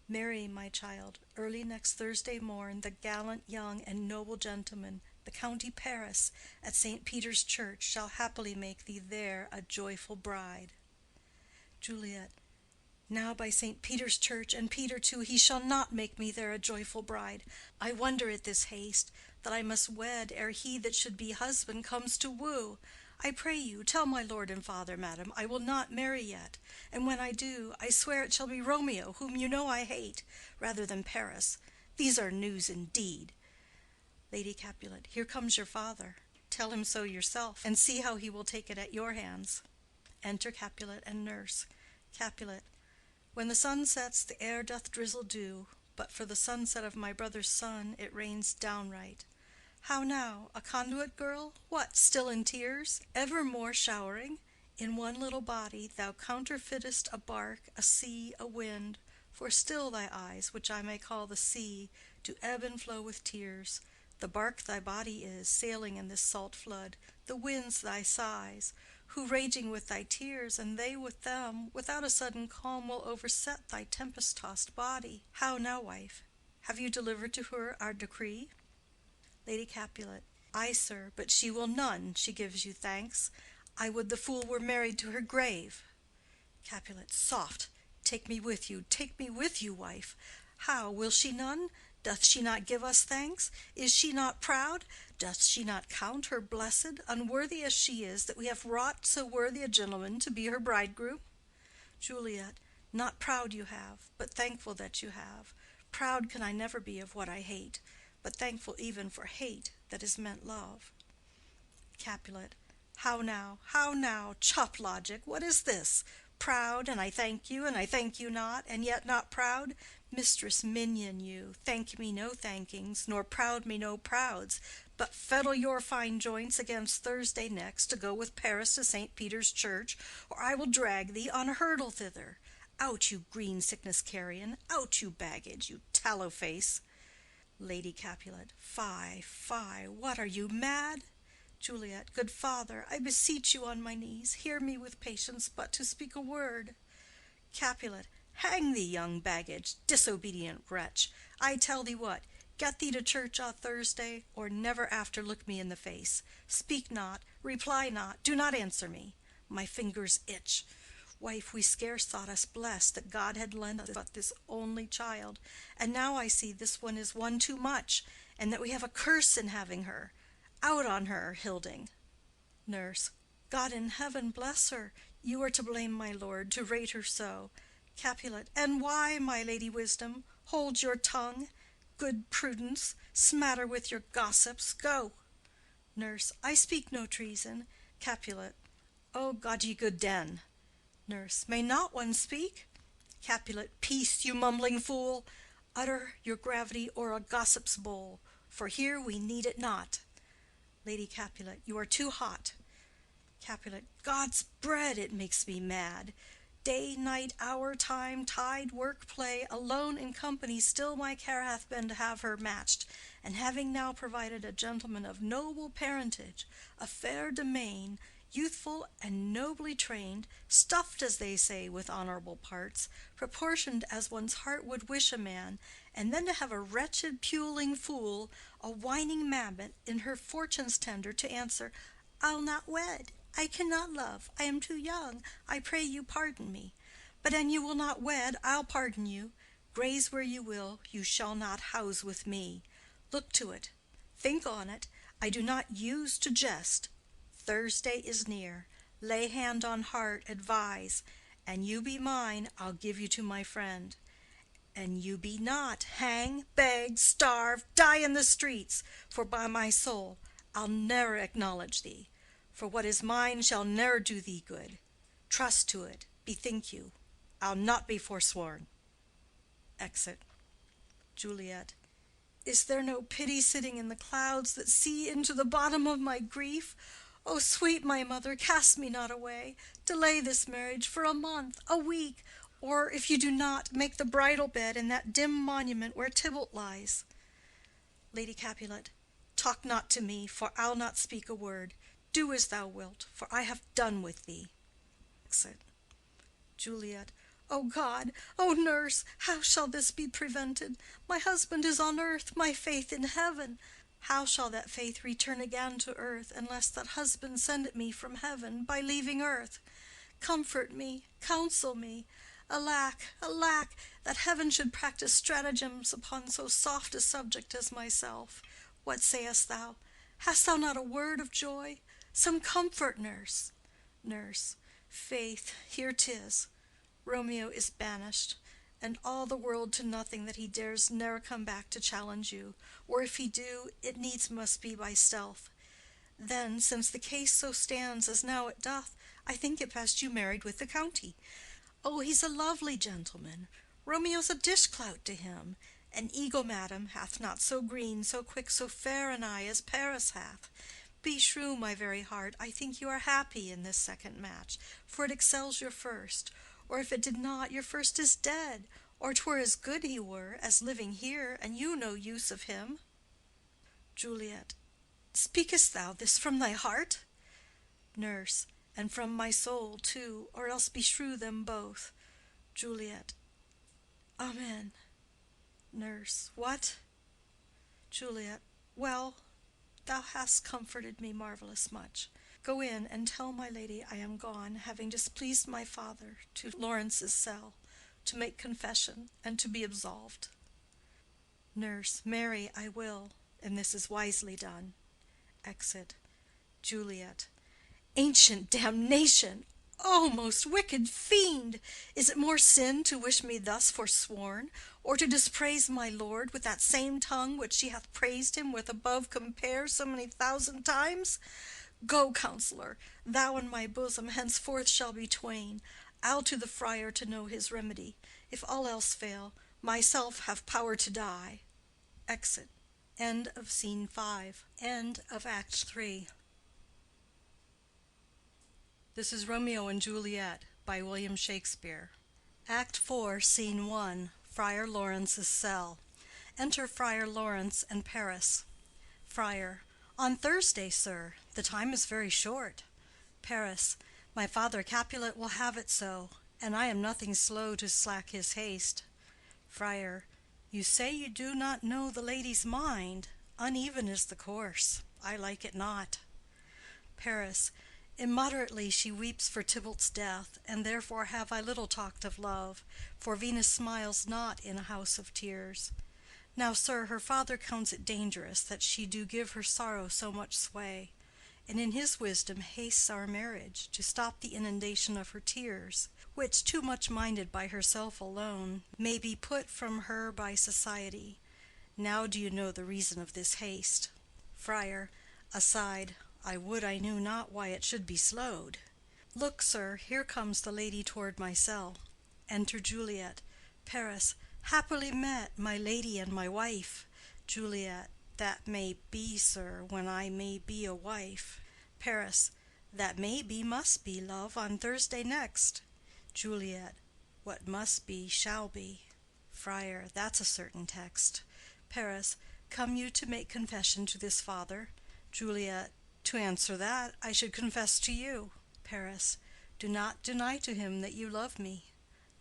Marry, my child, early next Thursday morn, the gallant young and noble gentleman, the County Paris, at St. Peter's Church, shall happily make thee there a joyful bride. Juliet. Now by St. Peter's Church, and Peter too, he shall not make me there a joyful bride. I wonder at this haste, that I must wed ere he that should be husband comes to woo. I pray you, tell my lord and father, madam, I will not marry yet, and when I do, I swear it shall be Romeo, whom you know I hate, rather than Paris. These are news indeed. Lady Capulet. Here comes your father. Tell him so yourself, and see how he will take it at your hands. Enter Capulet and nurse. Capulet. When the sun sets, the air doth drizzle dew, but for the sunset of my brother's son it rains downright. How now, a conduit girl? What, still in tears? Evermore showering? In one little body thou counterfeitest a bark, a sea, a wind.
For still thy eyes, which I may call the sea, do ebb and flow with tears. The bark thy body is, sailing in this salt flood, the winds thy sighs, who raging with thy tears, and they with them, without a sudden calm will overset thy tempest-tossed body. How now, wife? Have you delivered to her our decree? Lady Capulet. Ay, sir, but she will none. She gives you thanks. I would the fool were married to her grave. Capulet. Soft! Take me with you, wife. How, will she none? Doth she not give us thanks? Is she not proud? Doth she not count her blessed, unworthy as she is, that we have wrought so worthy a gentleman to be her bridegroom? Juliet. Not proud you have, but thankful that you have. Proud can I never be of what I hate, but thankful even for hate that is meant love. Capulet. How now, how now? Chop logic, what is this? Proud, and I thank you not, and yet not proud? Mistress minion you, thank me no thankings, nor proud me no prouds, but fettle your fine joints against Thursday next to go with Paris to St. Peter's Church, or I will drag thee on a hurdle thither. Out, you green sickness carrion, out, you baggage, you tallow face. Lady Capulet. Fie, fie, what, are you mad? Juliet. Good father, I beseech you on my knees, hear me with patience but to speak a word. Capulet. Hang thee, young baggage, disobedient wretch. I tell thee what, get thee to church on Thursday, or never after look me in the face. Speak not, reply not, do not answer me. My fingers itch. Wife, we scarce thought us blessed that God had lent us but this only child, and now I see this one is one too much, and that we have a curse in having her. Out on her, Hilding. Nurse. God in heaven bless her. You are to blame, my lord, to rate her so. Capulet. And why, my lady Wisdom? Hold your tongue. Good Prudence, smatter with your gossips. Go. Nurse. I speak no treason. Capulet. O God ye good den. Nurse. May not one speak? Capulet. Peace, you mumbling fool. Utter your gravity or a gossip's bowl, for here we need it not. Lady Capulet. You are too hot. Capulet. God's bread, it makes me mad. Day, night, hour, time, tide, work, play, alone in company, still my care hath been to have her matched, and having now provided a gentleman of noble parentage, a fair domain, youthful and nobly trained, stuffed, as they say, with honorable parts, proportioned as one's heart would wish a man, and then to have a wretched puling fool, a whining mabbit, in her fortune's tender, to answer, I'll not wed, I cannot love, I am too young, I pray you pardon me. But an you will not wed, I'll pardon you. Graze where you will, you shall not house with me. Look to it, think on it, I do not use to jest. Thursday is near, lay hand on heart, advise, and you be mine, I'll give you to my friend. And you be not, hang, beg, starve, die in the streets, for by my soul, I'll ne'er acknowledge thee. For what is mine shall ne'er do thee good. Trust to it, bethink you, I'll not be forsworn. Exit. Juliet. Is there no pity sitting in the clouds that see into the bottom of my grief? O sweet my mother, cast me not away. Delay this marriage for a month, a week, or if you do not, make the bridal bed in that dim monument where Tybalt lies. Lady Capulet. Talk not to me, for I'll not speak a word. Do as thou wilt, for I have done with thee. Exit. Juliet. O God, O nurse, how shall this be prevented? My husband is on earth, my faith in heaven. How shall that faith return again to earth, unless that husband send it me from heaven by leaving earth? Comfort me, counsel me. Alack, alack, that heaven should practice stratagems upon so soft a subject as myself. What sayest thou? Hast thou not a word of joy? Some comfort, nurse. Nurse. Faith, here 'tis. Romeo is banished, and all the world to nothing that he dares ne'er come back to challenge you, or if he do, it needs must be by stealth. Then, since the case so stands as now it doth, I think it best you married with the county. Oh, he's a lovely gentleman. Romeo's a dishclout to him. An eagle, madam, hath not so green, so quick, so fair an eye as Paris hath. Beshrew my very heart, I think you are happy in this second match, for it excels your first, or if it did not, your first is dead, or 'twere as good he were as living here, and you no use of him. Juliet. Speakest thou this from thy heart? Nurse. And from my soul too, or else beshrew them both. Juliet. Amen. Nurse. What? Juliet. Well, thou hast comforted me marvellous much. Go in and tell my lady I am gone, having displeased my father, to Lawrence's cell, to make confession and to be absolved. Nurse. Marry, I will, and this is wisely done. Exit. Juliet. Ancient damnation! O most wicked fiend! Is it more sin to wish me thus forsworn, or to dispraise my lord with that same tongue which she hath praised him with above compare so many thousand times? Go, counselor, thou and my bosom henceforth shall be twain. I'll to the friar to know his remedy. If all else fail, myself have power to die. Exit. End of Scene 5. End of Act 3.
This is Romeo and Juliet by William Shakespeare. Act 4, Scene 1, Friar Lawrence's cell. Enter Friar Lawrence and Paris. Friar. On Thursday, sir. The time is very short. Paris. My father Capulet will have it so, and I am nothing slow to slack his haste. Friar. You say you do not know the lady's mind. Uneven is the course. I like it not. Paris. Immoderately she weeps for Tybalt's death, and therefore have I little talked of love, for Venus smiles not in a house of tears. Now, sir, her father counts it dangerous that she do give her sorrow so much sway, and in his wisdom hastes our marriage, to stop the inundation of her tears, which, too much minded by herself alone, may be put from her by society. Now do you know the reason of this haste? Friar. Aside. I would I knew not why it should be slowed. Look, sir, here comes the lady toward my cell. Enter Juliet. Paris. Happily met, my lady and my wife. Juliet. That may be, sir, when I may be a wife. Paris. That may be, must be, love, on Thursday next. Juliet. What must be, shall be. Friar. That's a certain text. Paris. Come you to make confession to this father? Juliet. To answer that, I should confess to you. Paris. Do not deny to him that you love me.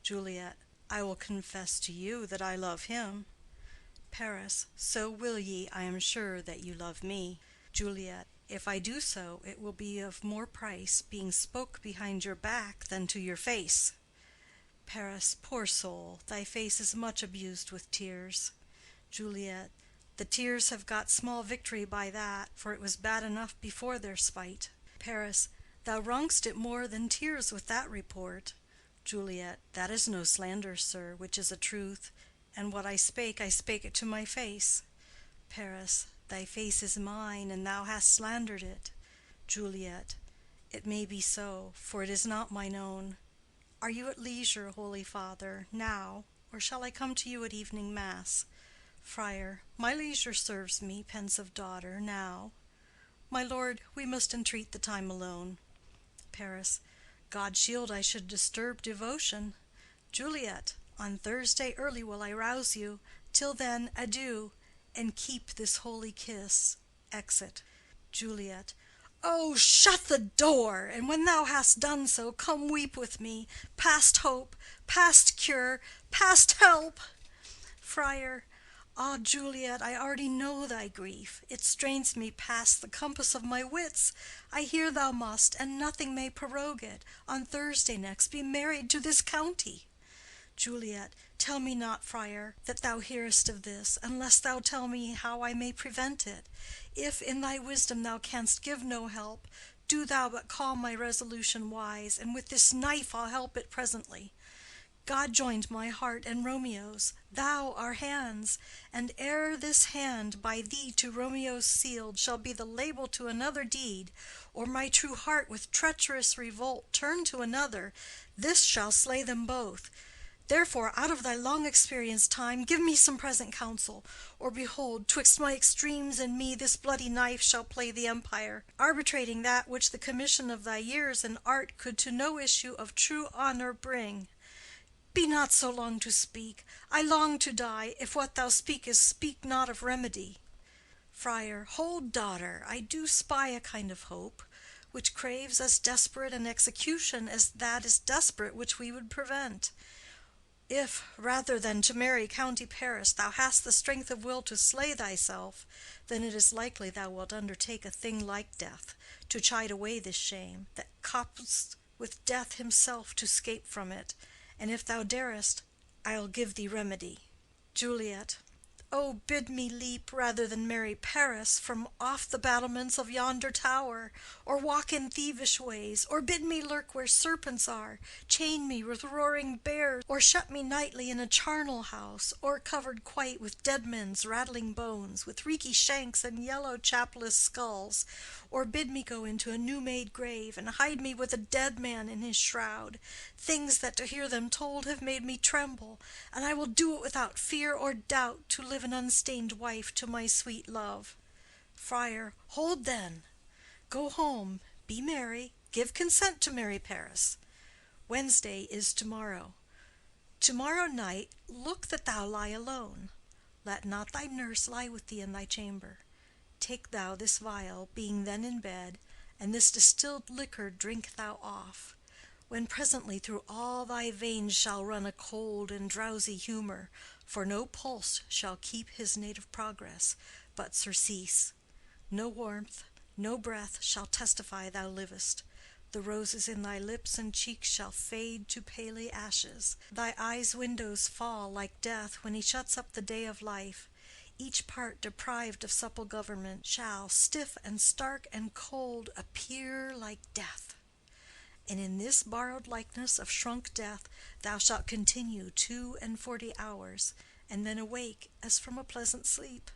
Juliet. I will confess to you that I love him. Paris. So will ye, I am sure, that you love me. Juliet. If I do so, it will be of more price, being spoke behind your back than to your face. Paris. Poor soul, thy face is much abused with tears. Juliet. The tears have got small victory by that, for it was bad enough before their spite. Paris. Thou wrong'st it more than tears with that report. Juliet. That is no slander, sir, which is a truth, and what I spake it to my face. Paris. Thy face is mine, and thou hast slandered it. Juliet. It may be so, for it is not mine own. Are you at leisure, holy father, now, or shall I come to you at evening mass? Friar. My leisure serves me, pensive daughter, now. My lord, we must entreat the time alone. Paris. God shield I should disturb devotion. Juliet. On Thursday early will I rouse you. Till then, adieu, and keep this holy kiss. Exit. Juliet. Oh, shut the door, and when thou hast done so, come weep with me, past hope, past cure, past help. Friar. Ah, Juliet, I already know thy grief. It strains me past the compass of my wits. I hear thou must, and nothing may prorogue it, on Thursday next be married to this county. Juliet. Tell me not, friar, that thou hearest of this, unless thou tell me how I may prevent it. If in thy wisdom thou canst give no help, do thou but call my resolution wise, and with this knife I'll help it presently. God joined my heart and Romeo's, thou our hands, and ere this hand by thee to Romeo's sealed shall be the label to another deed, or my true heart with treacherous revolt turn to another, this shall slay them both. Therefore, out of thy long experienced time, give me some present counsel, or behold, twixt my extremes and me this bloody knife shall play the empire, arbitrating that which the commission of thy years and art could to no issue of true honor bring.
Be not so long to speak. I long to die, if what thou speakest speak not of remedy. Friar. Hold, daughter, I do spy a kind of hope, which craves as desperate an execution as that is desperate which we would prevent. If, rather than to marry County Paris, thou hast the strength of will to slay thyself, then it is likely thou wilt undertake a thing like death, to chide away this shame, that copst with death himself to scape from it. And if thou darest, I'll give thee remedy. Juliet. Oh, bid me leap, rather than marry Paris, from off the battlements of yonder tower, or walk in thievish ways, or bid me lurk where serpents are, chain me with roaring bears, or shut me nightly in a charnel house, or covered quite with dead men's rattling bones, with reeky shanks and yellow chapless skulls, or bid me go into a new-made grave, and hide me with a dead man in his shroud, things that to hear them told have made me tremble, and I will do it without fear or doubt, to live an unstained wife to my sweet love. Friar. Hold then. Go home, be merry, give consent to marry Paris. Wednesday is tomorrow. Tomorrow night look that thou lie alone. Let not thy nurse lie with thee in thy chamber. Take thou this vial, being then in bed, and this distilled liquor drink thou off, when presently through all thy veins shall run a cold and drowsy humor, for no pulse shall keep his native progress, but surcease. No warmth, no breath shall testify thou livest. The roses in thy lips and cheeks shall fade to paly ashes. Thy eyes' windows fall like death when he shuts up the day of life. Each part deprived of supple government shall, stiff and stark and cold, appear like death. And in this borrowed likeness of shrunk death thou shalt continue 42 hours, and then awake as from a pleasant sleep.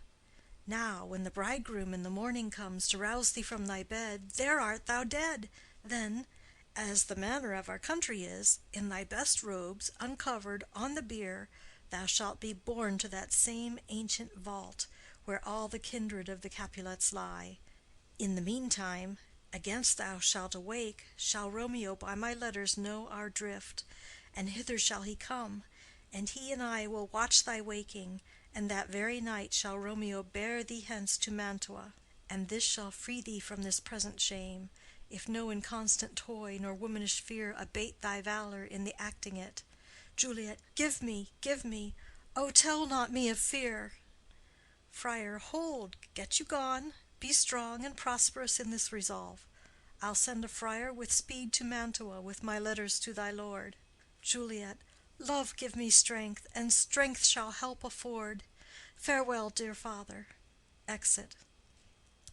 Now, when the bridegroom in the morning comes to rouse thee from thy bed, there art thou dead. Then, as the manner of our country is, in thy best robes, uncovered, on the bier, thou shalt be borne to that same ancient vault, where all the kindred of the Capulets lie. In the meantime, against thou shalt awake, shall Romeo by my letters know our drift, and hither shall he come, and he and I will watch thy waking, and that very night shall Romeo bear thee hence to Mantua, and this shall free thee from this present shame, if no inconstant toy nor womanish fear abate thy valor in the acting it. Juliet. Give me, give me. Oh, tell not me of fear. Friar. Hold, get you gone. Be strong and prosperous in this resolve. I'll send a friar with speed to Mantua with my letters to thy lord. Juliet. Love give me strength, and strength shall help afford. Farewell, dear father. Exit.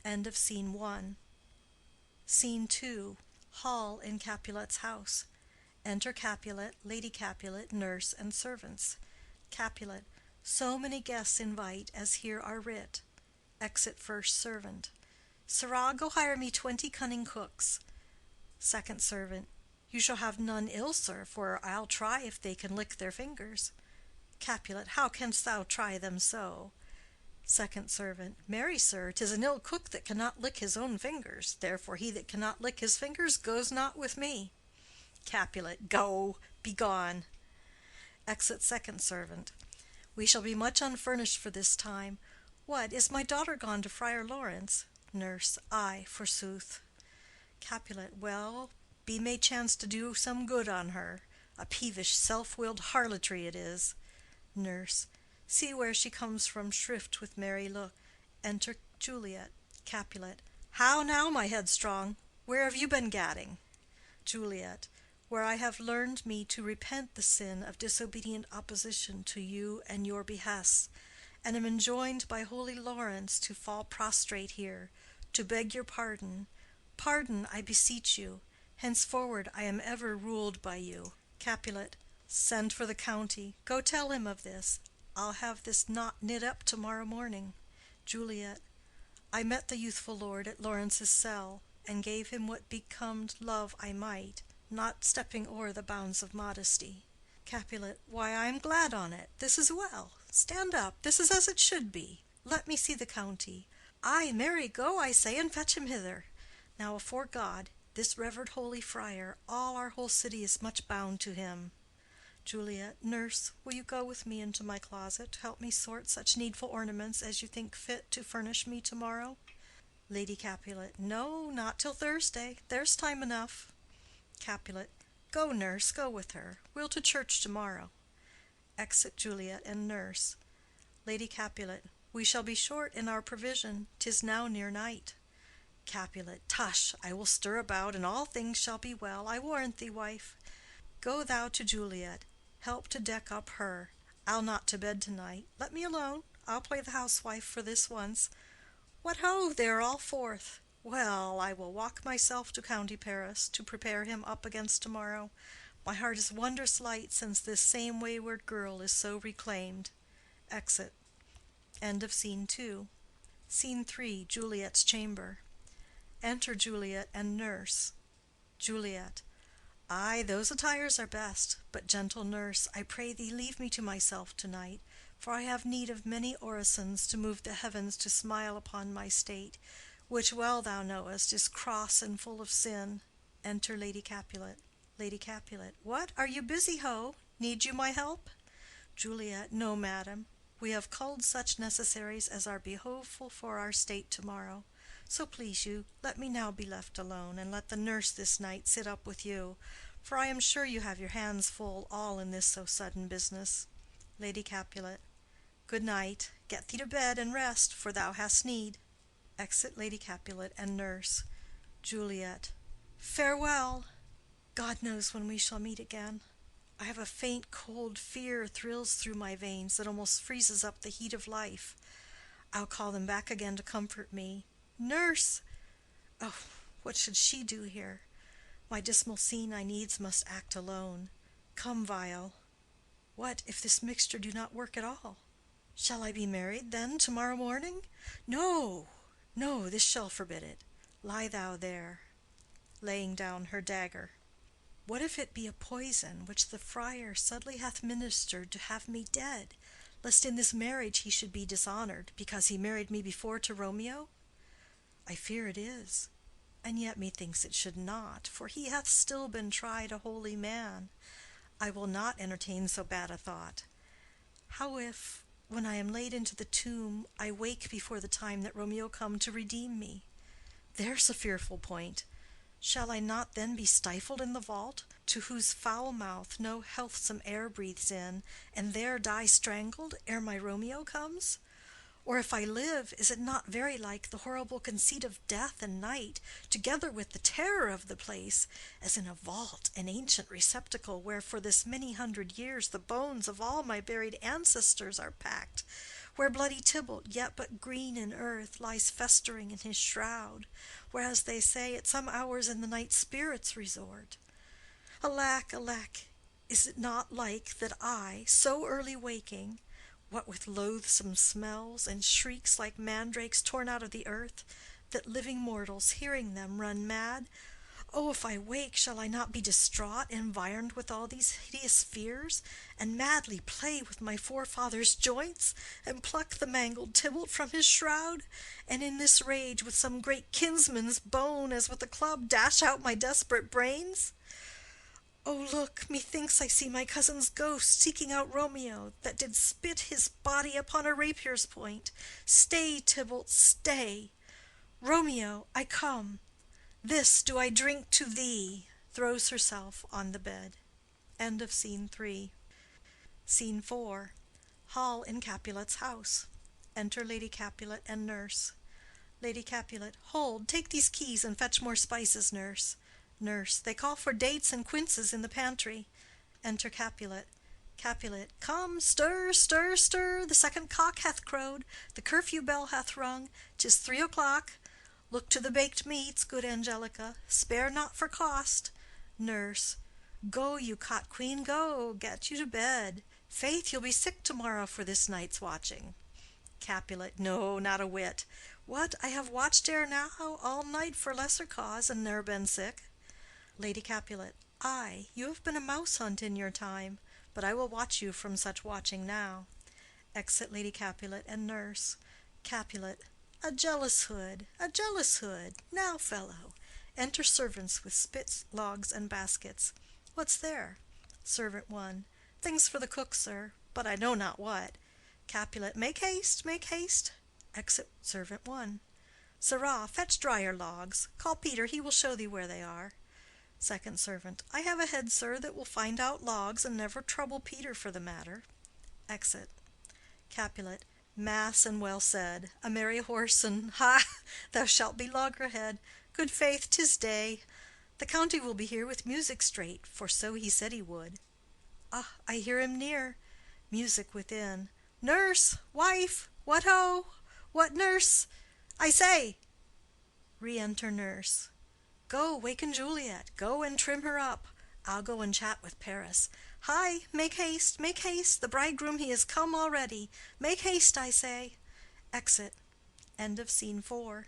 End of Scene 1. Scene 2. Hall in Capulet's house. Enter Capulet, Lady Capulet, nurse, and servants. Capulet. So many guests invite as here are writ. Exit first servant. Sirrah, go hire me 20 cunning cooks. Second servant. You shall have none ill, sir, for I'll try if they can lick their fingers. Capulet. How canst thou try them so? Second servant. Marry, sir, 'tis an ill cook that cannot lick his own fingers. Therefore he that cannot lick his fingers goes not with me. Capulet. Go, be gone. Exit second servant. We shall be much unfurnished for this time. What, is my daughter gone to Friar Lawrence? Nurse. Ay, forsooth. Capulet. Well, be may chance to do some good on her. A peevish, self-willed harlotry it is. Nurse. See where she comes from shrift with merry look. Enter Juliet. Capulet. How now, my headstrong? Where have you been gadding? Juliet. Where I have learned me to repent the sin of disobedient opposition to you and your behests, and am enjoined by holy Lawrence to fall prostrate here, to beg your pardon. Pardon, I beseech you. Henceforward I am ever ruled by you. Capulet. Send for the county. Go tell him of this. I'll have this knot knit up tomorrow morning. Juliet. I met the youthful lord at Lawrence's cell, and gave him what becomed love I might, not stepping o'er the bounds of modesty. Capulet. Why, I am glad on't. This is well. Stand up. This is as it should be. Let me see the county. Ay, marry, go, I say, and fetch him hither. Now, afore God, this revered holy friar, all our whole city is much bound to him. Juliet. Nurse, will you go with me into my closet to help me sort such needful ornaments as you think fit to furnish me tomorrow? Lady Capulet. No, not till Thursday. There's time enough. Capulet. Go, nurse, go with her. We'll to church tomorrow. Exit Juliet and nurse. Lady Capulet. We shall be short in our provision. 'Tis now near night. Capulet. Tush! I will stir about, and all things shall be well, I warrant thee, wife. Go thou to Juliet. Help to deck up her. I'll not to bed to-night. Let me alone. I'll play the housewife for this once. What ho! They are all forth. Well, I will walk myself to County Paris, to prepare him up against tomorrow. My heart is wondrous light since this same wayward girl is so reclaimed. Exit. End of Scene 2. Scene 3. Juliet's chamber. Enter Juliet and nurse. Juliet. Ay, those attires are best. But, gentle nurse, I pray thee leave me to myself to-night, for I have need of many orisons to move the heavens to smile upon my state, which well thou knowest is cross and full of sin. Enter Lady Capulet. Lady Capulet. What, are you busy, ho? Need you my help? Juliet. No, madam. We have culled such necessaries as are behoveful for our state tomorrow. So please you, let me now be left alone, and let the nurse this night sit up with you, for I am sure you have your hands full all in this so sudden business. Lady Capulet. Good night. Get thee to bed and rest, for thou hast need. Exit Lady Capulet and nurse. Juliet. Farewell. God knows when we shall meet again. I have a faint cold fear thrills through my veins that almost freezes up the heat of life. I'll call them back again to comfort me. Nurse! Oh, what should she do here? My dismal scene I needs must act alone. Come, viol. What if this mixture do not work at all? Shall I be married, then, tomorrow morning? No, no, this shall forbid it. Lie thou there, laying down her dagger. What if it be a poison which the friar subtly hath ministered to have me dead, lest in this marriage he should be dishonored, because he married me before to Romeo? I fear it is, and yet methinks it should not, for he hath still been tried a holy man. I will not entertain so bad a thought. How if, when I am laid into the tomb, I wake before the time that Romeo come to redeem me? There's a fearful point. Shall I not then be stifled in the vault, to whose foul mouth no healthsome air breathes in, and there die strangled ere my Romeo comes? Or if I live, is it not very like the horrible conceit of death and night, together with the terror of the place, as in a vault, an ancient receptacle, where for this many hundred years the bones of all my buried ancestors are packed, where bloody Tybalt, yet but green in earth, lies festering in his shroud, whereas they say at some hours in the night spirits resort? Alack, alack, is it not like that I, so early waking, what with loathsome smells and shrieks like mandrakes torn out of the earth, that living mortals, hearing them, run mad? Oh, if I wake, shall I not be distraught, environed with all these hideous fears, and madly play with my forefather's joints, and pluck the mangled Tybalt from his shroud, and in this rage with some great kinsman's bone, as with a club, dash out my desperate brains? Oh, look, methinks I see my cousin's ghost seeking out Romeo, that did spit his body upon a rapier's point. Stay, Tybalt, stay. Romeo, I come. This do I drink to thee. Throws herself on the bed. End of Scene 3. Scene 4. Hall in Capulet's house. Enter Lady Capulet and nurse. Lady Capulet. Hold, take these keys and fetch more spices, nurse. Nurse. They call for dates and quinces in the pantry. Enter Capulet. Capulet. Come, stir, stir, stir. The second cock hath crowed. The curfew bell hath rung. 'Tis 3 o'clock. Look to the baked meats, good Angelica. Spare not for cost. Nurse. Go, you cot queen, go. Get you to bed. Faith, you'll be sick tomorrow for this night's watching. Capulet. No, not a whit. What, I have watched ere now all night for lesser cause, and ne'er been sick. Lady Capulet. Ay, you have been a mouse hunt in your time, but I will watch you from such watching now. Exit Lady Capulet and nurse. Capulet. A jealous hood, a jealous hood. Now, fellow. Enter servants with spits, logs, and baskets. What's there? Servant 1. Things for the cook, sir, but I know not what. Capulet, make haste, make haste. Exit servant 1. Sirrah, fetch drier logs. Call Peter, he will show thee where they are. Second servant, I have a head, sir, that will find out logs, and never trouble Peter for the matter. Exit. Capulet, mass and well said. A merry horse, and ha! Thou shalt be loggerhead. Good faith, 'tis day. The county will be here with music straight, for so he said he would. Ah, I hear him near. Music within. Nurse! Wife! What ho! What, nurse? I say! Re-enter nurse. Go, waken Juliet. Go and trim her up. I'll go and chat with Paris. Hi, make haste, make haste. The bridegroom he is come already. Make haste, I say. Exit. End of Scene 4.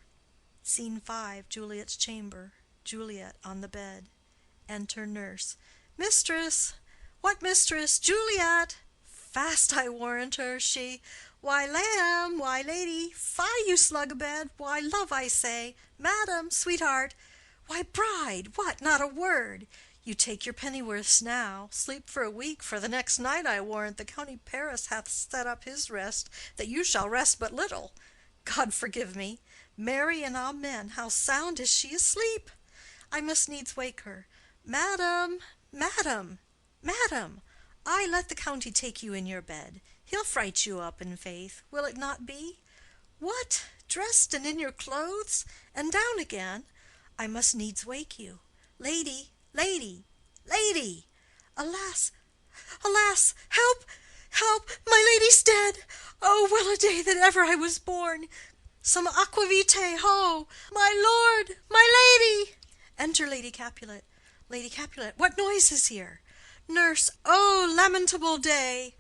Scene 5, Juliet's chamber. Juliet on the bed. Enter nurse. Mistress! What mistress? Juliet! Fast, I warrant her, she. Why, lamb, why, lady, fie, you slug abed, why, love, I say, madam, sweetheart, why, bride, what, not a word? You take your pennyworths now, sleep for a week, for the next night, I warrant, the county Paris hath set up his rest, that you shall rest but little. God forgive me. Mary and amen, how sound is she asleep! I must needs wake her. Madam, madam, madam, I let the county take you in your bed. He'll fright you up, in faith, will it not be? What, dressed and in your clothes, and down again? I must needs wake you. Lady, lady, lady! Alas, alas, help, help, my lady's dead! Oh, well a day that ever I was born! Some aquavitae, ho! My lord, my lady! Enter Lady Capulet. Lady Capulet, what noise is here? Nurse, oh, lamentable day!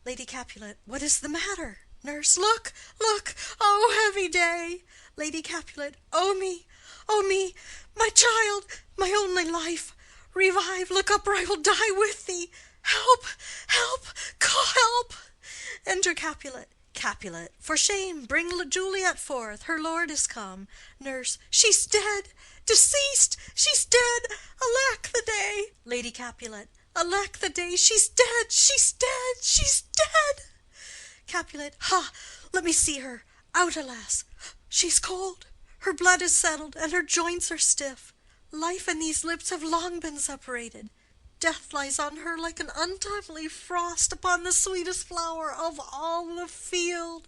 Lady Capulet, what is the matter? Nurse, look, look, oh, heavy day! Lady Capulet, oh me, my child, my only life! Revive, look up, or I will die with thee! Help, help, call help! Enter Capulet. Capulet, for shame, bring Juliet forth, her lord is come. Nurse, she's dead, deceased, she's dead, alack the day! Lady Capulet, alack the day, she's dead, she's dead, she's dead! Capulet, ha! Let me see her. Out, alas! She's cold, her blood is settled, and her joints are stiff. Life and these lips have long been separated. Death lies on her like an untimely frost upon the sweetest flower of all the field.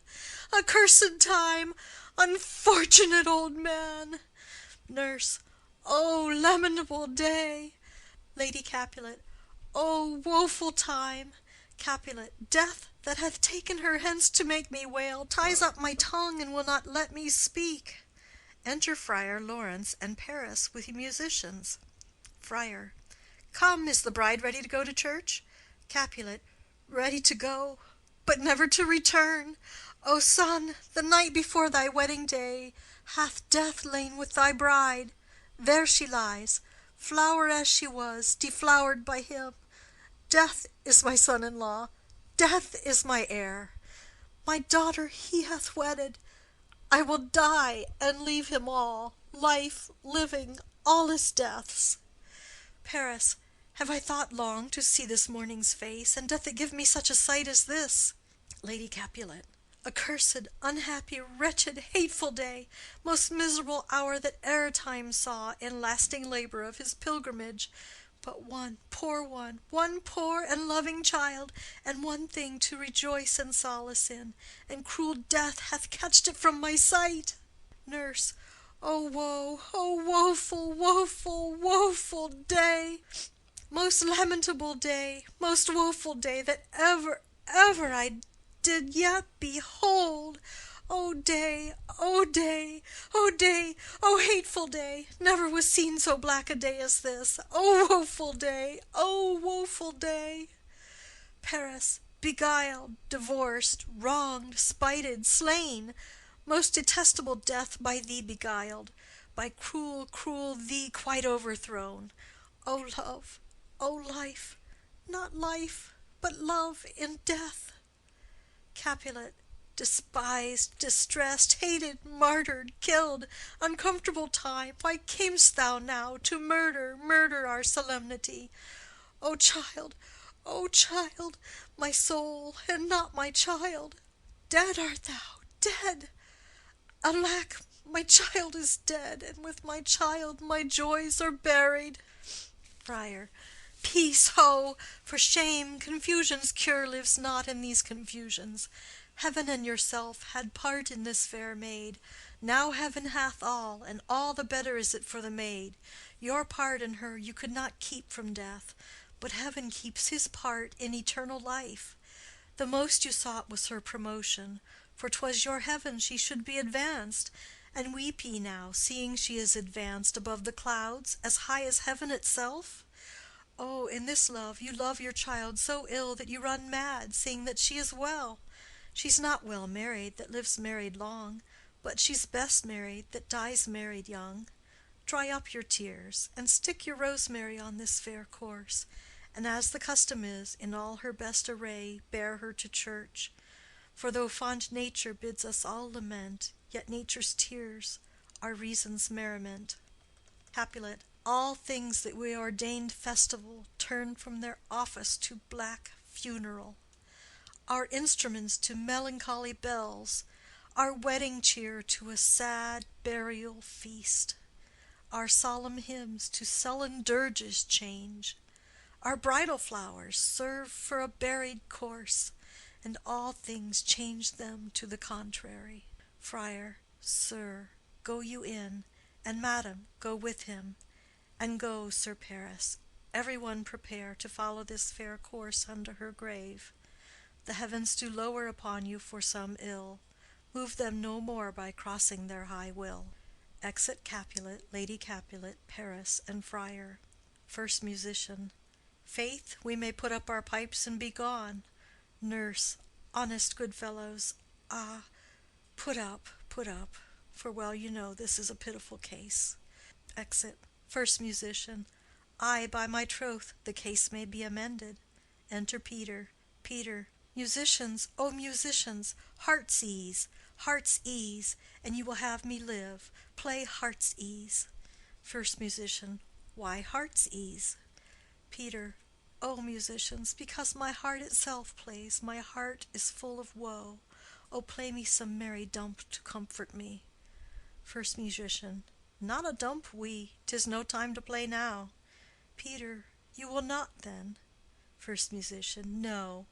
Accursed time! Unfortunate old man! Nurse, oh, lamentable day! Lady Capulet, oh, woeful time! Capulet, death that hath taken her hence to make me wail ties up my tongue and will not let me speak. Enter Friar Lawrence and Paris with musicians. Friar, come, is the bride ready to go to church? Capulet, ready to go, but never to return. O son, the night before thy wedding day hath death lain with thy bride. There she lies, flower as she was, deflowered by him. Death is my son-in-law, death is my heir. My daughter he hath wedded. I will die and leave him all, life, living, all is death's. Paris, have I thought long to see this morning's face, and doth it give me such a sight as this? Lady Capulet, accursed, unhappy, wretched, hateful day, most miserable hour that e'er time saw in lasting labor of his pilgrimage. But one poor and loving child, and one thing to rejoice and solace in, and cruel death hath catched it from my sight. Nurse, oh woe, oh woeful, woeful, woeful day! Most lamentable day, most woeful day that ever I did yet behold. O day, O day, O day, O hateful day! Never was seen so black a day as this. O woeful day, O woeful day! Paris, beguiled, divorced, wronged, spited, slain, most detestable death by thee beguiled, by cruel, cruel thee quite overthrown. O love, O life, not life, but love in death! Capulet, despised, distressed, hated, martyred, killed, uncomfortable time, why camest thou now to murder our solemnity? O child, O child, my soul, and not my child! Dead art thou, dead! Alack, my child is dead, and with my child my joys are buried. Friar. Peace, ho! For shame, confusion's cure lives not in these confusions. Heaven and yourself had part in this fair maid. Now heaven hath all, and all the better is it for the maid. Your part in her you could not keep from death, but heaven keeps his part in eternal life. The most you sought was her promotion, for 'twas your heaven she should be advanced. And weep ye now, seeing she is advanced above the clouds, as high as heaven itself? Oh, in this love you love your child so ill that you run mad, seeing that she is well. She's not well married that lives married long, but she's best married that dies married young. Dry up your tears, and stick your rosemary on this fair corse, and as the custom is, in all her best array, bear her to church. For though fond nature bids us all lament, yet nature's tears are reason's merriment. Capulet. All things that we ordained festival turn from their office to black funeral. Our instruments to melancholy bells, our wedding cheer to a sad burial feast. Our solemn hymns to sullen dirges change. Our bridal flowers serve for a buried corse, and all things change them to the contrary. Friar. Sir, go you in, and madam, go with him. And go, Sir Paris, every one prepare to follow this fair course unto her grave. The heavens do lower upon you for some ill. Move them no more by crossing their high will. Exit Capulet, Lady Capulet, Paris, and Friar. First Musician. Faith, we may put up our pipes and be gone. Nurse. Honest good fellows, ah, put up, for well you know this is a pitiful case. Exit. First Musician. Ay, by my troth, the case may be amended. Enter Peter. Peter. Musicians, O musicians, heart's ease, and you will have me live. Play heart's ease. First Musician. Why heart's ease? Peter. O musicians, because my heart itself plays, my heart is full of woe. O play me some merry dump to comfort me. First Musician. Not a dump we, 'tis no time to play now. Peter. You will not then? First Musician. No.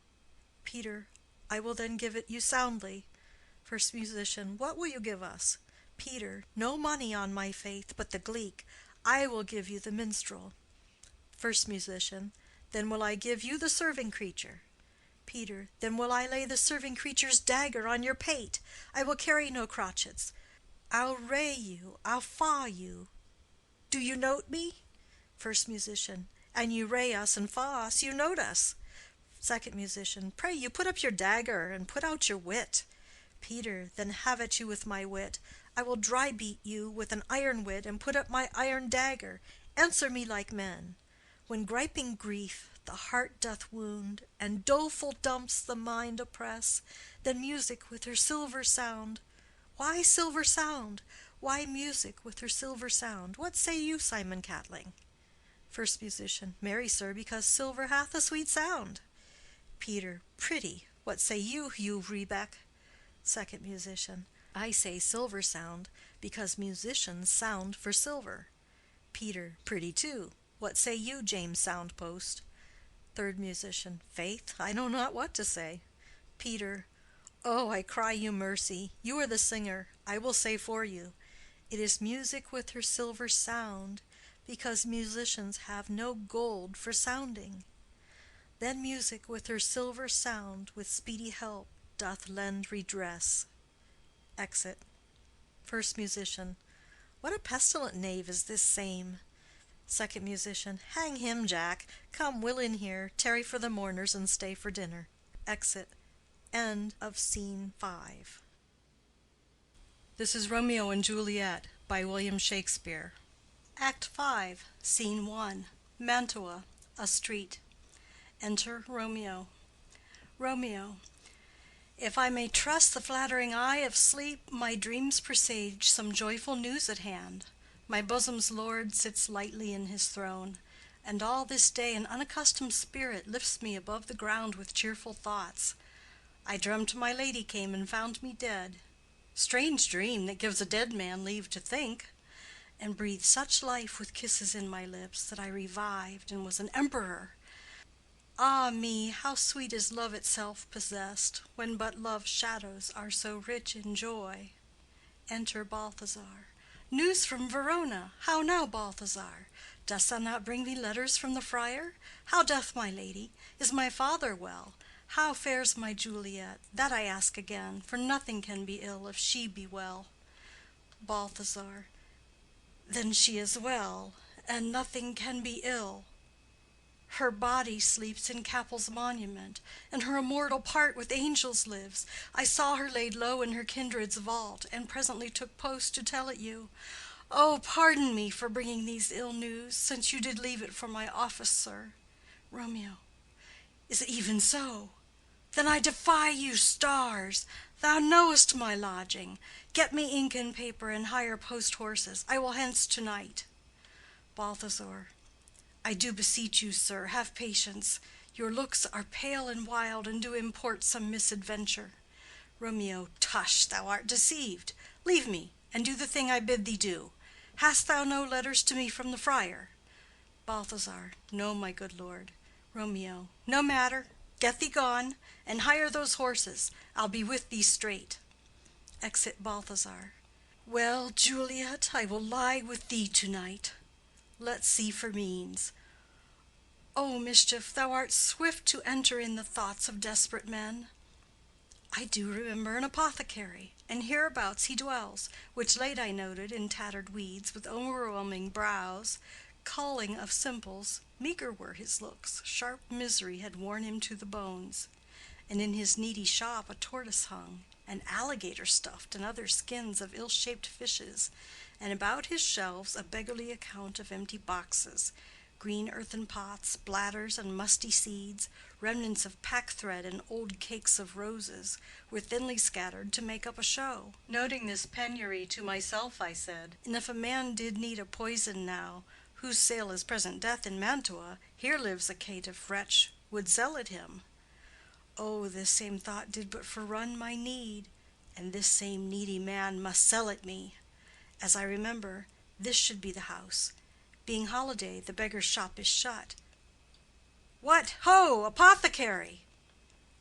Peter. I will then give it you soundly. First Musician. What will you give us? Peter. No money on my faith, but the gleek. I will give you the minstrel. First Musician. Then will I give you the serving creature. Peter. Then will I lay the serving creature's dagger on your pate. I will carry no crotchets. I'll ray you, I'll faw you. Do you note me? First Musician. And you ray us and faw us, you note us. Second Musician. Pray you put up your dagger and put out your wit. Peter. Then have at you with my wit. I will dry beat you with an iron wit and put up my iron dagger. Answer me like men. When griping grief the heart doth wound, and doleful dumps the mind oppress, then music with her silver sound. Why silver sound? Why music with her silver sound? What say you, Simon Catling? First Musician. Marry, sir, because silver hath a sweet sound. Peter. Pretty. What say you, Hugh Rebeck? Second Musician. I say silver sound, because musicians sound for silver. Peter. Pretty too. What say you, James Soundpost? Third Musician. Faith, I know not what to say. Peter. Oh, I cry you mercy. You are the singer. I will say for you. It is music with her silver sound, because musicians have no gold for sounding. Then music with her silver sound, with speedy help, doth lend redress. Exit. First Musician. What a pestilent knave is this same! Second Musician. Hang him, Jack. Come, Will in here, tarry for the mourners and stay for dinner. Exit. End of Scene 5.
This is Romeo and Juliet by William Shakespeare. Act 5, Scene 1, Mantua, a street. Enter Romeo. Romeo. If I may trust the flattering eye of sleep, my dreams presage some joyful news at hand. My bosom's lord sits lightly in his throne. And all this day an unaccustomed spirit lifts me above the ground with cheerful thoughts. I dreamt my lady came and found me dead. Strange dream that gives a dead man leave to think! And breathed such life with kisses in my lips that I revived and was an emperor. Ah me, how sweet is love itself possessed, when but love's shadows are so rich in joy. Enter Balthazar. News from Verona! How now, Balthazar? Dost thou not bring me letters from the friar? How doth my lady? Is my father well? How fares my Juliet? That I ask again, for nothing can be ill if she be well. Balthazar. Then she is well, and nothing can be ill. Her body sleeps in Capel's monument, and her immortal part with angels lives. I saw her laid low in her kindred's vault, and presently took post to tell it you. Oh, pardon me for bringing these ill news, since you did leave it for my office, sir. Romeo. Is it even so? Then I defy you, stars. Thou knowest my lodging. Get me ink and paper, and hire post horses. I will hence to-night. Balthazar. I do beseech you, sir, have patience. Your looks are pale and wild, and do import some misadventure. Romeo. Tush, thou art deceived. Leave me, and do the thing I bid thee do. Hast thou no letters to me from the friar? Balthazar. No, my good lord. Romeo. No matter. Get thee gone, and hire those horses. I'll be with thee straight. Exit Balthazar. Well, Juliet, I will lie with thee to-night. Let's see for means. O mischief, thou art swift to enter in the thoughts of desperate men. I do remember an apothecary, and hereabouts he dwells, which late I noted in tattered weeds, with overwhelming brows, calling of simples. Meager were his looks, sharp misery had worn him to the bones. And in his needy shop a tortoise hung, and alligator stuffed, and other skins of ill-shaped fishes, and about his shelves a beggarly account of empty boxes, green earthen pots, bladders and musty seeds, remnants of pack-thread and old cakes of roses, were thinly scattered to make up a show. Noting this penury to myself, I said, and if a man did need a poison now, whose sale is present death in Mantua, here lives a caitiff wretch would sell it him. Oh, this same thought did but forerun my need, and this same needy man must sell it me. As I remember, this should be the house. Being holiday, the beggar's shop is shut. What, ho, apothecary!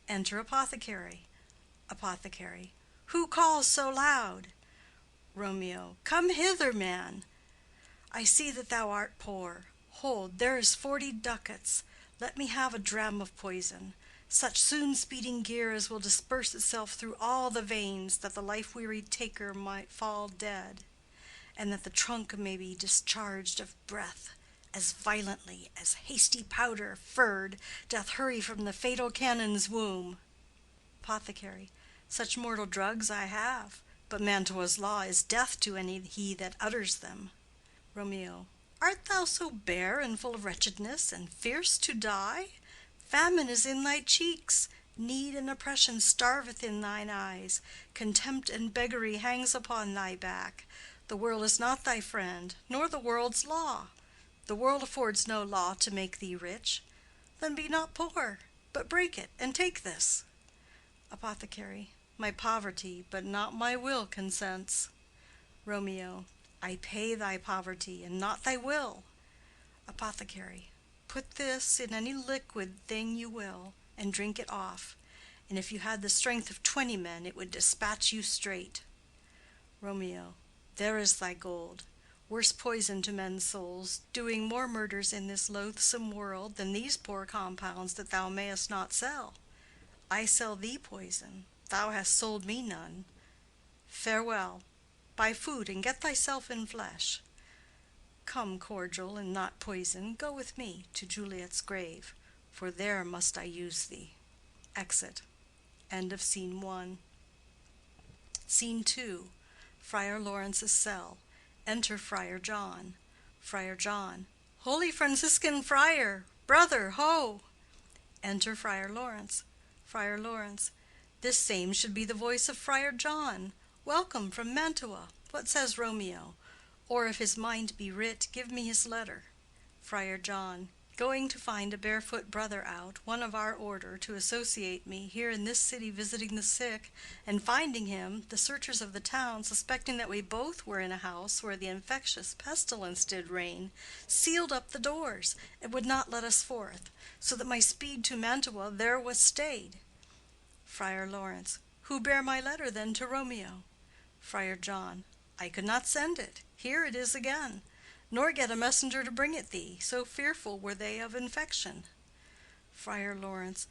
Enter apothecary. Apothecary. Who calls so loud? Romeo. Come hither, man. I see that thou art poor. Hold, there is 40 ducats. Let me have a dram of poison, such soon speeding gear as will disperse itself through all the veins, that the life-wearied taker might fall dead, and that the trunk may be discharged of breath as violently as hasty powder furred doth hurry from the fatal cannon's womb. Apothecary. Such mortal drugs I have, but Mantua's law is death to any he that utters them. Romeo. Art thou so bare and full of wretchedness, and fierce to die? Famine is in thy cheeks, need and oppression starveth in thine eyes, contempt and beggary hangs upon thy back. The world is not thy friend, nor the world's law. The world affords no law to make thee rich. Then be not poor, but break it, and take this. Apothecary. My poverty, but not my will, consents. Romeo. I pay thy poverty, and not thy will. Apothecary. Put this in any liquid thing you will, and drink it off, and if you had the strength of 20 men, it would dispatch you straight. Romeo. There is thy gold. Worse poison to men's souls, doing more murders in this loathsome world than these poor compounds that thou mayest not sell. I sell thee poison, thou hast sold me none. Farewell. Buy food and get thyself in flesh. Come, cordial and not poison, go with me to Juliet's grave, for there must I use thee. Exit. End of Scene 1. Scene 2. Friar Lawrence's cell. Enter Friar John. Friar John. Holy Franciscan friar, brother, ho! Enter Friar Lawrence. Friar Lawrence. This same should be the voice of Friar John. Welcome from Mantua. What says Romeo? Or if his mind be writ, give me his letter. Friar John. Going to find a barefoot brother out, one of our order, to associate me, here in this city visiting the sick, and finding him, the searchers of the town, suspecting that we both were in a house where the infectious pestilence did reign, sealed up the doors, and would not let us forth, so that my speed to Mantua there was stayed. Friar Lawrence. Who bare my letter then to Romeo? Friar John. I could not send it. Here it is again. Nor get a messenger to bring it thee, so fearful were they of infection. Friar Lawrence.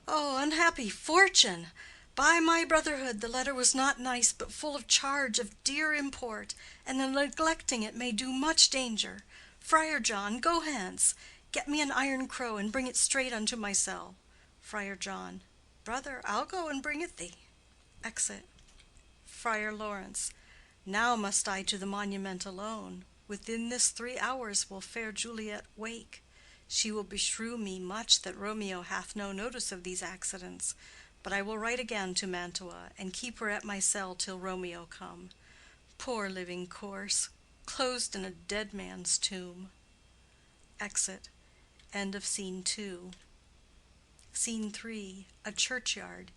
Oh, unhappy fortune! By my brotherhood, the letter was not nice, but full of charge of dear import, and the neglecting it may do much danger. Friar John, go hence. Get me an iron crow, and bring it straight unto my cell. Friar John. Brother, I'll go and bring it thee. Exit. Friar Lawrence. Now must I to the monument alone. Within this 3 hours will fair Juliet wake. She will beshrew me much that Romeo hath no notice of these accidents. But I will write again to Mantua, and keep her at my cell till Romeo come. Poor living corse, closed in a dead man's tomb. Exit. End of Scene 2. Scene 3. A churchyard.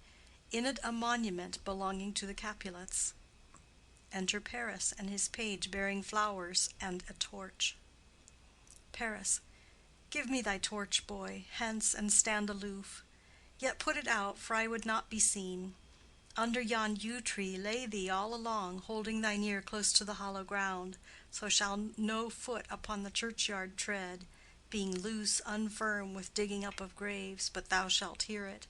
In it a monument belonging to the Capulets. Enter Paris and his page bearing flowers and a torch. Paris. Give me thy torch, boy, hence and stand aloof. Yet put it out, for I would not be seen. Under yon yew tree lay thee all along, holding thine ear close to the hollow ground, so shall no foot upon the churchyard tread, being loose, unfirm with digging up of graves, but thou shalt hear it.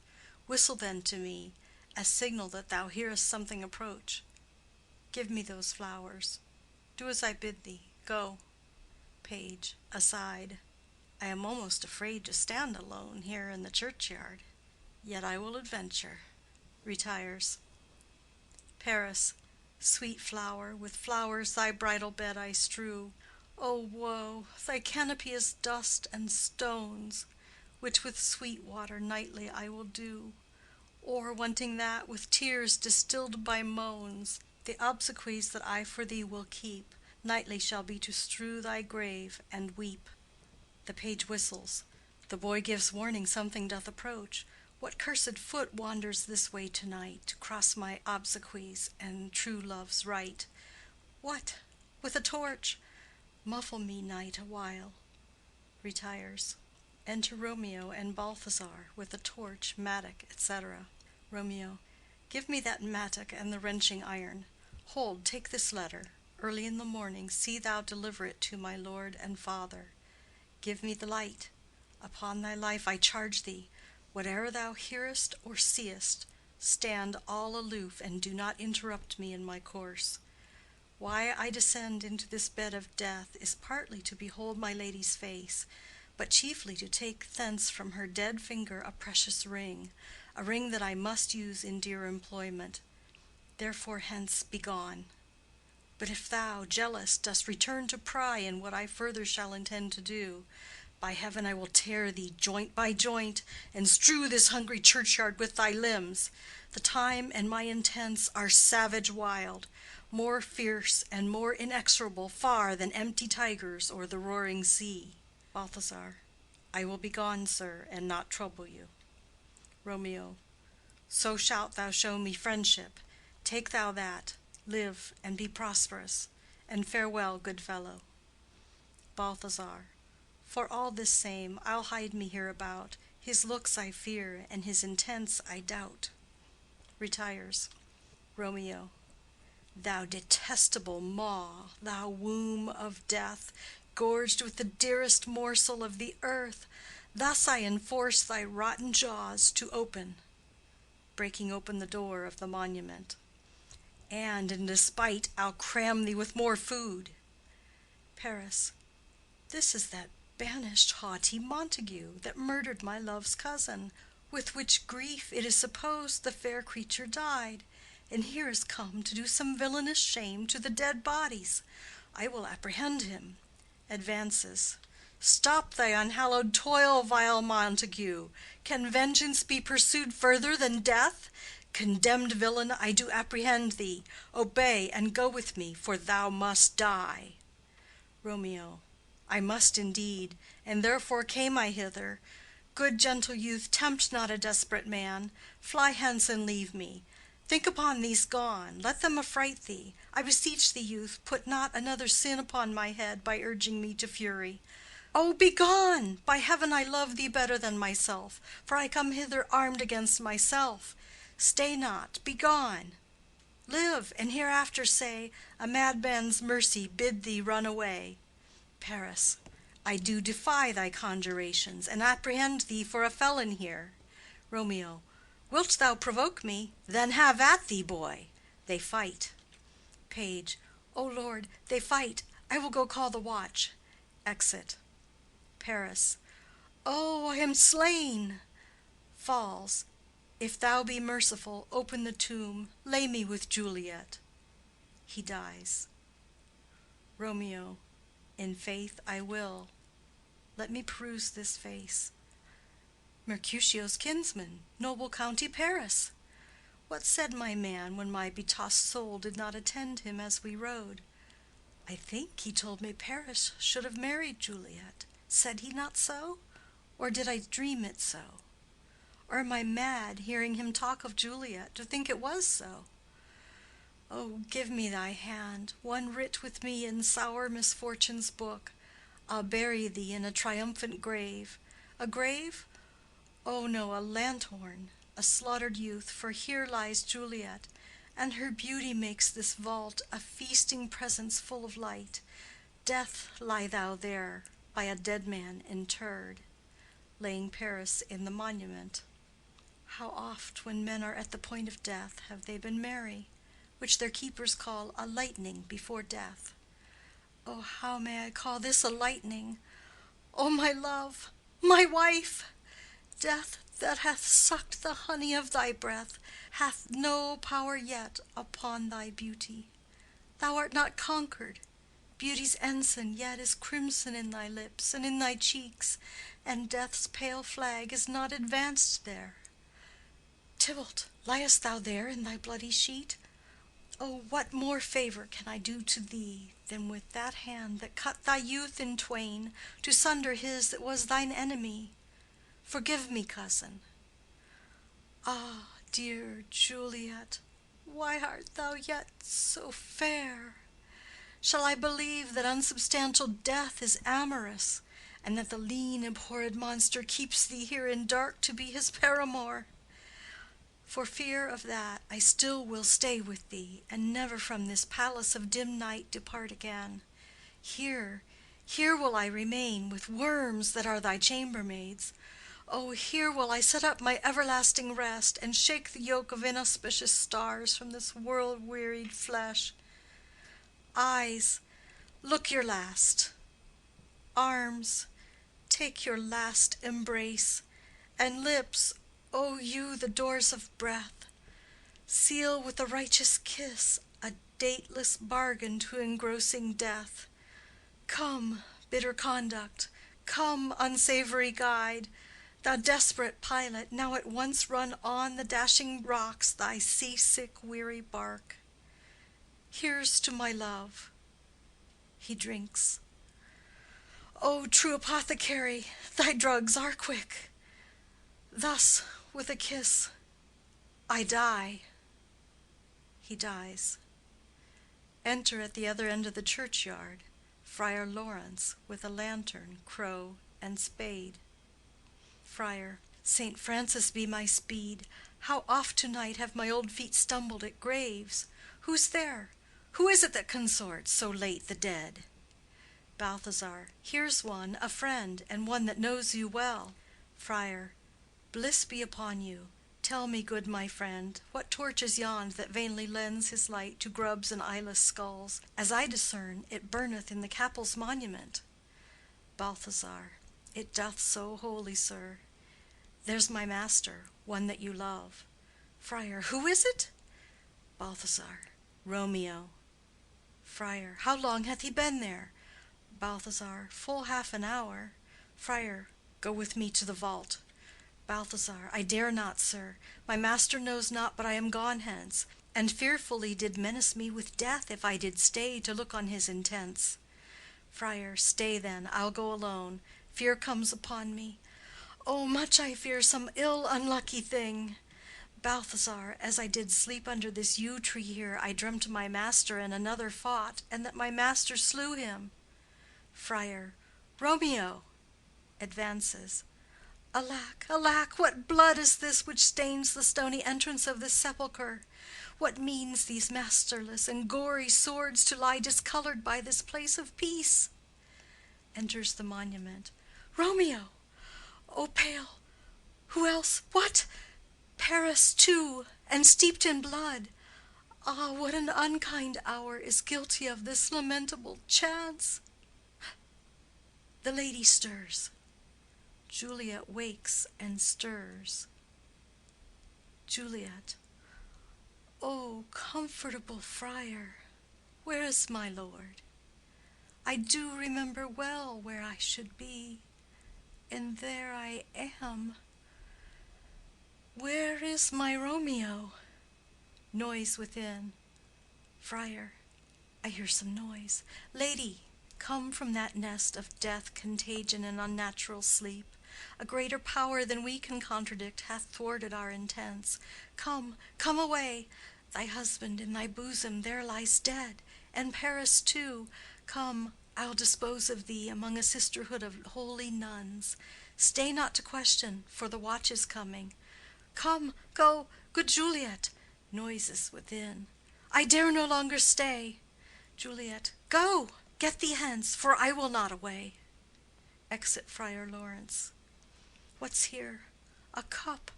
Whistle then to me, as signal that thou hearest something approach. Give me those flowers. Do as I bid thee. Go. Page. Aside. I am almost afraid to stand alone here in the churchyard. Yet I will adventure. Retires. Paris. Sweet flower, with flowers thy bridal bed I strew. O woe! Thy canopy is dust and stones, which with sweet water nightly I will dew. Or, wanting that, with tears distilled by moans, the obsequies that I for thee will keep, nightly shall be to strew thy grave and weep. The page whistles. The boy gives warning something doth approach. What cursed foot wanders this way to-night, to cross my obsequies and true love's right? What? With a torch? Muffle me, night, awhile. Retires. Enter Romeo and Balthazar with a torch, mattock, etc. Romeo. Give me that mattock and the wrenching iron. Hold, take this letter. Early in the morning see thou deliver it to my lord and father. Give me the light. Upon thy life I charge thee, whate'er thou hearest or seest, stand all aloof and do not interrupt me in my course. Why I descend into this bed of death is partly to behold my lady's face, but chiefly to take thence from her dead finger a precious ring, a ring that I must use in dear employment. Therefore hence be gone. But if thou, jealous, dost return to pry in what I further shall intend to do, by heaven I will tear thee joint by joint, and strew this hungry churchyard with thy limbs. The time and my intents are savage wild, more fierce and more inexorable far than empty tigers or the roaring sea. Balthazar. I will be gone, sir, and not trouble you. Romeo. So shalt thou show me friendship. Take thou that, live and be prosperous, and farewell, good fellow. Balthazar. For all this same, I'll hide me hereabout. His looks I fear, and his intents I doubt. Retires. Romeo. Thou detestable maw, thou womb of death, gorged with the dearest morsel of the earth, thus I enforce thy rotten jaws to open, breaking open the door of the monument. And in despite I'll cram thee with more food. Paris. This is that banished haughty Montague that murdered my love's cousin, with which grief it is supposed the fair creature died, and here is come to do some villainous shame to the dead bodies. I will apprehend him. Advances. Stop thy unhallowed toil, vile Montague. Can vengeance be pursued further than death? Condemned villain, I do apprehend thee. Obey and go with me, for thou must die. Romeo. I must indeed, and therefore came I hither. Good gentle youth, tempt not a desperate man. Fly hence and leave me. Think upon these gone, let them affright thee. I beseech thee, youth, put not another sin upon my head by urging me to fury. Oh, be gone! By heaven I love thee better than myself, for I come hither armed against myself. Stay not, be gone. Live, and hereafter say, a madman's mercy bid thee run away. Paris. I do defy thy conjurations, and apprehend thee for a felon here. Romeo. Wilt thou provoke me? Then have at thee, boy. They fight. Page. O Lord, they fight. I will go call the watch. Exit. Paris. Oh, I am slain. Falls. If thou be merciful, open the tomb. Lay me with Juliet. He dies. Romeo. In faith I will. Let me peruse this face. Mercutio's kinsman, noble county Paris. What said my man when my betossed soul did not attend him as we rode? I think he told me Paris should have married Juliet. Said he not so? Or did I dream it so? Or am I mad, hearing him talk of Juliet, to think it was so? Oh, give me thy hand, one writ with me in sour misfortune's book. I'll bury thee in a triumphant grave. A grave? Oh no, a lanthorn, a slaughtered youth, for here lies Juliet, and her beauty makes this vault a feasting presence full of light. Death, lie thou there, by a dead man interred, laying Paris in the monument. How oft, when men are at the point of death, have they been merry, which their keepers call a lightning before death. Oh, how may I call this a lightning? O my love, my wife! Death that hath sucked the honey of thy breath hath no power yet upon thy beauty. Thou art not conquered. Beauty's ensign yet is crimson in thy lips and in thy cheeks, and death's pale flag is not advanced there. Tybalt, liest thou there in thy bloody sheet? Oh, what more favor can I do to thee than with that hand that cut thy youth in twain, to sunder his that was thine enemy? Forgive me, cousin. Ah, dear Juliet, why art thou yet so fair? Shall I believe that unsubstantial death is amorous, and that the lean abhorred monster keeps thee here in dark to be his paramour? For fear of that, I still will stay with thee, and never from this palace of dim night depart again. Here, here will I remain with worms that are thy chambermaids. Oh, here will I set up my everlasting rest, and shake the yoke of inauspicious stars from this world-wearied flesh. Eyes, look your last. Arms, take your last embrace. And lips, O you, the doors of breath, seal with a righteous kiss a dateless bargain to engrossing death. Come, bitter conduct, come, unsavory guide, thou desperate pilot, now at once run on the dashing rocks thy sea-sick weary bark. Here's to my love. He drinks. O true apothecary, thy drugs are quick. Thus, with a kiss, I die. He dies. Enter at the other end of the churchyard Friar Lawrence with a lantern, crow, and spade. Friar. Saint Francis be my speed! How oft to-night have my old feet stumbled at graves! Who's there? Who is it that consorts so late the dead? Balthazar. Here's one, a friend, and one that knows you well. Friar. Bliss be upon you. Tell me, good my friend, what torch is yond that vainly lends his light to grubs and eyeless skulls? As I discern, it burneth in the Capul's monument. Balthazar. It doth so, holy sir. There's my master, one that you love. Friar. Who is it? Balthazar. Romeo. Friar. How long hath he been there? Balthazar. Full half an hour. Friar. Go with me to the vault. Balthazar. I dare not, sir. My master knows not but I am gone hence, and fearfully did menace me with death if I did stay to look on his intents.
Friar. Stay then, I'll go alone. Fear comes upon me. Oh, much I fear some ill unlucky thing. Balthazar, as I did sleep under this yew tree here, I dreamt my master and another fought, and that my master slew him. Friar. Romeo! Advances. Alack, alack, what blood is this which stains the stony entrance of this sepulchre? What means these masterless and gory swords to lie discolored by this place of peace? Enters the monument. Romeo! O pale! Who else? What? Paris too, and steeped in blood. Ah, what an unkind hour is guilty of this lamentable chance! The lady stirs. Juliet wakes and stirs. Juliet. O comfortable friar, where is my lord? I do remember well where I should be, and there I am. Where is my Romeo? Noise within. Friar. I hear some noise. Lady, come from that nest of death, contagion, and unnatural sleep. A greater power than we can contradict hath thwarted our intents. Come, come away. Thy husband in thy bosom there lies dead, and Paris too. Come, I'll dispose of thee among a sisterhood of holy nuns. Stay not to question, for the watch is coming. Come, go, good Juliet. Noises within. I dare no longer stay. Juliet. Go, get thee hence, for I will not away. Exit Friar Lawrence. What's here? A cup,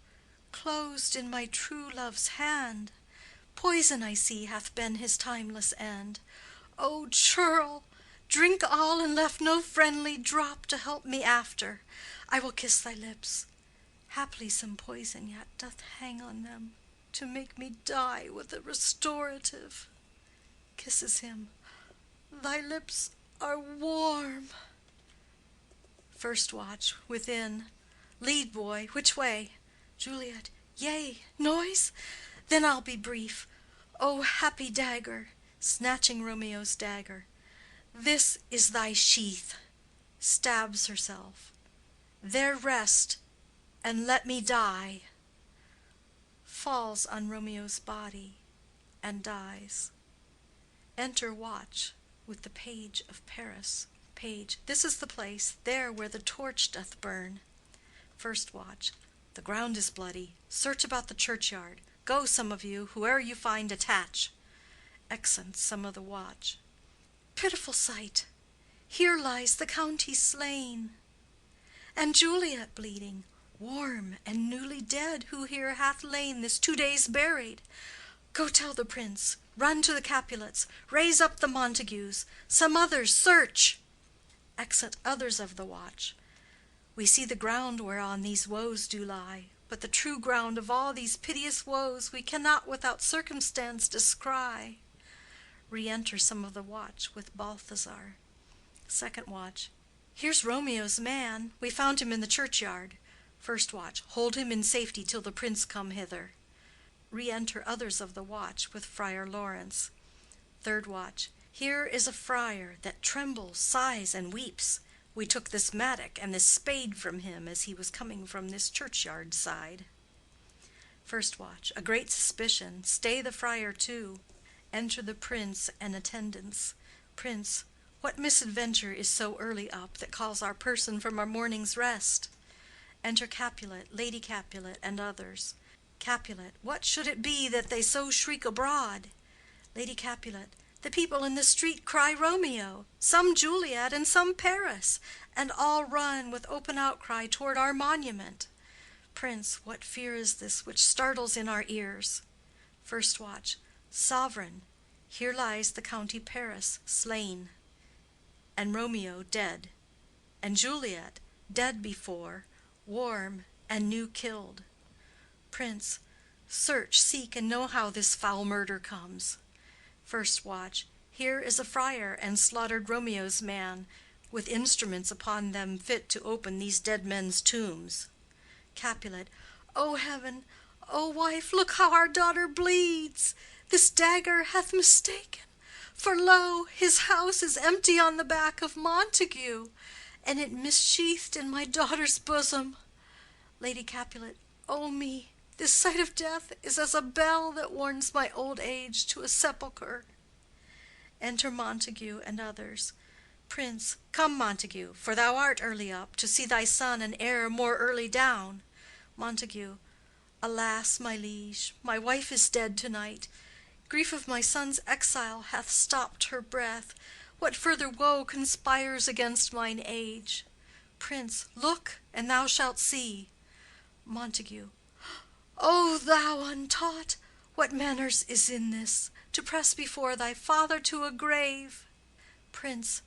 closed in my true love's hand. Poison, I see, hath been his timeless end. O churl, drink all, and left no friendly drop to help me after. I will kiss thy lips. Haply some poison yet doth hang on them, to make me die with a restorative. Kisses him. Thy lips are warm. First watch, within. Lead, boy, which way? Juliet. Yea, noise? Then I'll be brief. O happy dagger, snatching Romeo's dagger. This is thy sheath. Stabs herself. There rest, and let me die. Falls on Romeo's body, and dies. Enter watch with the page of Paris. Page. This is the place, there where the torch doth burn. First watch. The ground is bloody. Search about the churchyard. Go, some of you, whoe'er you find, attach. Exeunt some of the watch. Pitiful sight! Here lies the county slain, and Juliet bleeding, warm and newly dead, who here hath lain this 2 days buried. Go tell the prince, run to the Capulets, raise up the Montagues, some others search. Exit others of the watch. We see the ground whereon these woes do lie, but the true ground of all these piteous woes we cannot without circumstance descry. Re-enter some of the watch with Balthazar. Second watch. Here's Romeo's man. We found him in the churchyard. First watch. Hold him in safety till the prince come hither. Re-enter others of the watch with Friar Lawrence. Third watch. Here is a friar that trembles, sighs, and weeps. We took this mattock and this spade from him as he was coming from this churchyard side. First watch. A great suspicion. Stay the friar too. Enter the prince and attendants. Prince. What misadventure is so early up that calls our person from our morning's rest? Enter Capulet, Lady Capulet, and others. Capulet. What should it be that they so shriek abroad? Lady Capulet. The people in the street cry Romeo, some Juliet, and some Paris, and all run with open outcry toward our monument. Prince. What fear is this which startles in our ears? First watch. Sovereign, here lies the county Paris slain, and Romeo dead, and Juliet dead before, warm and new killed. Prince. Search, seek, and know how this foul murder comes. First watch. Here is a friar and slaughtered Romeo's man, with instruments upon them fit to open these dead men's tombs. Capulet. O heaven! O wife, look how our daughter bleeds! This dagger hath mistaken. For lo, his house is empty on the back of Montague, and it missheathed in my daughter's bosom. Lady Capulet, O me, this sight of death is as a bell that warns my old age to a sepulchre. Enter Montague and others. Prince. Come, Montague, for thou art early up, to see thy son and heir more early down. Montague. Alas, my liege, my wife is dead to-night. Grief of my son's exile hath stopped her breath. What further woe conspires against mine age? Prince. Look, and thou shalt see. Montague. O thou untaught, what manners is in this, to press before thy father to a grave? Prince.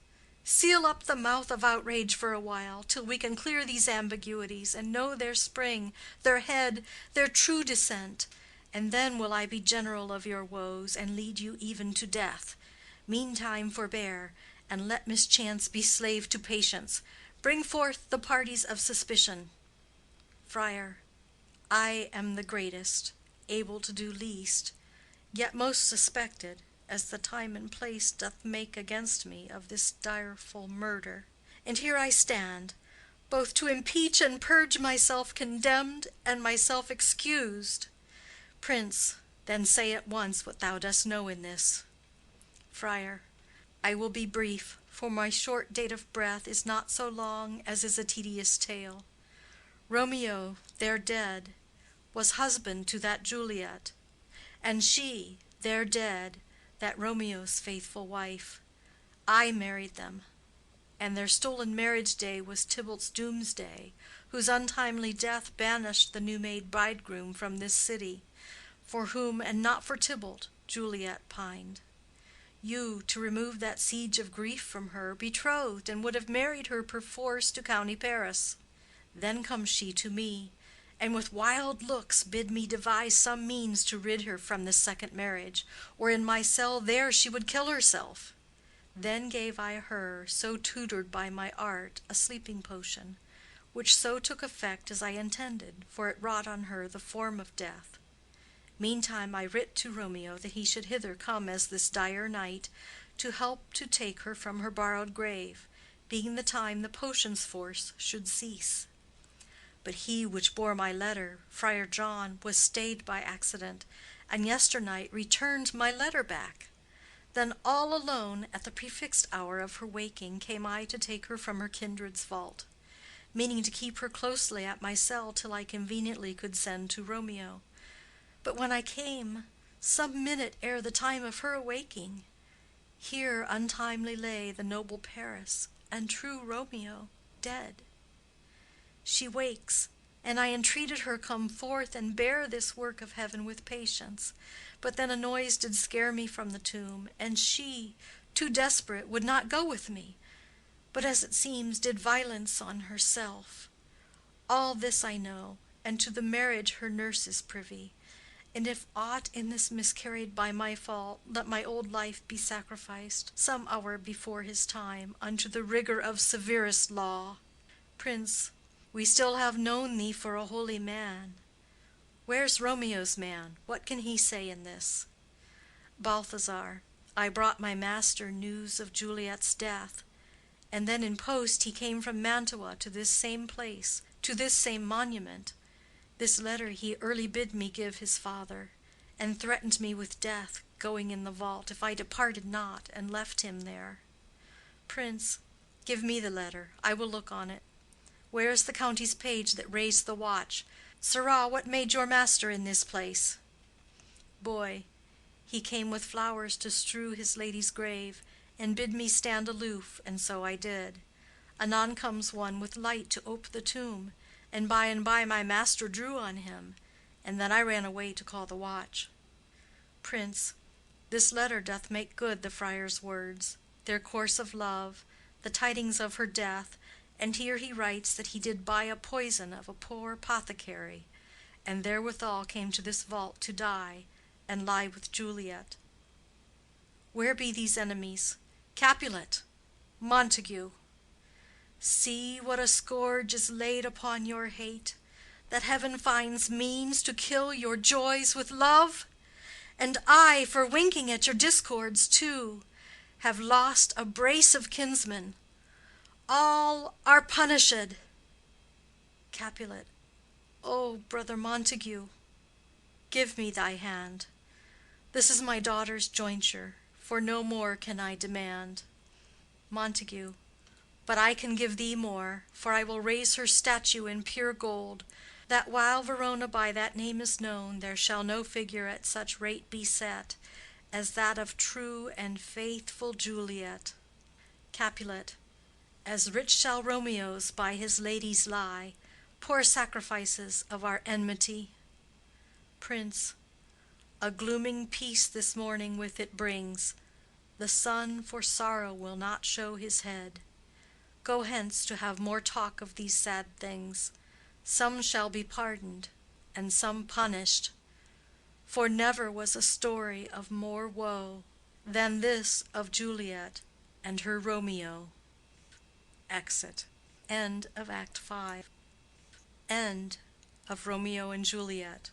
Seal up the mouth of outrage for a while, till we can clear these ambiguities, and know their spring, their head, their true descent. And then will I be general of your woes, and lead you even to death. Meantime forbear, and let mischance be slave to patience. Bring forth the parties of suspicion. Friar. I am the greatest, able to do least, yet most suspected, as the time and place doth make against me of this direful murder. And here I stand, both to impeach and purge myself condemned and myself excused. Prince. Then say at once what thou dost know in this. Friar. I will be brief, for my short date of breath is not so long as is a tedious tale. Romeo, there dead, was husband to that Juliet, and she, there dead, that Romeo's faithful wife. I married them, and their stolen marriage day was Tybalt's doomsday, whose untimely death banished the new-made bridegroom from this city, for whom and not for Tybalt Juliet pined. You, to remove that siege of grief from her, betrothed, and would have married her perforce to county Paris. Then comes she to me, and with wild looks bid me devise some means to rid her from this second marriage, or in my cell there she would kill herself. Then gave I her, so tutored by my art, a sleeping potion, which so took effect as I intended, for it wrought on her the form of death. Meantime I writ to Romeo that he should hither come as this dire night, to help to take her from her borrowed grave, being the time the potion's force should cease. But he which bore my letter, Friar John, was stayed by accident, and yesternight returned my letter back. Then all alone at the prefixed hour of her waking came I to take her from her kindred's vault, meaning to keep her closely at my cell till I conveniently could send to Romeo. But when I came, some minute ere the time of her awaking, here untimely lay the noble Paris, and true Romeo dead. She wakes, and I entreated her come forth and bear this work of heaven with patience. But then a noise did scare me from the tomb, and she, too desperate, would not go with me, but as it seems did violence on herself. All this I know, and to the marriage her nurse is privy. And if aught in this miscarried by my fault, let my old life be sacrificed, some hour before his time, unto the rigor of severest law. Prince, we still have known thee for a holy man. Where's Romeo's man? What can he say in this? Balthazar, I brought my master news of Juliet's death, and then in post he came from Mantua to this same place, to this same monument. This letter he early bid me give his father, and threatened me with death, going in the vault, if I departed not and left him there. Prince, give me the letter, I will look on it. Where is the county's page that raised the watch? Sirrah, what made your master in this place? Boy, he came with flowers to strew his lady's grave, and bid me stand aloof, and so I did. Anon comes one with light to ope the tomb, and by my master drew on him, and then I ran away to call the watch. Prince, this letter doth make good the friar's words, their course of love, the tidings of her death, and here he writes that he did buy a poison of a poor apothecary, and therewithal came to this vault to die, and lie with Juliet. Where be these enemies? Capulet, Montague. See what a scourge is laid upon your hate, that heaven finds means to kill your joys with love, and I for winking at your discords too. have lost a brace of kinsmen. All are punished. Capulet. O brother Montague, give me thy hand. This is my daughter's jointure, for no more can I demand. Montague. But I can give thee more, for I will raise her statue in pure gold, that while Verona by that name is known, there shall no figure at such rate be set as that of true and faithful Juliet. Capulet. As rich shall Romeo's by his ladies lie, poor sacrifices of our enmity. Prince. A glooming peace this morning with it brings. The sun for sorrow will not show his head. Go hence to have more talk of these sad things. Some shall be pardoned, and some punished. For never was a story of more woe than this of Juliet and her Romeo. Exit. End of Act 5. End of Romeo and Juliet.